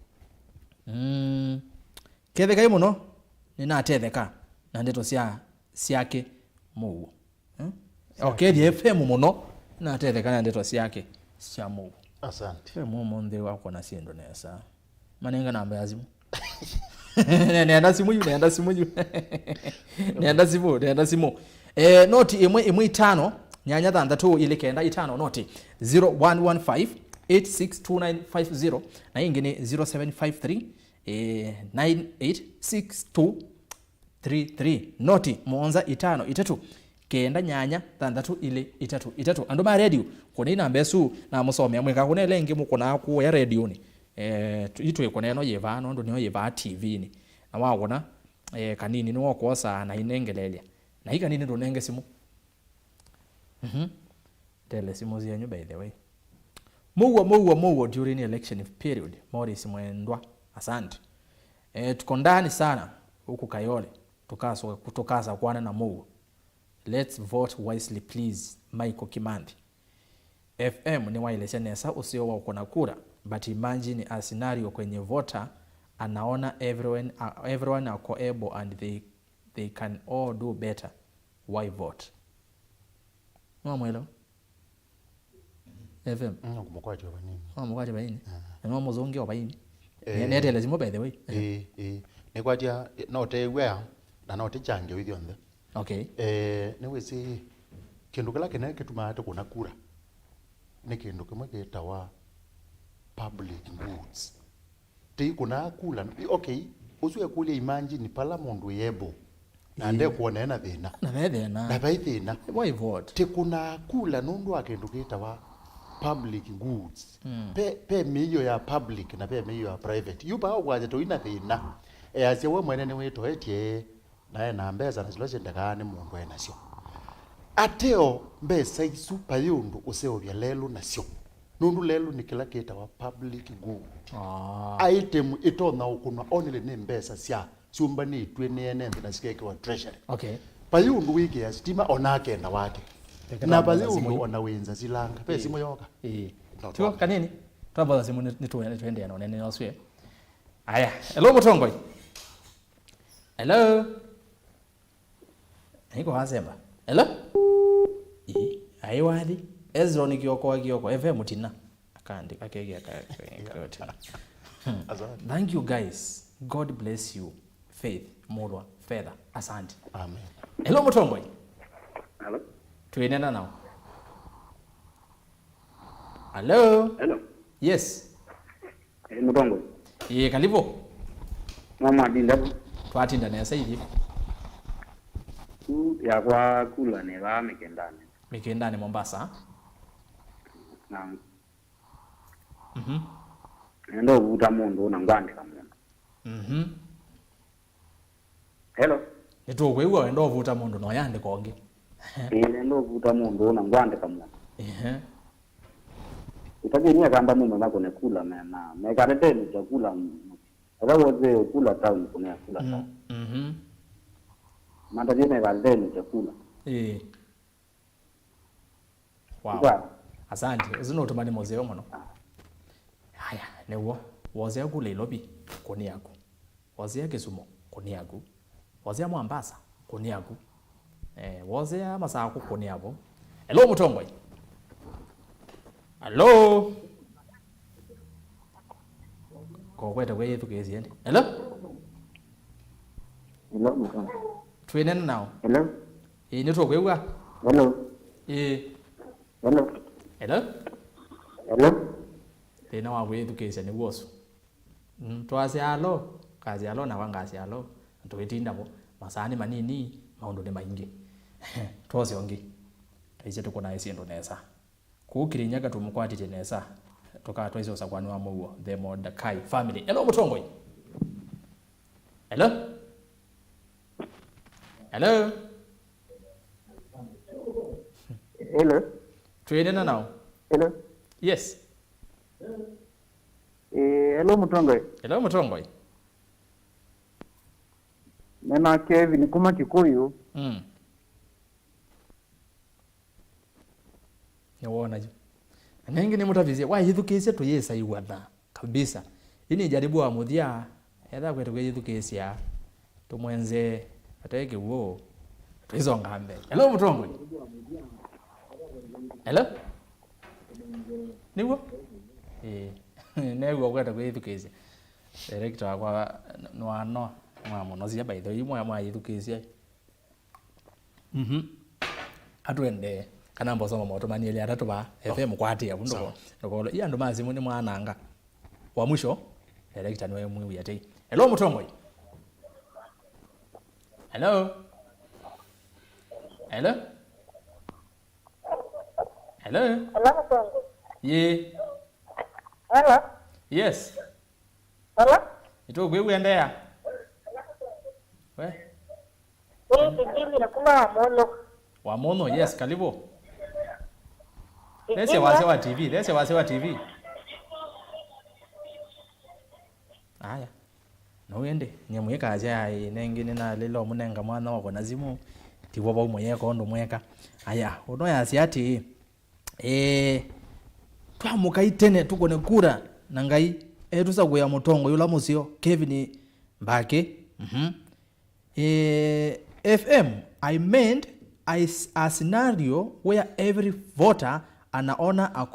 ketheka imuno nina tetheka na ndeto siake Muuo okay the FM muno na tetheka na ndeto siake cia Muuo asante monde wako na siendo nesa manenga namba yazimu nenda simu noti imwe itano nyanya thandatu ile kenda itano noti 0115 862950 na ingine 0753 986233 noti monza itano itatu kenda nyanya thandatu ile itatu ando ma radio kone namba esu na musome amwe ka kone lenge mukona ku ya radio ni itwe kone no yevano ndo niyo yeva TV ni na wagona kanini no kosa na inengelelia na hika nini ndo nenge simu tele simu zenyu by the way Muuo during election period Morris Mwendwa asante tuko ndani sana huku Kayole tukasa kwana na Muuo let's vote wisely please Michael Kimandi FM ni wailesha nesa usio wa kuna kura but imagine a scenario kwenye voter anaona everyone are able and they can all do better why vote mwelo FM kumukwaje banini mukwaje banini no muzonge obayini nete lazima by the way ne kwaja note where na note change with yonde okay ne wese kindu kala kene kitumate kuna kura ne kindu kimwe kitawa public goods ti kuna kula okay uswe kule imagine pala mundu yebo na nde kuona ena thina na baithina why vote ti kuna kula nundu akindu kitawa public goods pe miyo ya public na pe miyo ya private yuba waje to ina thina ase we mwene ni wito etie na mbeza na zilo chendakane mundu ena sio ateo mbesa isu payundu useo bya lelo na sio nundu lelo ni kila kitawa public good item itona ukunwa only ni mbesa sia chumba ni itwe ni ene na sikeke wa treasury okay payundu wiki ya stima onake na wake na payundu ona wenza silanga pe simu yoka tuko kanini twabaza simu ni twende yana nene noswe aya hello Mutongo hello niko hasemba hello aiwadi Ezra ni kioko FM tina akandi akege akayotina thank you guys God bless you Faith Mulwa Fedha asante amen hello Mutongo Hello. Tuenena now. Hello. Yes. Mutongo. Kalivo. Mama dinda. Twatinda na saidi. Ya kwa kula ne ba mikendani Mombasa. Na. Ndo vuta mundu na ngwande kamundu. Hello. Eto kwewa ndo vuta mundu no yande konge. Ndo vuta mundu na ngwande kamundu. Utajenia kamba mume nako ne kula na mekarete ni chakula. Abawoze kula town kuna kula town. Matajenia mekarete ni chakula. Wow. Asante. Zinotumani mozeo mono. Haya, newo wazia kule lobi koni yako. Wazia Kisumu koni yako. Wazia Mombasa koni yako. Wazia Masako koni yako. Hello Mutongo. Hello. Ko kweta kwe yetu kezi yende. Hello. Hello, Mukambi. Twinen now. Hello. Ni to kwewa. Hello. Hello. Hello. Tena wa kwe education ni woso. Twase alo, kazi alo na wangasi alo. Ntowetinda bo masani manini maundu ne maingi. Twose ongi. Taise tuko na isi ndonesa. Kukirinyaga tumukwatite nesa. Toka twaise Usakuani wa Muuo, the Mordekai family. Hello Mutongoi. Hello. Hello. Hello. Twinena now. Hello. Yes. Hello Mutongoi. Hello Mutongoi. Nena Kevin kuma Kikuyu. Yaona je. Nengi ni mutavizia wa yithukisia to yesa iwana kabisa. Ini jaribu wa muthia etha kwetu kwe yithukisia tumwenze ateke wo twizonga mbele. Hello Mutongoi. Hello. Niwo? Nego kweta kwe yithukisia. Director kwa no mwa cia baitho imwe mwa yithukisia. Atwende kana mboso moto maniele atatu ba FM kwati ya bundo ndoko iya ndo mazimu ni mwananga wa mwisho director niwe mwi yate. Hello Mutongoi. Hello. Hello. Hello. Hello Mutongoi. Hello. Yes. Hello. Ito gwe uendea. Kijiji na kuma mono. Wa mono, yes, karibu. Lese wase wa TV. Aya. No yende, nyamweka aja nengine na lelo munenga mwana wako nazimu. Tiwo ba umweka ndo mweka. Aya, ono ya siati twamuka itene tuko ne kura na ngai tusakuya Mutongo yula musio Kevin Mbake. FM I meant a scenario where every voter anaona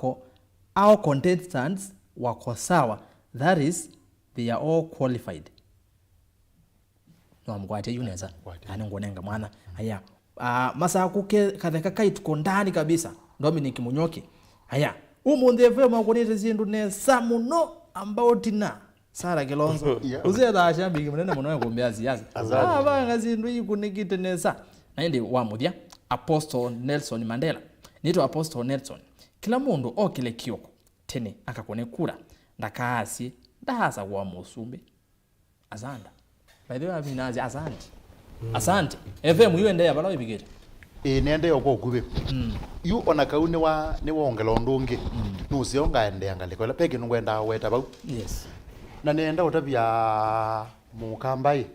our contestants wako sawa, that is they are all qualified. No mkwate yuneza ani ngonenga mwana haya masa kuke katheka kaituko ndani kabisa Dominic Munyoki haya umunde FM akonete zindu ne samuno about na Sara Kilonzo uzeda ashambi munene muno yakombea siasa banga zindu ikunikite nesa naende wamuthia Apostle Nelson Mandela nito Apostle Nelson kila mundu okile kioko tene akakone kura ndakaasi ndahasa kwa musumbe azanda by the way aminazi asante FM yuende ya balawe bigete nende yoko kube yu ona kaune ni wongela ndungi nusionga ende angaliko la peke ngwenda weta bau yes na nenda utabia mukambai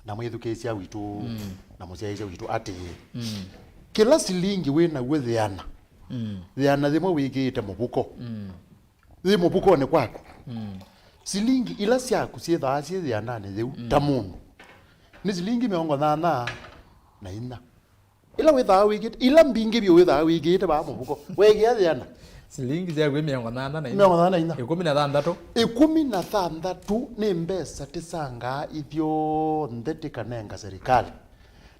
na mwithukesia witu na musiaisha witu ati kila silingi wena wethiana thiana thimwe wigite mubuko thi mubuko ni kwako silingi ila ciaku ciethaa ciethiana ni thiu ta mundu ni silingi 80 na ina ila wethaa wigite ila mbingi bio wethaa wigite ba mubuko wegia thiana silingi za gwe 80 na ina 16 16 ni mbesa tisanga ithyo nthetikanenga serikali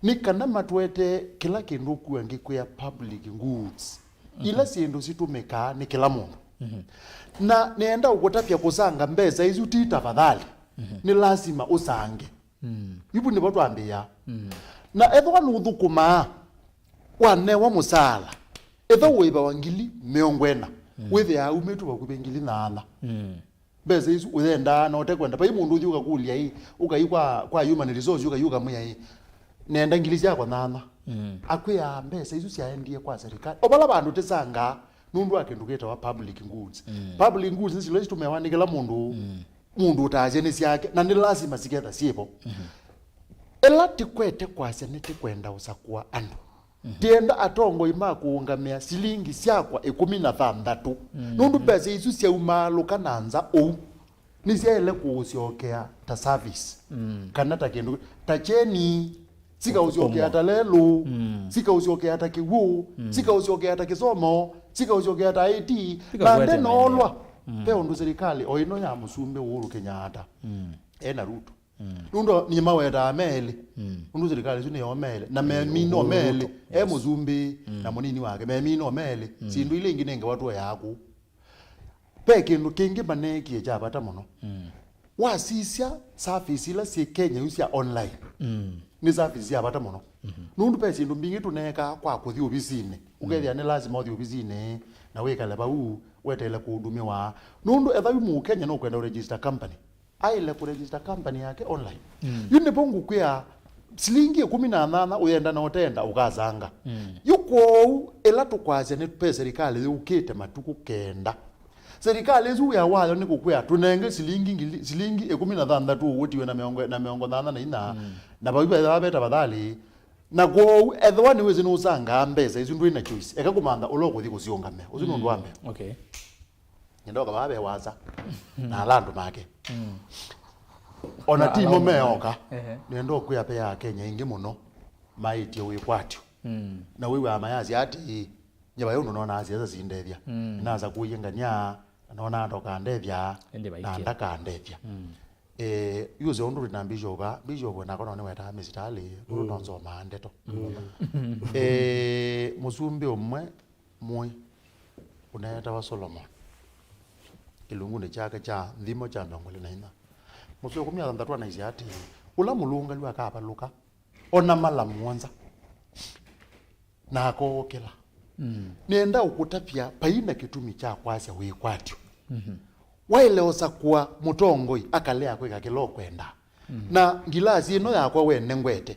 ni kana matwete kila kindu kuangi kwa public goods ila sindu situmika ni kila mundu na nienda ukutapia kusanga mbesa hizi utita fadhali ni lazima usange ibu ni watu ambia na etho wanuthukuma wanewa musala etho wiba wangili meongwena wethe au metu bakubengili nana mbesa hizi uthenda na utekwenda pa mundu ujuka kulia hii ukaikwa kwa human resource ukayuka muya hii nenda ngilizi yako nana akwya mbesa hizo ciaendie kwa serikali obala bandu tesanga nundu akenduketa wa public goods public goods nisi lezi tumewanikela mundu utaje nisi yake na ni lazima siketha siepo ela tikwete kwase nitikwenda usakua andu tienda atongo ima kuungamia silingi siakwa 16 nundu mbesa hizo ciaumaluka nanza ou nisiaele kuusiokea ta service kana takendu tacheni sika usiokea ta lelu sika usiokea ta kiwu sika usiokea ta kisomo sika usiokea ta IT na ndenolwa peo ndo serikali oino ya musumbe Uhuru Kenyatta ena Ruto nundo ni maweta ameli nundo serikali zuni omele na memino omele muzumbi na munini wake memino omele sindu ile ingine nge watu yaku peke ndo kingi baneki ya bata mono wasisya service ila si Kenya usia online ni service ya bata mono nundu pese ndo mbingi tuneka kwa kuthi obisine ukethia ni lazima uthi obisine na wekale ba wetele kuhudumiwa nundu ethayu mu Kenya no kwenda register company aile ku register company yake online yune pongu kwa silingi 18 uyenda na otenda ukazanga yuko ela tukwaze ne pesa serikali ukite matuku kenda serikali ezu ya walo ni kukwea tunenge silingi 16 tu wotiwe na miongo na na babiba beta badali na go ethwani wezi no usanga mbeza izu ndu ina choice ekakumanda oloko thi kusiongame uzino ndo ambe okay ndoka babe waza na landu make ona timo meoka nendo kuya pe ya Kenya ingi muno MAITU wikwatyo na wewe amayazi ati nyaba yondo nona aziza zindethia naza kuyengania nona ndoka ndethia na ndaka ndethia yuze ondu na bishoba na kono ne weta misitali nonzo mandeto musumbi omwe mwe unaeta wa Solomon kilungu ne chake cha ndimo cha ndongole na ina muswe kumya ndatwa na iziati ula mulunga lwa kapa luka ona mala muanza na akokela nenda ukutapia paina kitumi cha kwasya wikwatyo waile osakwa mutongoi akalea kweka kilo kwenda na ngilasi ino yakwa wene ngwete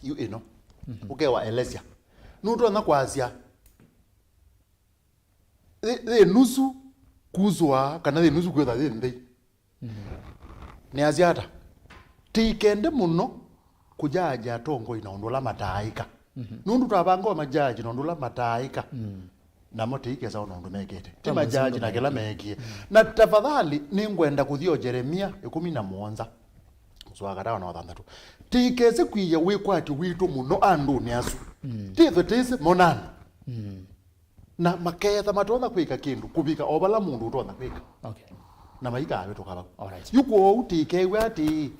you ino ukewa elesia nuto na kwasya the nusu kuzwa kana the nusu kwetha thinde ni aziata tikende muno kujaja tongo ina ondola mataika nundu tabango majaji ondola mataika na mote ikeza onondo mekete ti majaji na kela mekie na tafadhali ningwenda kuthio Jeremia 17 muswaga dawa na wathandatu tikeze kwiya wikwati witu muno andu ni asu tithe tise monana na maketha matona kwika kindu kubika obala mundu utona kwika okay na maika abeto kaba alright yuko utikewe ati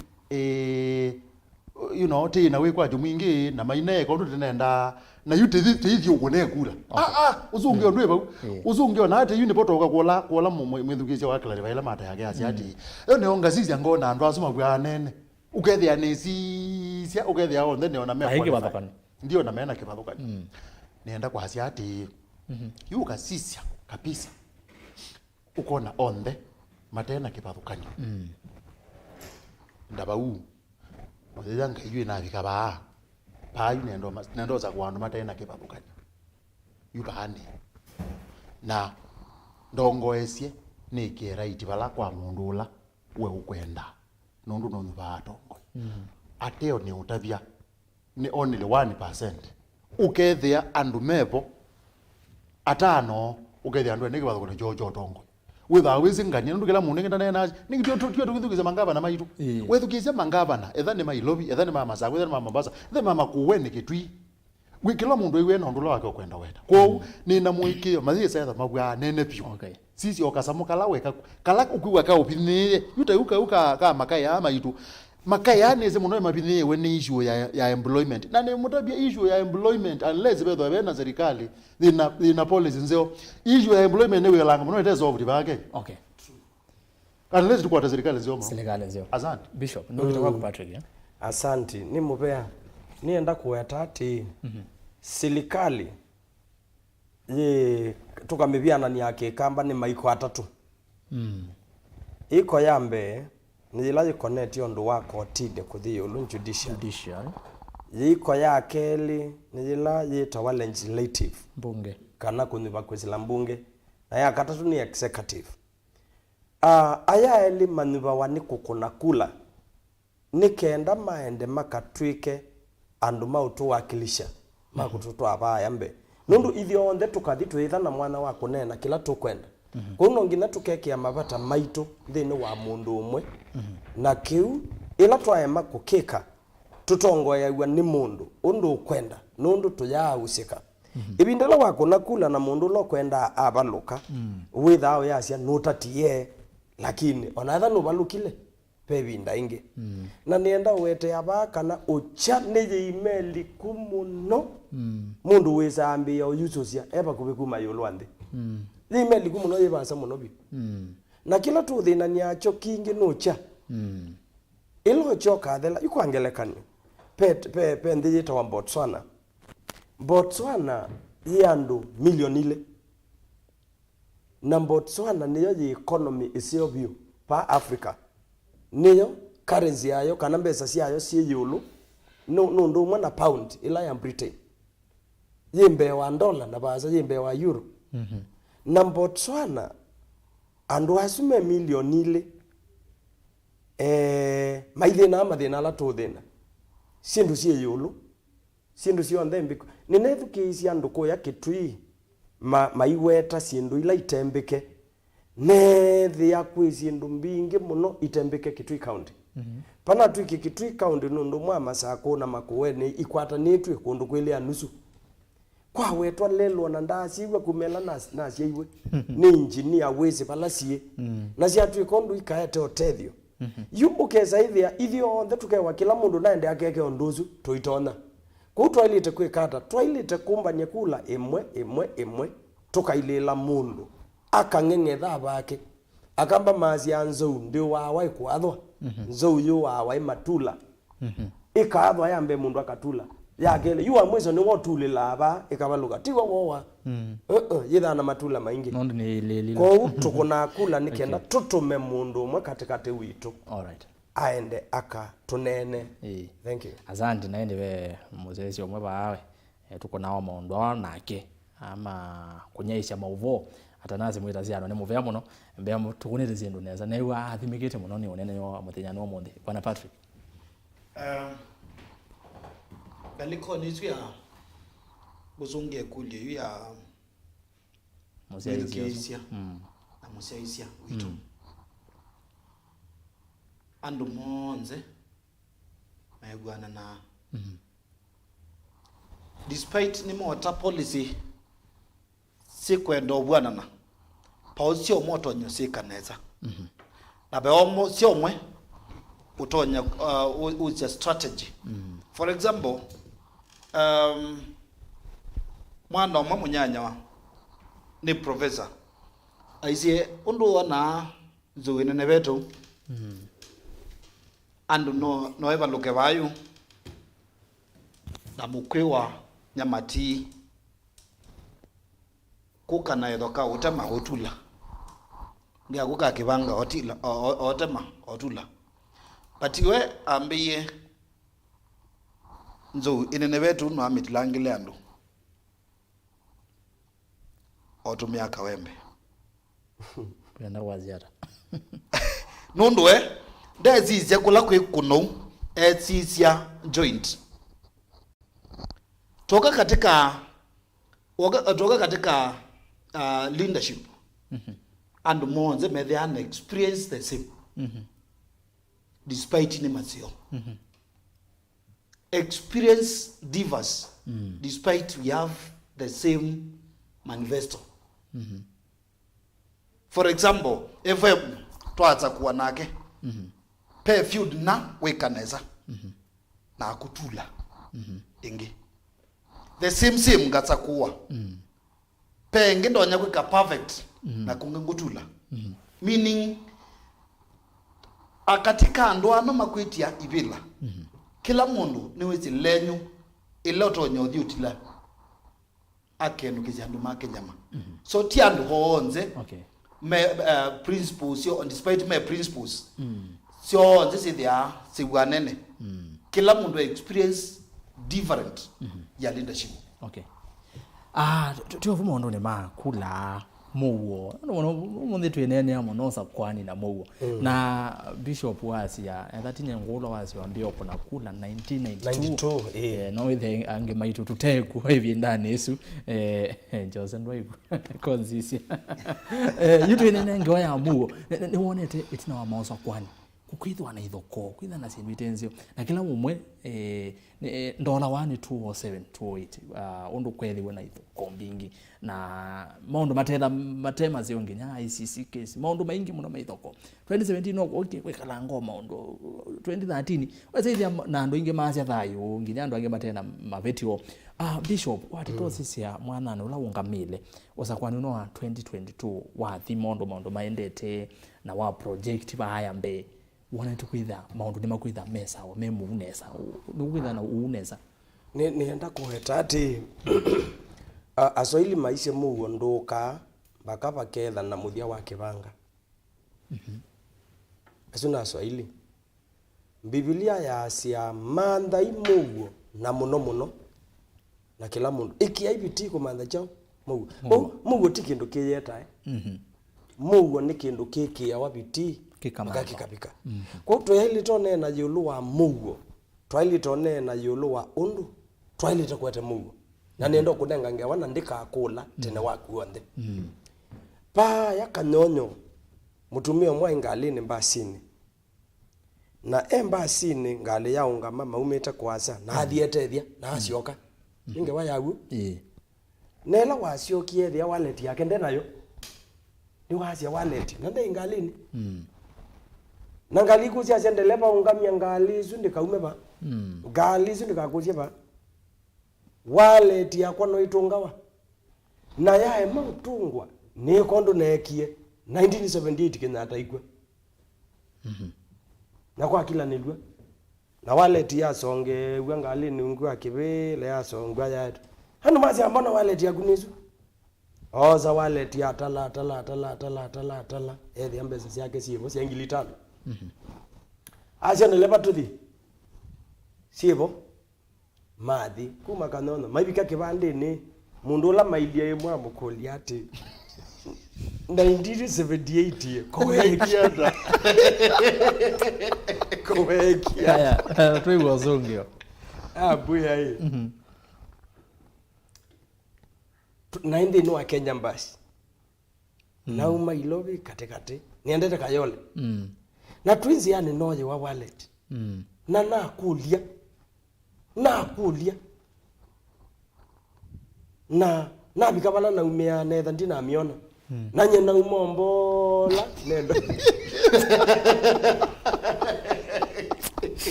you know tina wikwati mwingi na maine ko tutenenda na yute thithi ukone kula uzungi ondwe ba uzungi ona ati yuni potoka kola mwithukisya wa kala baila mata yake asiati ene ongazizi ngona andu asuma kwa nene ukethia nesisia ukethia on then ona meko ndio na mena kibathukani nienda kwa asiati yuka sisia kabisa ukona onde matena kibathukani ndaba Muzanga yue na bikaba pa yu nendo za kwandu matena kibathukani yubani na ndongo esye ni kira itibala kwa mundu ula we ukwenda nundu nonu batongo ateo ni utavia ni only 1% ukethia andu mepo atano ukethia andu ne kibathukani jojo tongo witha wizingania ndu kila mundu ngenda naye ningitio twithukiza mangava na maitu wethukizia mangava na etha ni mailobi etha ni mama sagu etha ni mama basa etha mama kuwene kitwi wikila mundu iwe na ndulo wake kwenda weta kwa ni na muikio mathie setha magwa nene pio okay sisi okasamuka la weka kala ukugwa ka opinion yuta uka ka makaya maitu makaya neze muno mapiniye we ni issue ya employment na ne mutabia issue ya employment unless betho bena serikali ina policy nzeo issue ya employment ne langa muno itezo over bage okay unless tukwata serikali nzeo serikali nzeo asante bishop ndio tutakuwa Patrick asante ni mupea nienda kuweta ati serikali ye tukamibiana ni yake kamba ni maiko atatu iko yambe ni ilaji connect yondo wako tide kuthio lu judicial yiko ya keli ni ilaji yitawa legislative bunge kana kunyiba kwezila mbunge na ya katatu ni executive aya eli manuba wani kukuna kula nikenda maende makatwike andu mautu wakilisha makututu abaya mbe nundu ithio onde tukathi twitha na mwana wa kunena kila tukwenda kuno ngina tukekia mabata maitu thini wa mundu umwe na kiu ila twaema kukika tutongoya iwa ni mundu undu kwenda nundu tuyausika ibindela wako nakula na mundu lo kwenda abaluka withao yasia nutatie lakini onatha no balukile pebinda inge na nienda wete aba kana ucha nije email kumuno mundu wezambia oyusosia eba kubikuma yolwande email kumuno yebasa muno bi na kila tu thina nyacho kingi nucha ilo choka thela ikwangelekani pe ndiyita wa Botswana yandu milioni ile na Botswana niyo economy isio bio pa Africa niyo currency yayo kana mbesa ciayo cie yulu no ndo mwana pound ila ya Britain yimbe wa dollar na baza yimbe wa euro na Botswana andu asume milioni ile maithina la tuthina sindu cie yulu sindu cio ndembiko ninethukisia nduko ya kitui maiweta sindu ila itembeke nethi ya kwisi ndu mbingi muno itembeke Kitui County pana twiki Kitui County nundu mwa masako na makuweni ikwatanitwe kundu kwile anusu kwa wetwa lelo na ndasiwe kumela na ciaiwe ni engineer wese palacie na ciatwi kondu ikaete otethio yu ukeza ithio onthe tukewa kila mundu naende akeke onduzu tuitona ku twailite kwikata twailite kumbanye kula imwe tukailila mundu akang'eng'etha bake akamba mazi anzou ndio wawai kwathwa nzou yu wawai matula ikathwa yambe mundu akatula yakele yu amwezo ni wotulila aba ikabaluga tiwa wowa yitha na matula maingi nondo ni lili ko tukuna kula nikenda tutume mundu mwe katikati witu alright aende aka tunene thank you asante naende we muzezi omwe bawe tuko nao maondo nake ama kunyaisha mauvo atanazi mwitaziano ne muvea muno mbea tukunire zindu neza na iwa athimikite muno ni unene yo muthenya no mundi bwana Patrick baliko nizu ya buzunge kuli ya muzezi na muzezi witu andu monze maegwana na despite ni mota policy sikwendo bwana na pausio moto nyosika neza na beomo sio mwe utonya uja strategy for example mwana wa munyanya ni professor aisie undu wana zuwine ne betu andu no eva loke bayu na mukwewa nyamati kuka na edoka utema otula ngia kuka kibanga otila otema otula patiwe ambiye nzo inene betu no amitlangile andu otumia kawembe kwenda waziara nundwe ndezizya kula kwe kuno etsizya joint toka katika leadership and monze may they an experience the same despite ni mazio experience divers despite we have the same manifesto for example FM twaza kuwa nake pe feud na wekaneza na kutula ingi the same gatsa kuwa pe ngindonya kwika perfect na kungengutula meaning akatika ndo ano makwitia ibila kila mundu niwezi lenyu iloto nyodhiutila akenu kijandu make nyama so tiandu hoonze me principles yo despite my principles so this is there siwanene kila mundu experience different ya leadership tuovuma ndo ne makula Muuo no twinene amo no Usakuani na Muuo na bishop wasia thatinye ngulo wasi wambia kuna kula 1992 no with ange MAITU tuteku hivi ndani Yesu Jose ndwaibu konzisia yutu inene ngoya Muuo ni wonete itina wa Usakuani kukwithwa na ithoko kwitha na sinvitenzio na kila mumwe ndola wani 207 208 undu kwethiwe na ithoko mbingi na maundu matema zio nginya ICC case maundu maingi muno maithoko 2017 no okay kwikala ngoma maundu 2013 wazaidia na andu ingi masya thayu nginya andu angi matena mavetio Bishop watitosi ya mwanana ula ungamile Usakuani no wa 2022 wa maundu maendete na wa project ba haya mbe wana tukwitha maundu ni makwitha mesa o memu unesa ni kwitha na unesa nienda kuheta ati asoili maisha Muuo nduka baka baketha na muthia wa kibanga asuna asoili Biblia ya sia mandai Muuo na muno na kila mundu ikiaibiti ko manda chao Muuo ti kindu kiyeta Muuo ni kindu kikia wabiti kikapika kwa tweli tone na yulu wa Muuo tweli tone na yulu wa undu tweli takwete Muuo na nendo kunenga ngewa na ndika akula tene wakuonde pa ya kanyonyo mutumio mwa ingalini mbasini na embasini ngali ya unga mama umeta kwasa na athietethia na acioka ingewa yagu nela waciokie thia wallet yake ndenayo ni wacia wallet na ndai ngalini na ngali kucia sendeleba ungamia ngali zu ndikaume ba ngali zu ndikakucia ba wallet yakwa no itungawa na yae mautungwa ni kondo nekie 1978 Kenya ataikwe na kwa kila nilwe na wallet ya songe ngali ni ngwa kibele ya songwa ya hanu mazi ambona wallet ya kunizu oza wallet ya tala ethi ambesa yake sibo siangili tano acha neleba tuthi sibo mathi kuma kanono maibika kibande ni mundu la maidia ye mwa mukoli ati 1978 kowekiada kowekiada twi wazongio buya hii na hindi no Kenya mbasi na uma ilobi katekate niendete kayole na twins yani noje wa wallet na nakulia na bikabana na umea netha ndina miona na nyena umombola nendo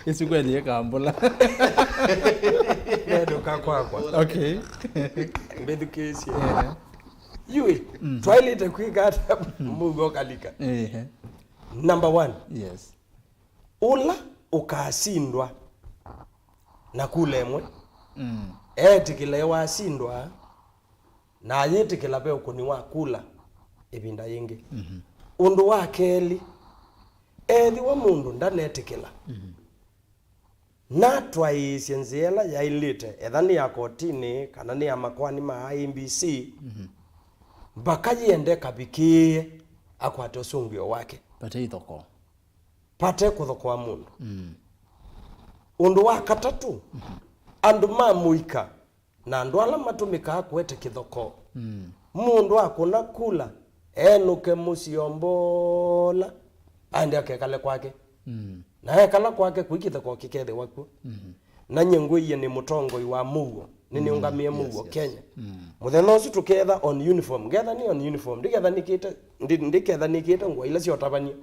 Yesu kweli yakambola nendo kakwa okay mbedu kesi yui toilet kwigata Muuo kalika number 1 yes ula ukasindwa na kulemwe tikile wasindwa na yitikila pe ukuni wa kula ibinda yingi undu wa keli ethi wa mundu ndanetikila na twaisye nziela ya ilite ethani ya kotini kana ni ya makwani ma IMBC mpaka yende kabikie akwate usungio wake pate kuthoko wa mundu undu wa katatu andu mamuika na andu ala matumika kwete kithoko mundu akuna kula enuke musiombola andi akekale kwake na ekala kwake kwikithoko kikethe waku na nyengwe ni mutongoi wa Muuo nini ungamie Muuo Kenya mutheno usu tuketha on uniform getha ni on uniform ndiketha nikite ngwa ila ciotabania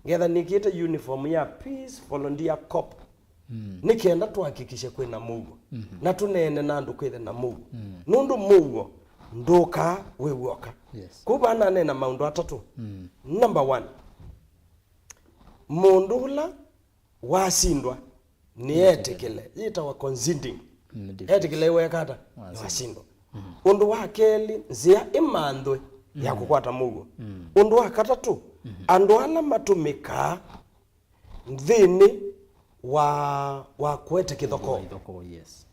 getha nikite uniform ya Peace Volunteer Corps nikienda tuhakikishe kwina Muuo na tunene na andu kwithe na Muuo nundu Muuo nduka wewoka kubana nena maundu atatu number 1 mundu ula wasindwa ni etikile yitawa conceding etikile wekata wasindwa undu wa keli zia imandwe ya kukwata Muuo undu wa katatu andu ala matumika nthini wa kwete kithoko yes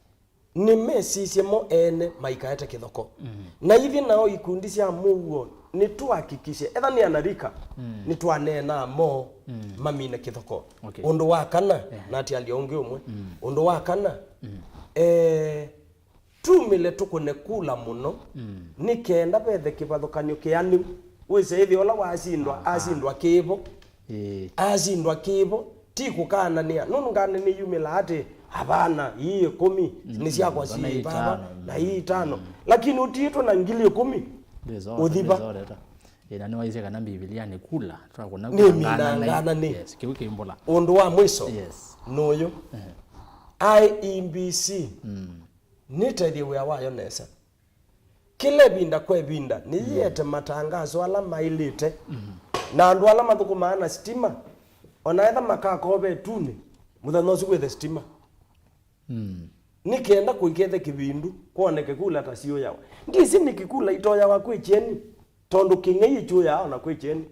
ni mesisye mo ene maikaete kithoko na hivi nao ikundi cia Muuo ni tuhakikishe etha ni anarika ni twanena mo mamine kithoko undu wa kana na ati alionge umwe undu wa kana tumile tukune kula muno nikenda bethe kibathukanio kiani wise ithi ola wasindwa asindwa kibo azindwa kibo tikukanania nununganani yumila ati hapana hii 10 ni siakwa si baba na hii 5 lakini utiitwa na ngili 10 udhiba ina ni waise kana Biblia ni kula twakuna ngana ni yes kiwike imbola undu wa mwiso yes noyo IEBC nitathie wia wayo nesa kile binda kwe binda ni yete matangazo ala mailite na andu ala mathuku maana stima onaetha makakobe tuni muthanosi gwethe stima nikienda kuikethe kibindu kuoneke kula tasio yawa ndisi nikikula itoya wa kwicheni tondu king'ei chu yao na kwicheni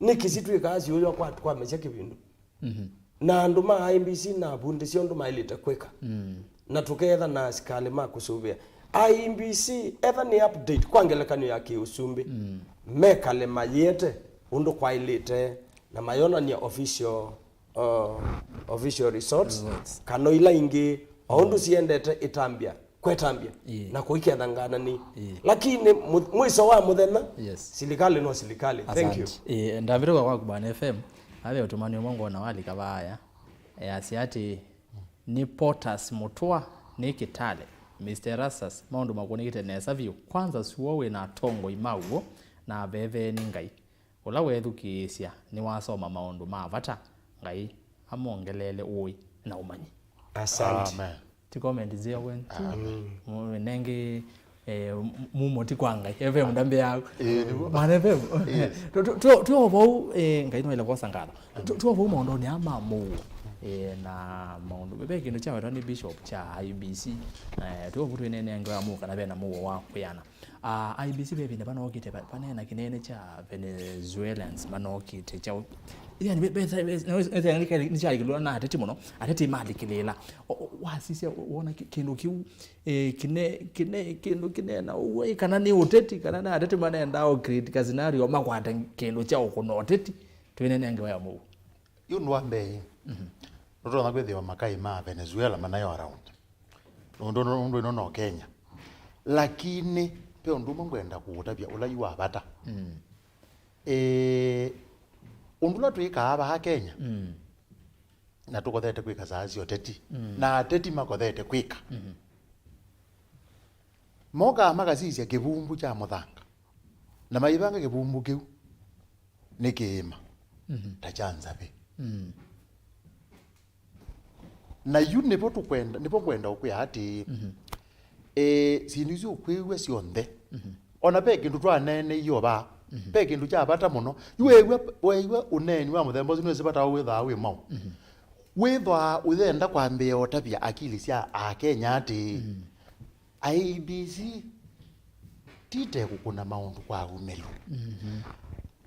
nikisitwe kazi uyo kwa mecha kibindu na andu ma IEBC na bundi sio ndu mailite kweka na tuketha na askali makusubia IEBC etha ni update kwa ngelekanyo ya kiusumbi mekale mayete undu kwa ilite na mayona ni official resorts kano ila ingi undu siendete itambia kwetambia na kuiketha ngana ni lakini mwiso wa muthenya silikali no silikali. Thank you. Ndavire kwa Kubana FM ave utumani mongo na wali kabaya asiati ni Potas Mutua ni Kitale Mr. Rasas maundu makunikite nesa view kwanza suowe na tongo imauo na veve ni ngai ula wethukisia ni wasoma maundu mavata ngai amongelele uwi na umanyi. Asante. Amen. Ti comment zia wentu nengi mumo ti kwanga eve mndambe yako maneve tu obo ngai no ile kwasangala tu obo mondo ni ama Muuo na maundu bebe kindu cha wetani bishop cha IEBC tu obo twene nengo ya muka na bena Muuo wa kuyana IEBC bebe ne bana okite panena kinene cha Venezuelans bana okite cha yani bebe ni cha ikilo na ateti muno ateti mali kilela wasisi uona kindu kiu kine na uwe kana ni uteti kana na ateti mana endao critical scenario makwata kindu cha ukuno uteti twene nengo ya Muuo yunu wambe Roto na kwethiwa makai ma Venezuela manayo around. Undu ino Kenya. Lakini pe undu mungwenda kuutabia ulayu wa bata. Undula tuika aba ha Kenya. Na tukothete kwika zazi oteti. Na teti makothete kwika. Moga magazisi ya kibumbu cha muthanga. Na maibanga kibumbu kiu nikiima. Tachanza be. Na yu nipo kwenda ukwe ati sinizu ukwewe sionthe ona pe kindu twa nene iyo ba pe kindu cha bata muno wewe uneni wa muthembo zinu zibata witha we mau withwa uthenda kwambia otapia akili cia Kenya ati IEBC tite kukuna maundu kwa umelu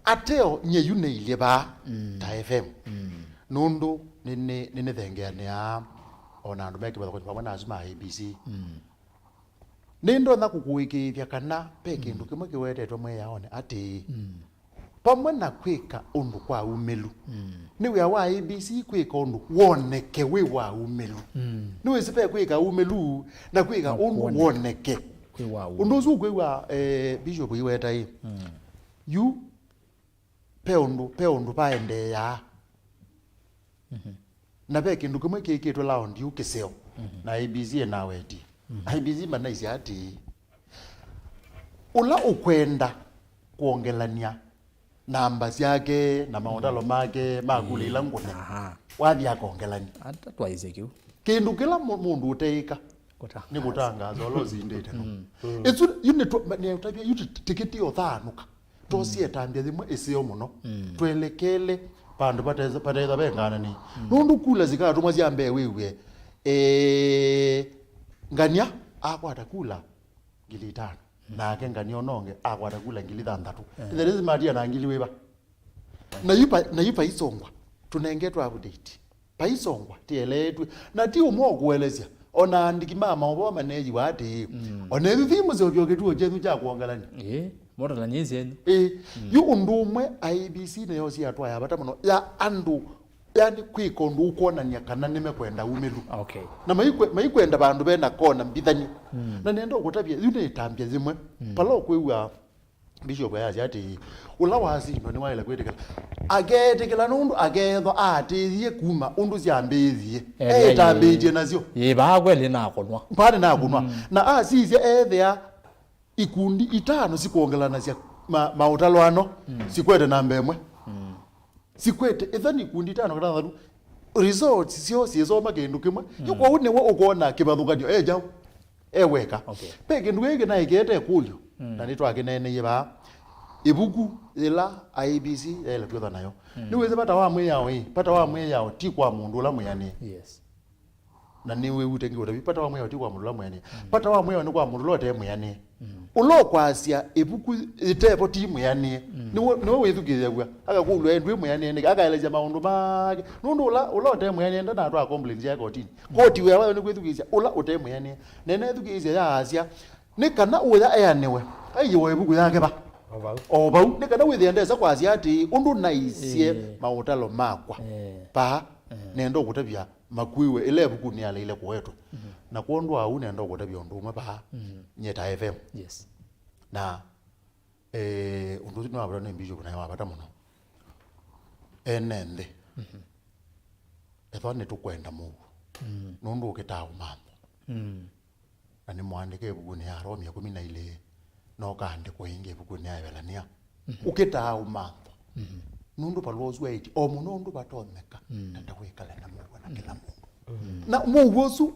ateo nyeyu ne ile ba ta FM nundu nini thengene ya ona andu meki batho kwa na azuma IEBC nindo na kukuikithia kana pe kindu kimwe kiwetetwe mwe yaone ati pamwe na kwika undu kwa umelu ni we wa IEBC kwika undu woneke we wa umelu ni we sipe kwika umelu na kwika undu woneke undu zu kwewa bishop iweta hii you pe undu paende ya na pe kindu kimwe kikitwe round yu kiseo na IEBC na wedi IEBC manaisi ati ula ukwenda kuongelania namba yake na maondalo make makulila ngune wathi akongelani hata twaise kiu kindu kila mundu uteika ni gutangaza olozindite no it's you utabia you tikiti othanuka tosie tambia thimwe isio muno twelekele pandu pateza bengana ni nundu kula zikara tumwa ziambe wewe ngania akwata kula ngili 5 na ngania ononge akwata kula ngili 6 there is madia na ngili weba na yupa isongwa tunengetwa update pa isongwa tieletwe na ti umo kuelezea ona andiki mama obo maneji wati ona thimu zo byoketuo jethu cha kuongalani mora la nyezi yu undumwe IEBC na yosi atwa ya bata muno ya andu yani kwiko ndu ukonania kana nimekwenda umelu okay na maikwenda bandu bena kona mbithani na nendo gutabia yu ne tambia zimwe palo kwewa bishop yazi ati ulawasi ndo ni waile kwetekela agetekela nundu agetho atithie kuma undu ciambithie etambithie nacio bagwele nakonwa pale nakonwa na asizie ethia ikundi itano sikuongelana cia mautalwano sikwete namba imwe sikwete ethani ikundi itano kana thatu results cio ciesoma kindu kimwe yuko unewe ukona kibathukanio jaw weka pe kindu giki na igete kulio na nitwakinene yiba ibuku ila IBC ile kwetha nayo niweze pata wa mwe yao pata wa mwe yao ti kwa mundu la mwani yes na niwe utengi utabi pata wa mwe yao ti kwa mundu la mwani pata wa mwe yao ni kwa mundu lote mwani ulo kwasia ibuku itepo ti mwani niwe withukithia gwa akakulwa endwe mwani ni akaeleja maundu make nundu ulote mwani nda na atwa complaint ya kotini koti wewe ni kwithukithia ula ute mwani nene thukithia ya asia ni kana uya eanewe ayiwe ibuku yake ba obau ni kana withiendeza kwasi ati undu naisie mautalo makwa pa nendo gutabia makuiwe ile buku ni ale ile kwetu na kuondwa au nendo gutabia undu umwe pa nyeta FM yes na undu no abra ne mbiju kuna wapata muno enende ethone tukwenda Muuo nundu ukitawo mambo na ni mwandike buku ni Aroma 12 no kande ko inge buku ni ayelania ukitawo mambo nundu palwozu eti omunundu batomeka nda kwikala na Muuo na kila mundu na Muuo su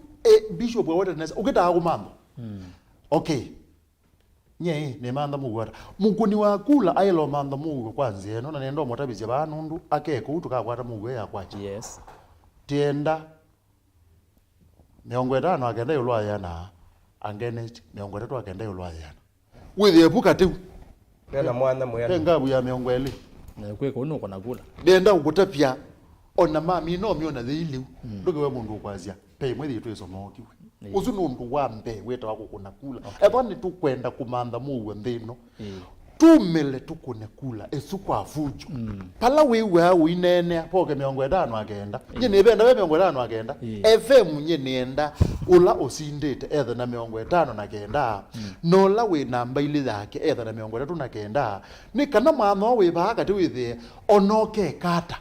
bishop wa wetness ukitawo mambo okay nye ne manda Muuo mukuni wa kula ayelo manda Muuo kwanza eno na nendo motabizia banundu akeko utuka kwata Muuo ya kwachi yes tienda miongo etano agenda yulwa yana angene miongo etatu agenda yulwa yana withi epuka tu nena mwana mwana ngabu ya miongo eli na kweko nuko nakula denda ukutapia ona mami no miona thiliu nduge we mundu kwazia pe mwethi tu isomo kiwe uzu nundu wambe weta wako kuna kula ethoni tu kwenda kumanda Muuo nthino tumele tukune kula esukwa fujo pala wewe uinene poke miongo etano agenda nyine benda we miongo etano agenda FM nyine enda ula osindete etha na miongo etano na kenda nola we namba ile yake etha na miongo etatu na kenda ni kana mano we baka tu withe onoke kata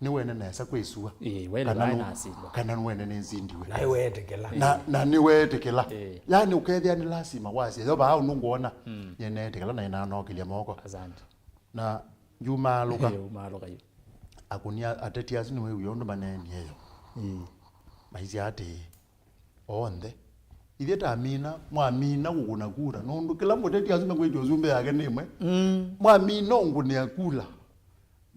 ni wene nesa kwisua wele line asindwa kana wene nzindiwe na wetekela na ni wetekela yani ukethia ni lazima wasi yoba au nunguona yenetekela na ina no kilia moko asante na juma luka hiyo akunia atetia sinu we yondo maneni yeyo maizi ate onde itheta amina mwamina gukuna kura nundu kila mutetia sinu we jozumbe yake nimwe mwamina ngunia kula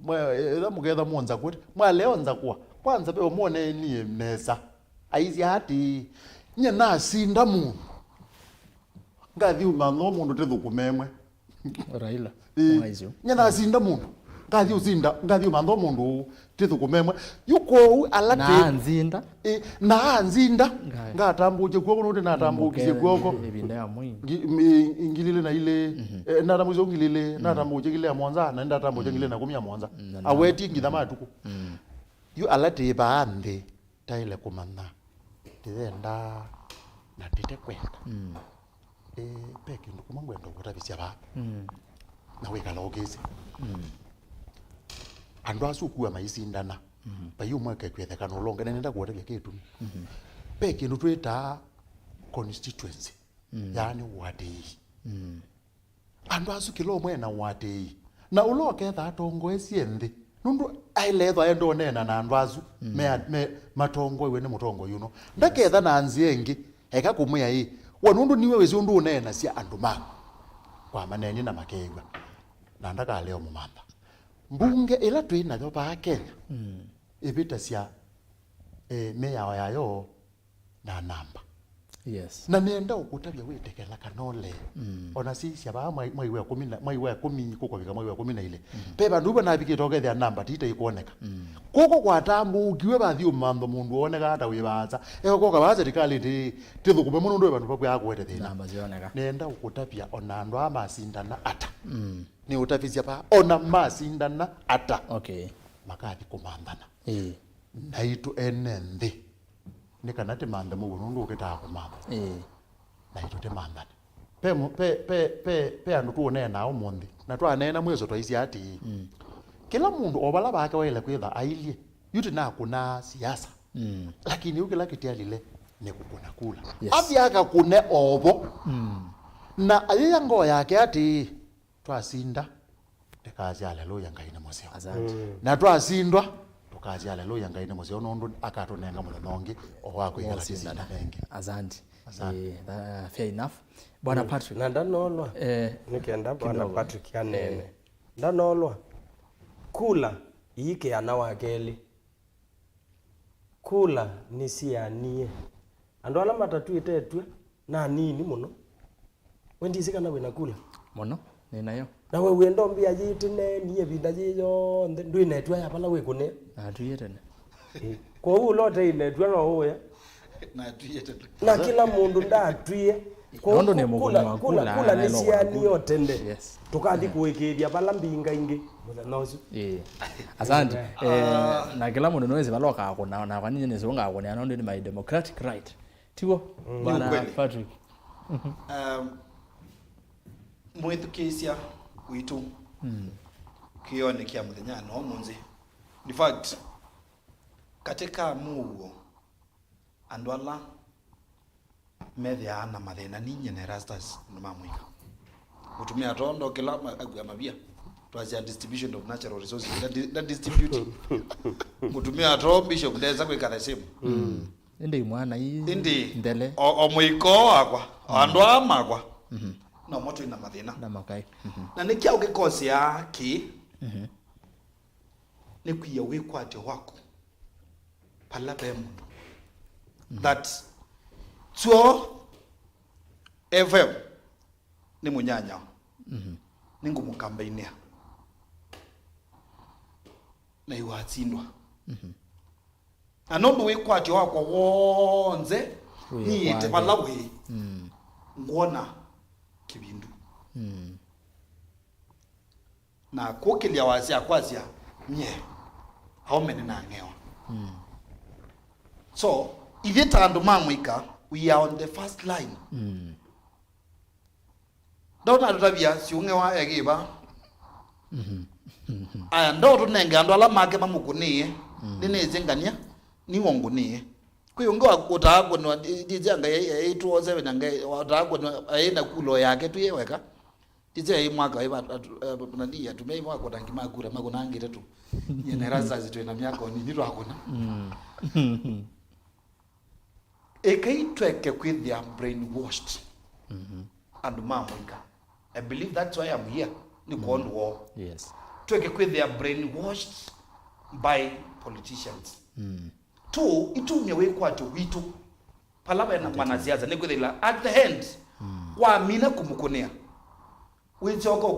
mwa mugetha monza kwete mwa leonza kwa kwanza pe muone ni mnesa aizi ati nye na sinda mu ngathi umano mundu tethukumemwe Raila mwaizio nye na sinda mundu ngathi usinda ngathi umano mundu tethukumemwe yuko alati na nzinda ngatambuje kwoko nuti natambukise kwoko ebinda ya mwingi ingilile na ile natambuzo ngilile natambuje kile ya mwanza na ndatambuje ngile na 10 ya mwanza aweti ngithama tuku yu alati baande taile kumana tithenda na tite kwenda peki nduku mwendo kutabisia ba na wekala ogeze andu asukua maisindana bayu mweke kwetheka no longa nenda kuotabia kitu peki ndu twita constituency yani wadei andu asukilo mwena wadei na uloke tha tongo esienthi nundu ailetha endo nena na andu asu me matongo iwe ni mutongo yuno ndaketha na anziengi eka kumya wa nundu niwe wezi undu unena cia andu mako kwa maneni na makegwa na ndaka leo mumamba mbunge ila twina yo ba Kenya ibita cia meya yayo na namba yes na nenda ukutabia wetekela kanole ona sisi ba mwai wa 10 kuko bika mwai wa 10 ile peba nduba na bikitoke thia namba tita ikuoneka koko kwa tambu kiwe bathi umando mundu oneka hata wibaza eko kwa serikali tithukume muno ndo bandu bakwa yakwete thina namba zioneka nenda ukutabia ona andu amasindana ata ni utafisia pa ona masindana ata okay makathi kumandana na itu enende ni kana te manda mu nundu ukita kumanda na itu te manda pe andu tuone na umundi na twanena mwezo twaisi ati kila mundu obala bake waile kwitha ailie yuti na kuna siasa lakini ukila kitialile ni kukuna kula avyaka kune obo na ayiya ngo yake ati twasinda tekazi haleluya ngaine museo na twasindwa tukazi haleluya ngaine museo nondu akatonenga mulonongi owako igala sinda bengi asante fair enough bwana Patrick na ndanolwa nikienda bwana Patrick anene ndanolwa kula yike ana wakeli kula ni sianie andu ala matatu itetwe na nini muno wendisi kana wina kula muno ninayo na we wendo mbia yitine niye binda yiyo ndu inetwa ya pala we kune atuyetene kwa hiyo lote inetwa no hoya na tuyete na kila mundu ndatwie Nondo ni muguni wa kula ni siani yotende yes tukathi kuikiria bala mbinga ingi nozu asante na kila mundu noezi baloka kuna na vanini nezonga kuna nondo ni my democratic right tiwo bana Patrick mwithukisia witu kione kia muthenya no munzi in fact katika Muuo andu ala methia na mathina ninye ne rastas numamwika utumia tondo kila mabia twasia distribution of natural resources that distribute utumia to bishop ndeza kwika the same indi mwana hii indi ndele o muiko wakwa andu amakwa no moto ina mathina na makai na nikia ukikosi yake ni kuya wikwate wako pala be mundu that so FM ni munyanya ni ngumu campaignia na iwatsindwa anondu wikwate wako wonze ni ite pala we ngona kibindu na kokelia wasi akwazia nye haumene na ngewa so if tandu mamwika we are on the first line ndona tutabia siungewa egiba aya ndo tunenge andu ala make mamukunie ninezengania ni wongunie kuyunga utago no dijanga ye 207 nanga utago no aina kulo yake tuyeweka tije mwaka iba nania tumei mwaka tangi makura makunangire tu yeneraza zitu na miaka ni niro hakuna ekaitweke kwithia brainwashed and mamwika I believe that's why I'm here ni Cold War yes tweke kwithia brainwashed by politicians two itumye wekwate witu palaba na mwanasiasa ni kwithila at the end wa mina kumukonea wichoko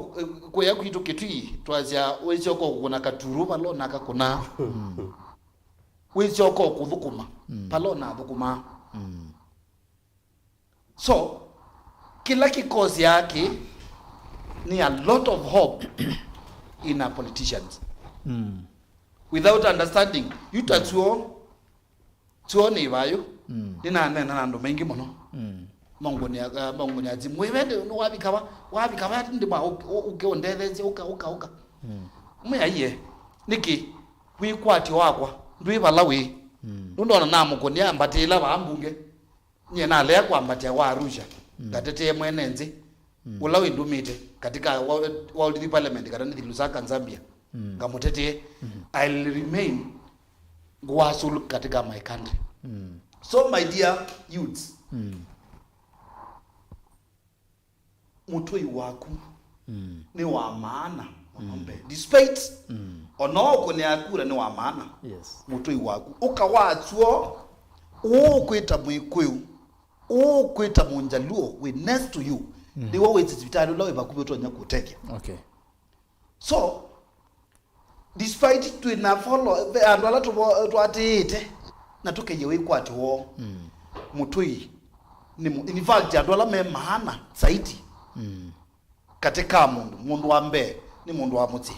kuya kwitu kitui twazia wichoko kuna katuru palo na kakuna wichoko kuthukuma palo na thukuma so kila kikosi yake ni a lot of hope in our politicians without understanding yutatsuo tuone bayo nina nena ndo mengi muno mongoni azimwe wende no wabikaba ndima ukondetheze uka muyaye niki wikwati wakwa ndwibala we ndona namukoni ambatila bambunge nye na le kwa ambatia wa Arusha gatete mwenenzi ula windumite katika World Parliament kadani Lusaka Zambia ngamutete I'll remain ngwasul katika my country so my dear youths mutoi waku ni wa maana ngombe despite onoko ni akura ni wa maana yes mutoi waku ukawatsuo ukwita mwikuyu ukwita munjaluo we next to you they always hospital lawe bakubeto nya kuteke okay so despite to na follow and ala to atite na tukeye wikwati wo mutui ni in fact adola me maana zaidi katika mundu wa mbe ni mundu wa muti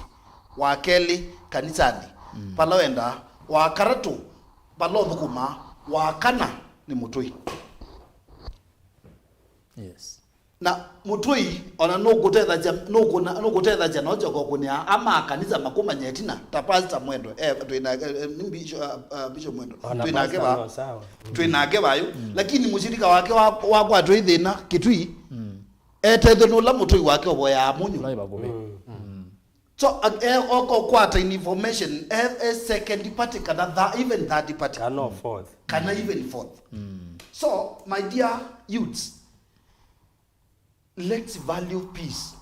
wa keli kanisani pala wenda wa karatu pala thukuma wa kana ni mutui yes na mutui ona no kutetha ja no joko kunia ama kanisa makuma nyetina ta pastor Mwendo tuina bishop Mwendo tuinake bayo lakini mushirika wake wa twithina kitui etetho no la mutui wake oboya munyu so kwata information a second party kana even third party kana even fourth so my dear youths, let's value peace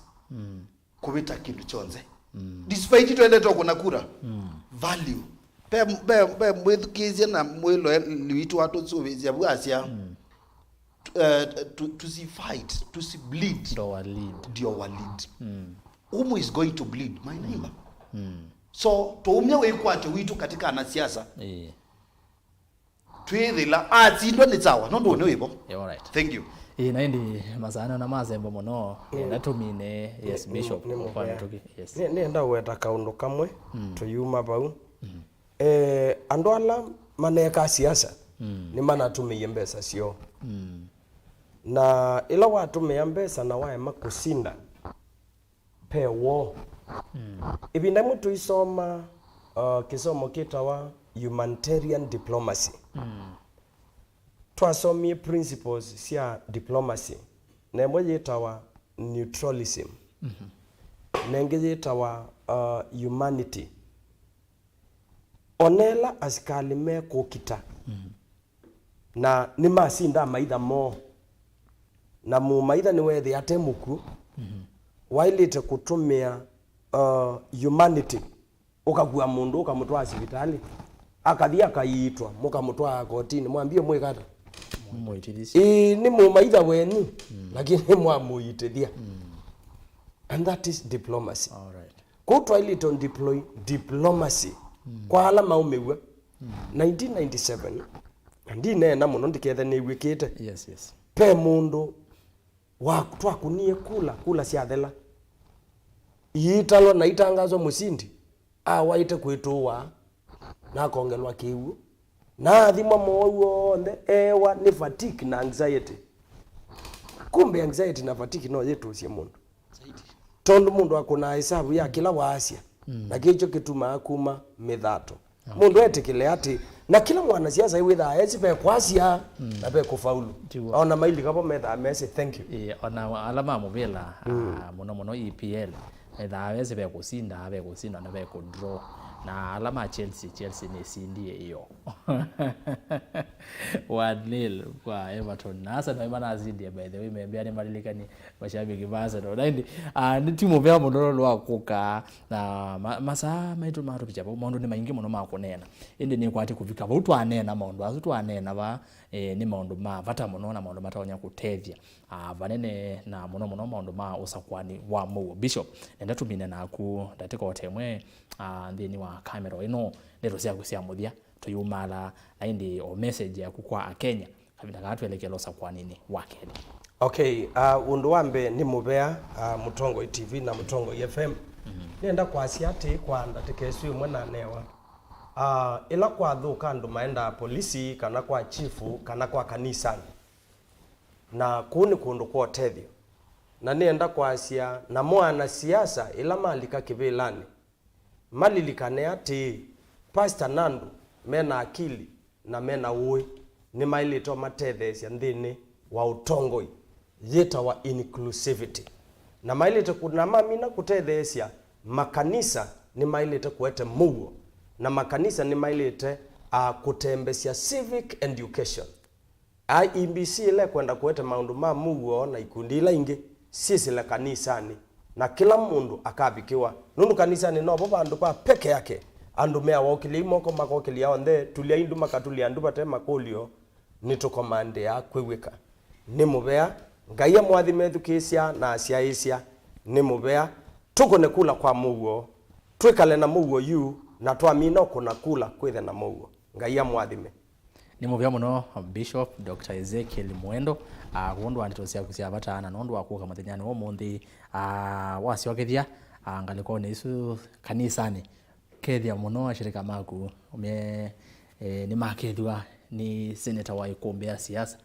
kubita kindu chonze despite twende to kuna kura value be mwithukizia na mwilo liwitu watu suvizia bwasia to see fight, to see bleed ndio lead umu is going to bleed my neighbor so to umya wekwate witu katika anasiasa twithila atindo ni sawa no ndo nibo alright thank you naindi masana na mazembo muno natumine yes bishop okwana tuki yes nenda weta kaundu kamwe tuyuma bau andu ala maneka siasa ni manatumie mbesa cio na ila watumia mbesa na wae makusinda pewo ibinda mutu isoma kisomo kitawa humanitarian diplomacy twasomie principles cia diplomacy nemwe yitawa neutralism nenge yitawa humanity onela asikali me kukita na ni masinda maitha mo na mu maitha ni wethi atemuku wailite kutumia humanity ukagua mundu ukamutwa sibitali akathia kaitwa mukamutwa kotini mwambie mwikata ni mu maitha weni lakini mwamuitithia and that is diplomacy alright kutwa ilite on deploy diplomacy kwa ala maumewe 1997 ndine na muno ndikethe ni wikite yes pe mundu wa twakunie kula ciathela yitalo na itangazo musindi waite kwituwa na kongelwa kiwu na thima moyo onde ewa ni fatigue na anxiety kumbe anxiety na fatigue no yetu cia mundu tondu mundu akuna hesabu ya kila wasia na kicho kituma akuma mithato mundu etikile ati na kila mwana siasa iwitha esipe kwasia na be kufaulu ona maili kapo metha message thank you ona alama mubela muno EPL etha be kusinda na be ku draw na alama Chelsea ni sindie hiyo 1-0 kwa Everton na Arsenal imana zidi by the way membea ni malilikani mashabiki ba Arsenal ni timu vya muno lwa kuka na masa maitu maru bichapa maundu ni maingi muno makunena indi ni kwati kuvika butu anena maundu azutu anena ba ni maundu ma vata muno na maundu mataonya kutethia vanene na muno maundu ma Usakuani wa Muuo bishop enda tumine naku ndatiko otemwe ndini wa camera ino nero cia muthia tuyumala na indi o message ya kukwa akenya kabinda gatwelekela Usakuani ni wakeni okay undu wambe ni mubea Mutongo TV na Mutongo FM nenda kwasi ati kwanda tikesu imwe na newa ila kwa thuka andu maenda polisi kana kwa chifu kana kwa kanisa na kuni kundu kwa tethio na nienda kwasia na mwana siasa ila malika kivilani malilikane ati Pastor Nandu mena akili na mena uwe ni mailito matethesia nthini wa utongoi yeta wa inclusivity na mailito kuna mamina kutethesia makanisa ni mailito kuete Muuo na makanisa ni mailite kutembesia civic education IEBC ile kwenda kuete maundu ma Muuo na ikundi ila ingi sisi la kanisani na kila mundu akabikiwa nundu kanisani no bo bandu pa peke yake andu mea wokilimo ko makokilia onde tulia indu makatulia andu bate makolio nitukomande ya kweweka ni mubea ngaiya mwathime thukisia na asiaisia ni mubea tuko ne kula kwa Muuo twikale na Muuo yu na twamino kuna kula kwithe na Muuo ngaiya mwathime ni mubea muno Bishop Dr. EZEKIEL Mwendo kundu anditosia kusia batana nondu akuka muthenyani wo munthi wasiokethia ngaliko ne isu kanisani kethia muno ashirika maku ni makethwa ni senator wa ikumbea siasa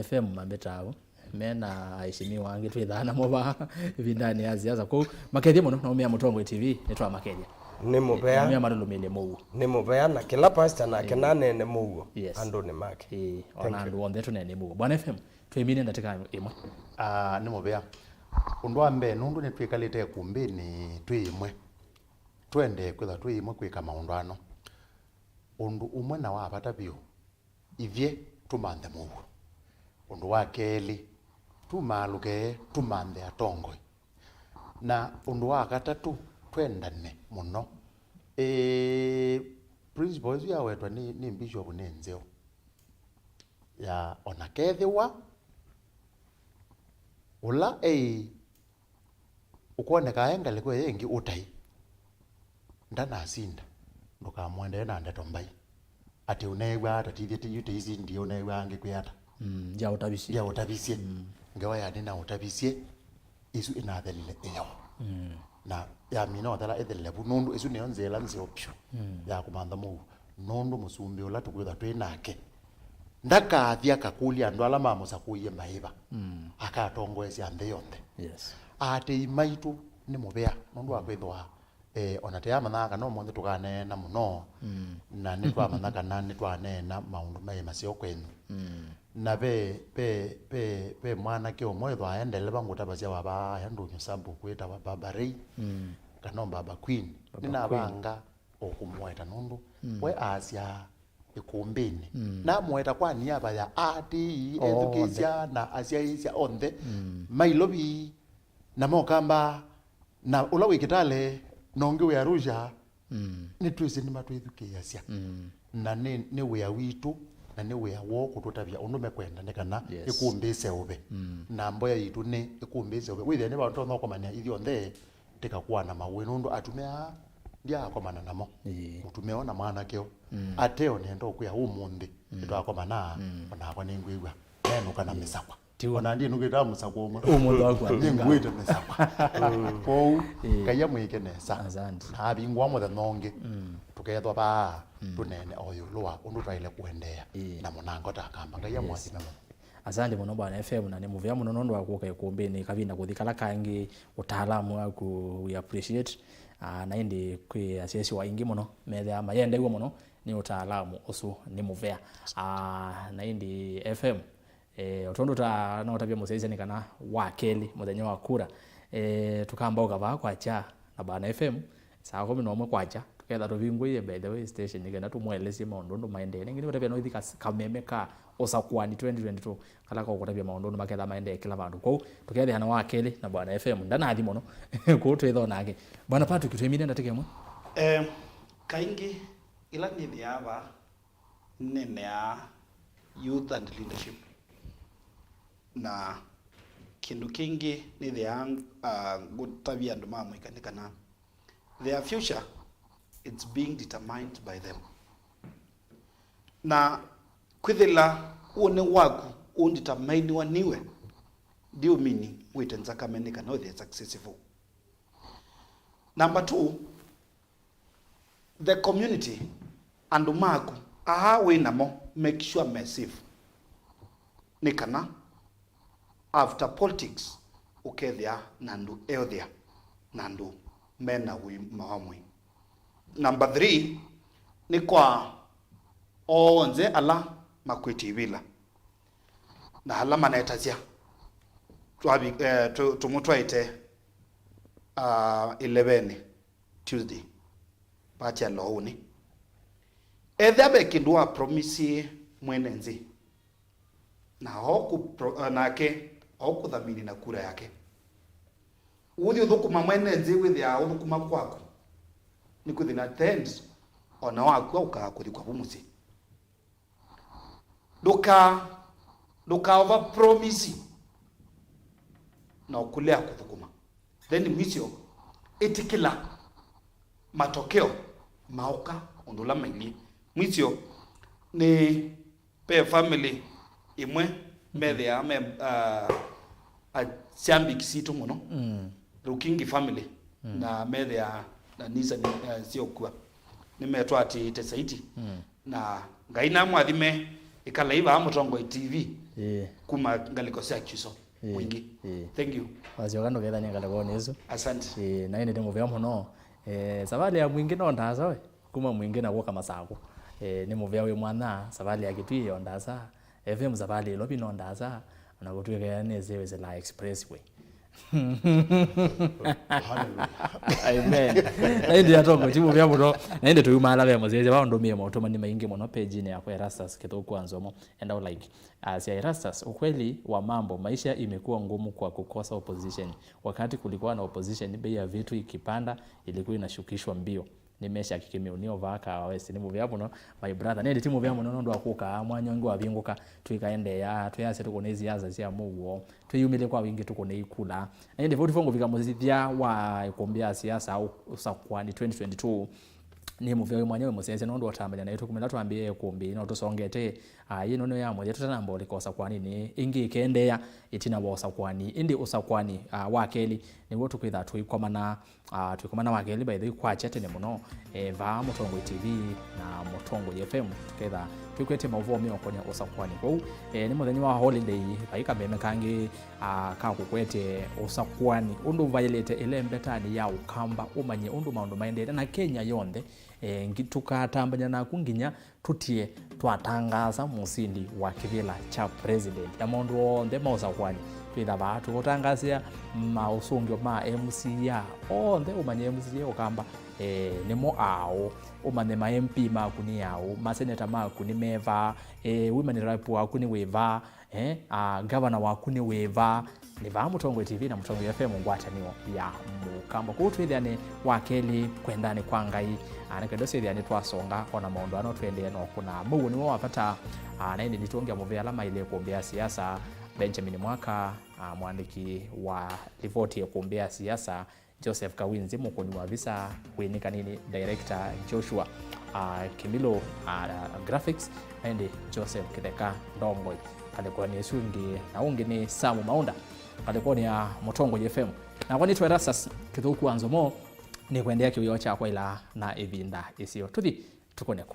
FM mambetao mena aheshimiwa wangi twithana moba vindani ya siasa ko makethia muno no mea Mutongo TV netwa makethia ni mubea mea marulumile Muuo ni mubea na kila pastor na kenane ne Muuo andu ni make ona andu onthe tunene Muuo Bwana FM twimine ndatika imwe ni mubea undu ambe nundu ni twikalite kumbini twimwe twende kwitha twimwe kwika maundu ano undu umwe na wa bata biu ithie tumanthe Muuo undu wa keli tumaluke tumanthe Atongoi na undu wa gatatu twendane muno principles ya wetwa ni bishop nenzeo ya ona kethiwa ula ukoneka engale kwe yengi utai ndana sinda ndukamwende na ndeto mbai ati unewa tatithie tiyute ici ndio unewa angi kwiata ja utabisie ngawa ya nina utabisie isu inathelile iyo na ya mina watala ethelile bu nundu isu ne onzela nze option ya kumantha Muuo nundu musumbi ula tukwitha twinake ndakathia kakulia andu ala mamusakuie maiva akatongoesya nthi yonthe ati MAITU ni mubea nundu akwithwa ona te amathaka no monthe tukane na muno na ni twa amathaka na ni twane na maundu mai masio kwenu na be mwana ke omwe thwa endele banguta basia baba yandu nyasambu kwita baba rei kana baba queen ni na banga okumweta nundu we asia ikumbini na mweta kwa niaba ya ati education na asia isia onthe mailobi na mokamba na ula wikitale nonge we Arusha ni twese ni matwithukia cia na ni we witu na ni we wo kututabia undu mekwenda ne kana ikumbise ube na mboya yitu ni ikumbise ube withe ne bantu no komania ithio nthe tikakuwa na mawe nundu atumea ndia akomana namo utumeona mwana kio ateo nendo kuya umundi twakomana ona kwa ningwiwa nenu kana misakwa ona ndi nugita musakwa umundu wakwa ningwita misakwa ko kaya mwike nesa na bingwa mo the nonge tukethwa ba tunene oyo lwa undu twaile kuendea na munango takamba kaya mwasi memo Asante muno Bwana FM na ni muvya muno nondo wakuka ikumbini kabina kuthikala kangi utaalamu waku we appreciate na indi kwi asiasi wa ingi muno metha mayende gwo muno ni utaalamu usu ni muvya na indi FM otondo ta na utabia musaize ni kana wakeli muthenya wa kura tukamba ukava kwa cha na Bwana FM saa 11 kwa cha tuketha tuvingwe by the way station igenda tumwelesi maundu maende ngini utabia no ithika kameme ka Usakuani 2022 kala ko kutabia maundu maketha maende kila bandu ko tuketha hana wakeli na Bwana FM ndana athi muno ko twetho nake Bwana Patrick twemire ndatike mwe kaingi ila ni thiava nene ya youth and leadership na kindu kingi ni thia gutabia andu mamwikanikana their future it's being determined by them na kwithila une waku undetermine niwe ndio mini witenza kamenika no they successful. Number 2, the community andu maku aha we namo make sure massive nikana after politics ukethia nandu eothia nandu mena wi mawamwe. Number 3 ni kwa onze ala makwiti vila na ala manetazia twabi tumutwaite 11 Tuesday pati ya louni ethabe kindwa promise mwenenzi na hoku nake hoku dhamini na kura yake uthi uthukuma mwenenzi withia uthukuma kwako ni kuthina tens ona waku ukakuthi kwa bumusi duka over promise na ukulea kuthukuma then mwisho etikila matokeo maoka ondula maili mwisho ni pe family imwe methe ame a chambi kisitu muno rukingi family na methe na nisa sio kwa nimetwa ati tesaiti na ngaina mwathime ikala iva Mutongo TV kuma ngaliko sia chiso mwingi. Thank you. Wasio kando ketha ni ngaliko nezo. Asante. Na ine demo vya muno sabali ya mwingi no ndaza we kuma mwingi na woka masako ni muvya we mwana sabali ya kitu yo ndaza FM sabali lobi no ndaza na kutuweka yaneze weze la expressway. Amen. Naindi atongo chimu vya muno nainde tuyumala vya muzeze waondomie motoma ni maingi mono page ne yakwa Erastus kitoko anzomo and I like as Erastus ukweli wa mambo maisha imekuwa ngumu kwa kukosa opposition. Wakati kulikuwa na opposition bei ya vitu ikipanda ilikuwa inashukishwa mbio. Nimesha kikimiunio vaka wese ni muvya muno my brother nende timu vya muno ndo akuka mwanyongo abinguka twikaende ya twiyase tukonezi yaza cia Muuo twiyumile kwa wingi tukone ikula nende vote fongo vika muzithia wa ikombia siasa Usakuani 2022 ni muvya mwanyewe musense ndo atambanya na yetu kumela twambie kumbi no tusongete yino no ya moja tutanamba olikosa kwa nini ingi ikendea itina wa Usakuani indi Usakuani wakeli ni wotu kwitha twikomana wakeli by the kwa chete ne muno va Mutongo TV na Mutongo FM tuketha twikwete mavomi okonya Usakuani kwa ni muthenya wa holiday baika beme kangi ka kukwete Usakuani undu violate ile mbetani ya ukamba umanye undu maundu maendete na Kenya yonde ngitukatambanya na kunginya tutie twatangaza musindi wa kivila cha president ya mundu onde Usakuani twitha batu gutangazia mausungio ma MC ya onde umanye MC okamba nimo ao umane ma MP makuni yao ma senator makuni meva women rep wakuni weva governor wakuni weva ni va Mutongo TV na Mutongo FM ngwataniwo ya mukamba kutwithane wakeli kwendane kwangai anakedosethia twasonga ona maundu ano twendea no kuna Muuo niwo wapata naindi nitongia muvela maile kuombea siasa Benjamin Mwaka mwandiki wa ripoti ya kuombea siasa Joseph Kawinzi mukoni wa visa kuinika nini director Joshua Kimilo graphics and Joseph Kideka Ndongoi alikuwa ni sungi na ungi ni Samu Maunda alikuwa ni ya Mutongo FM na kwani Erastus kithuku anzomo ni kuendea kiwio cha kwa ila na evinda isio tuthi tukoneko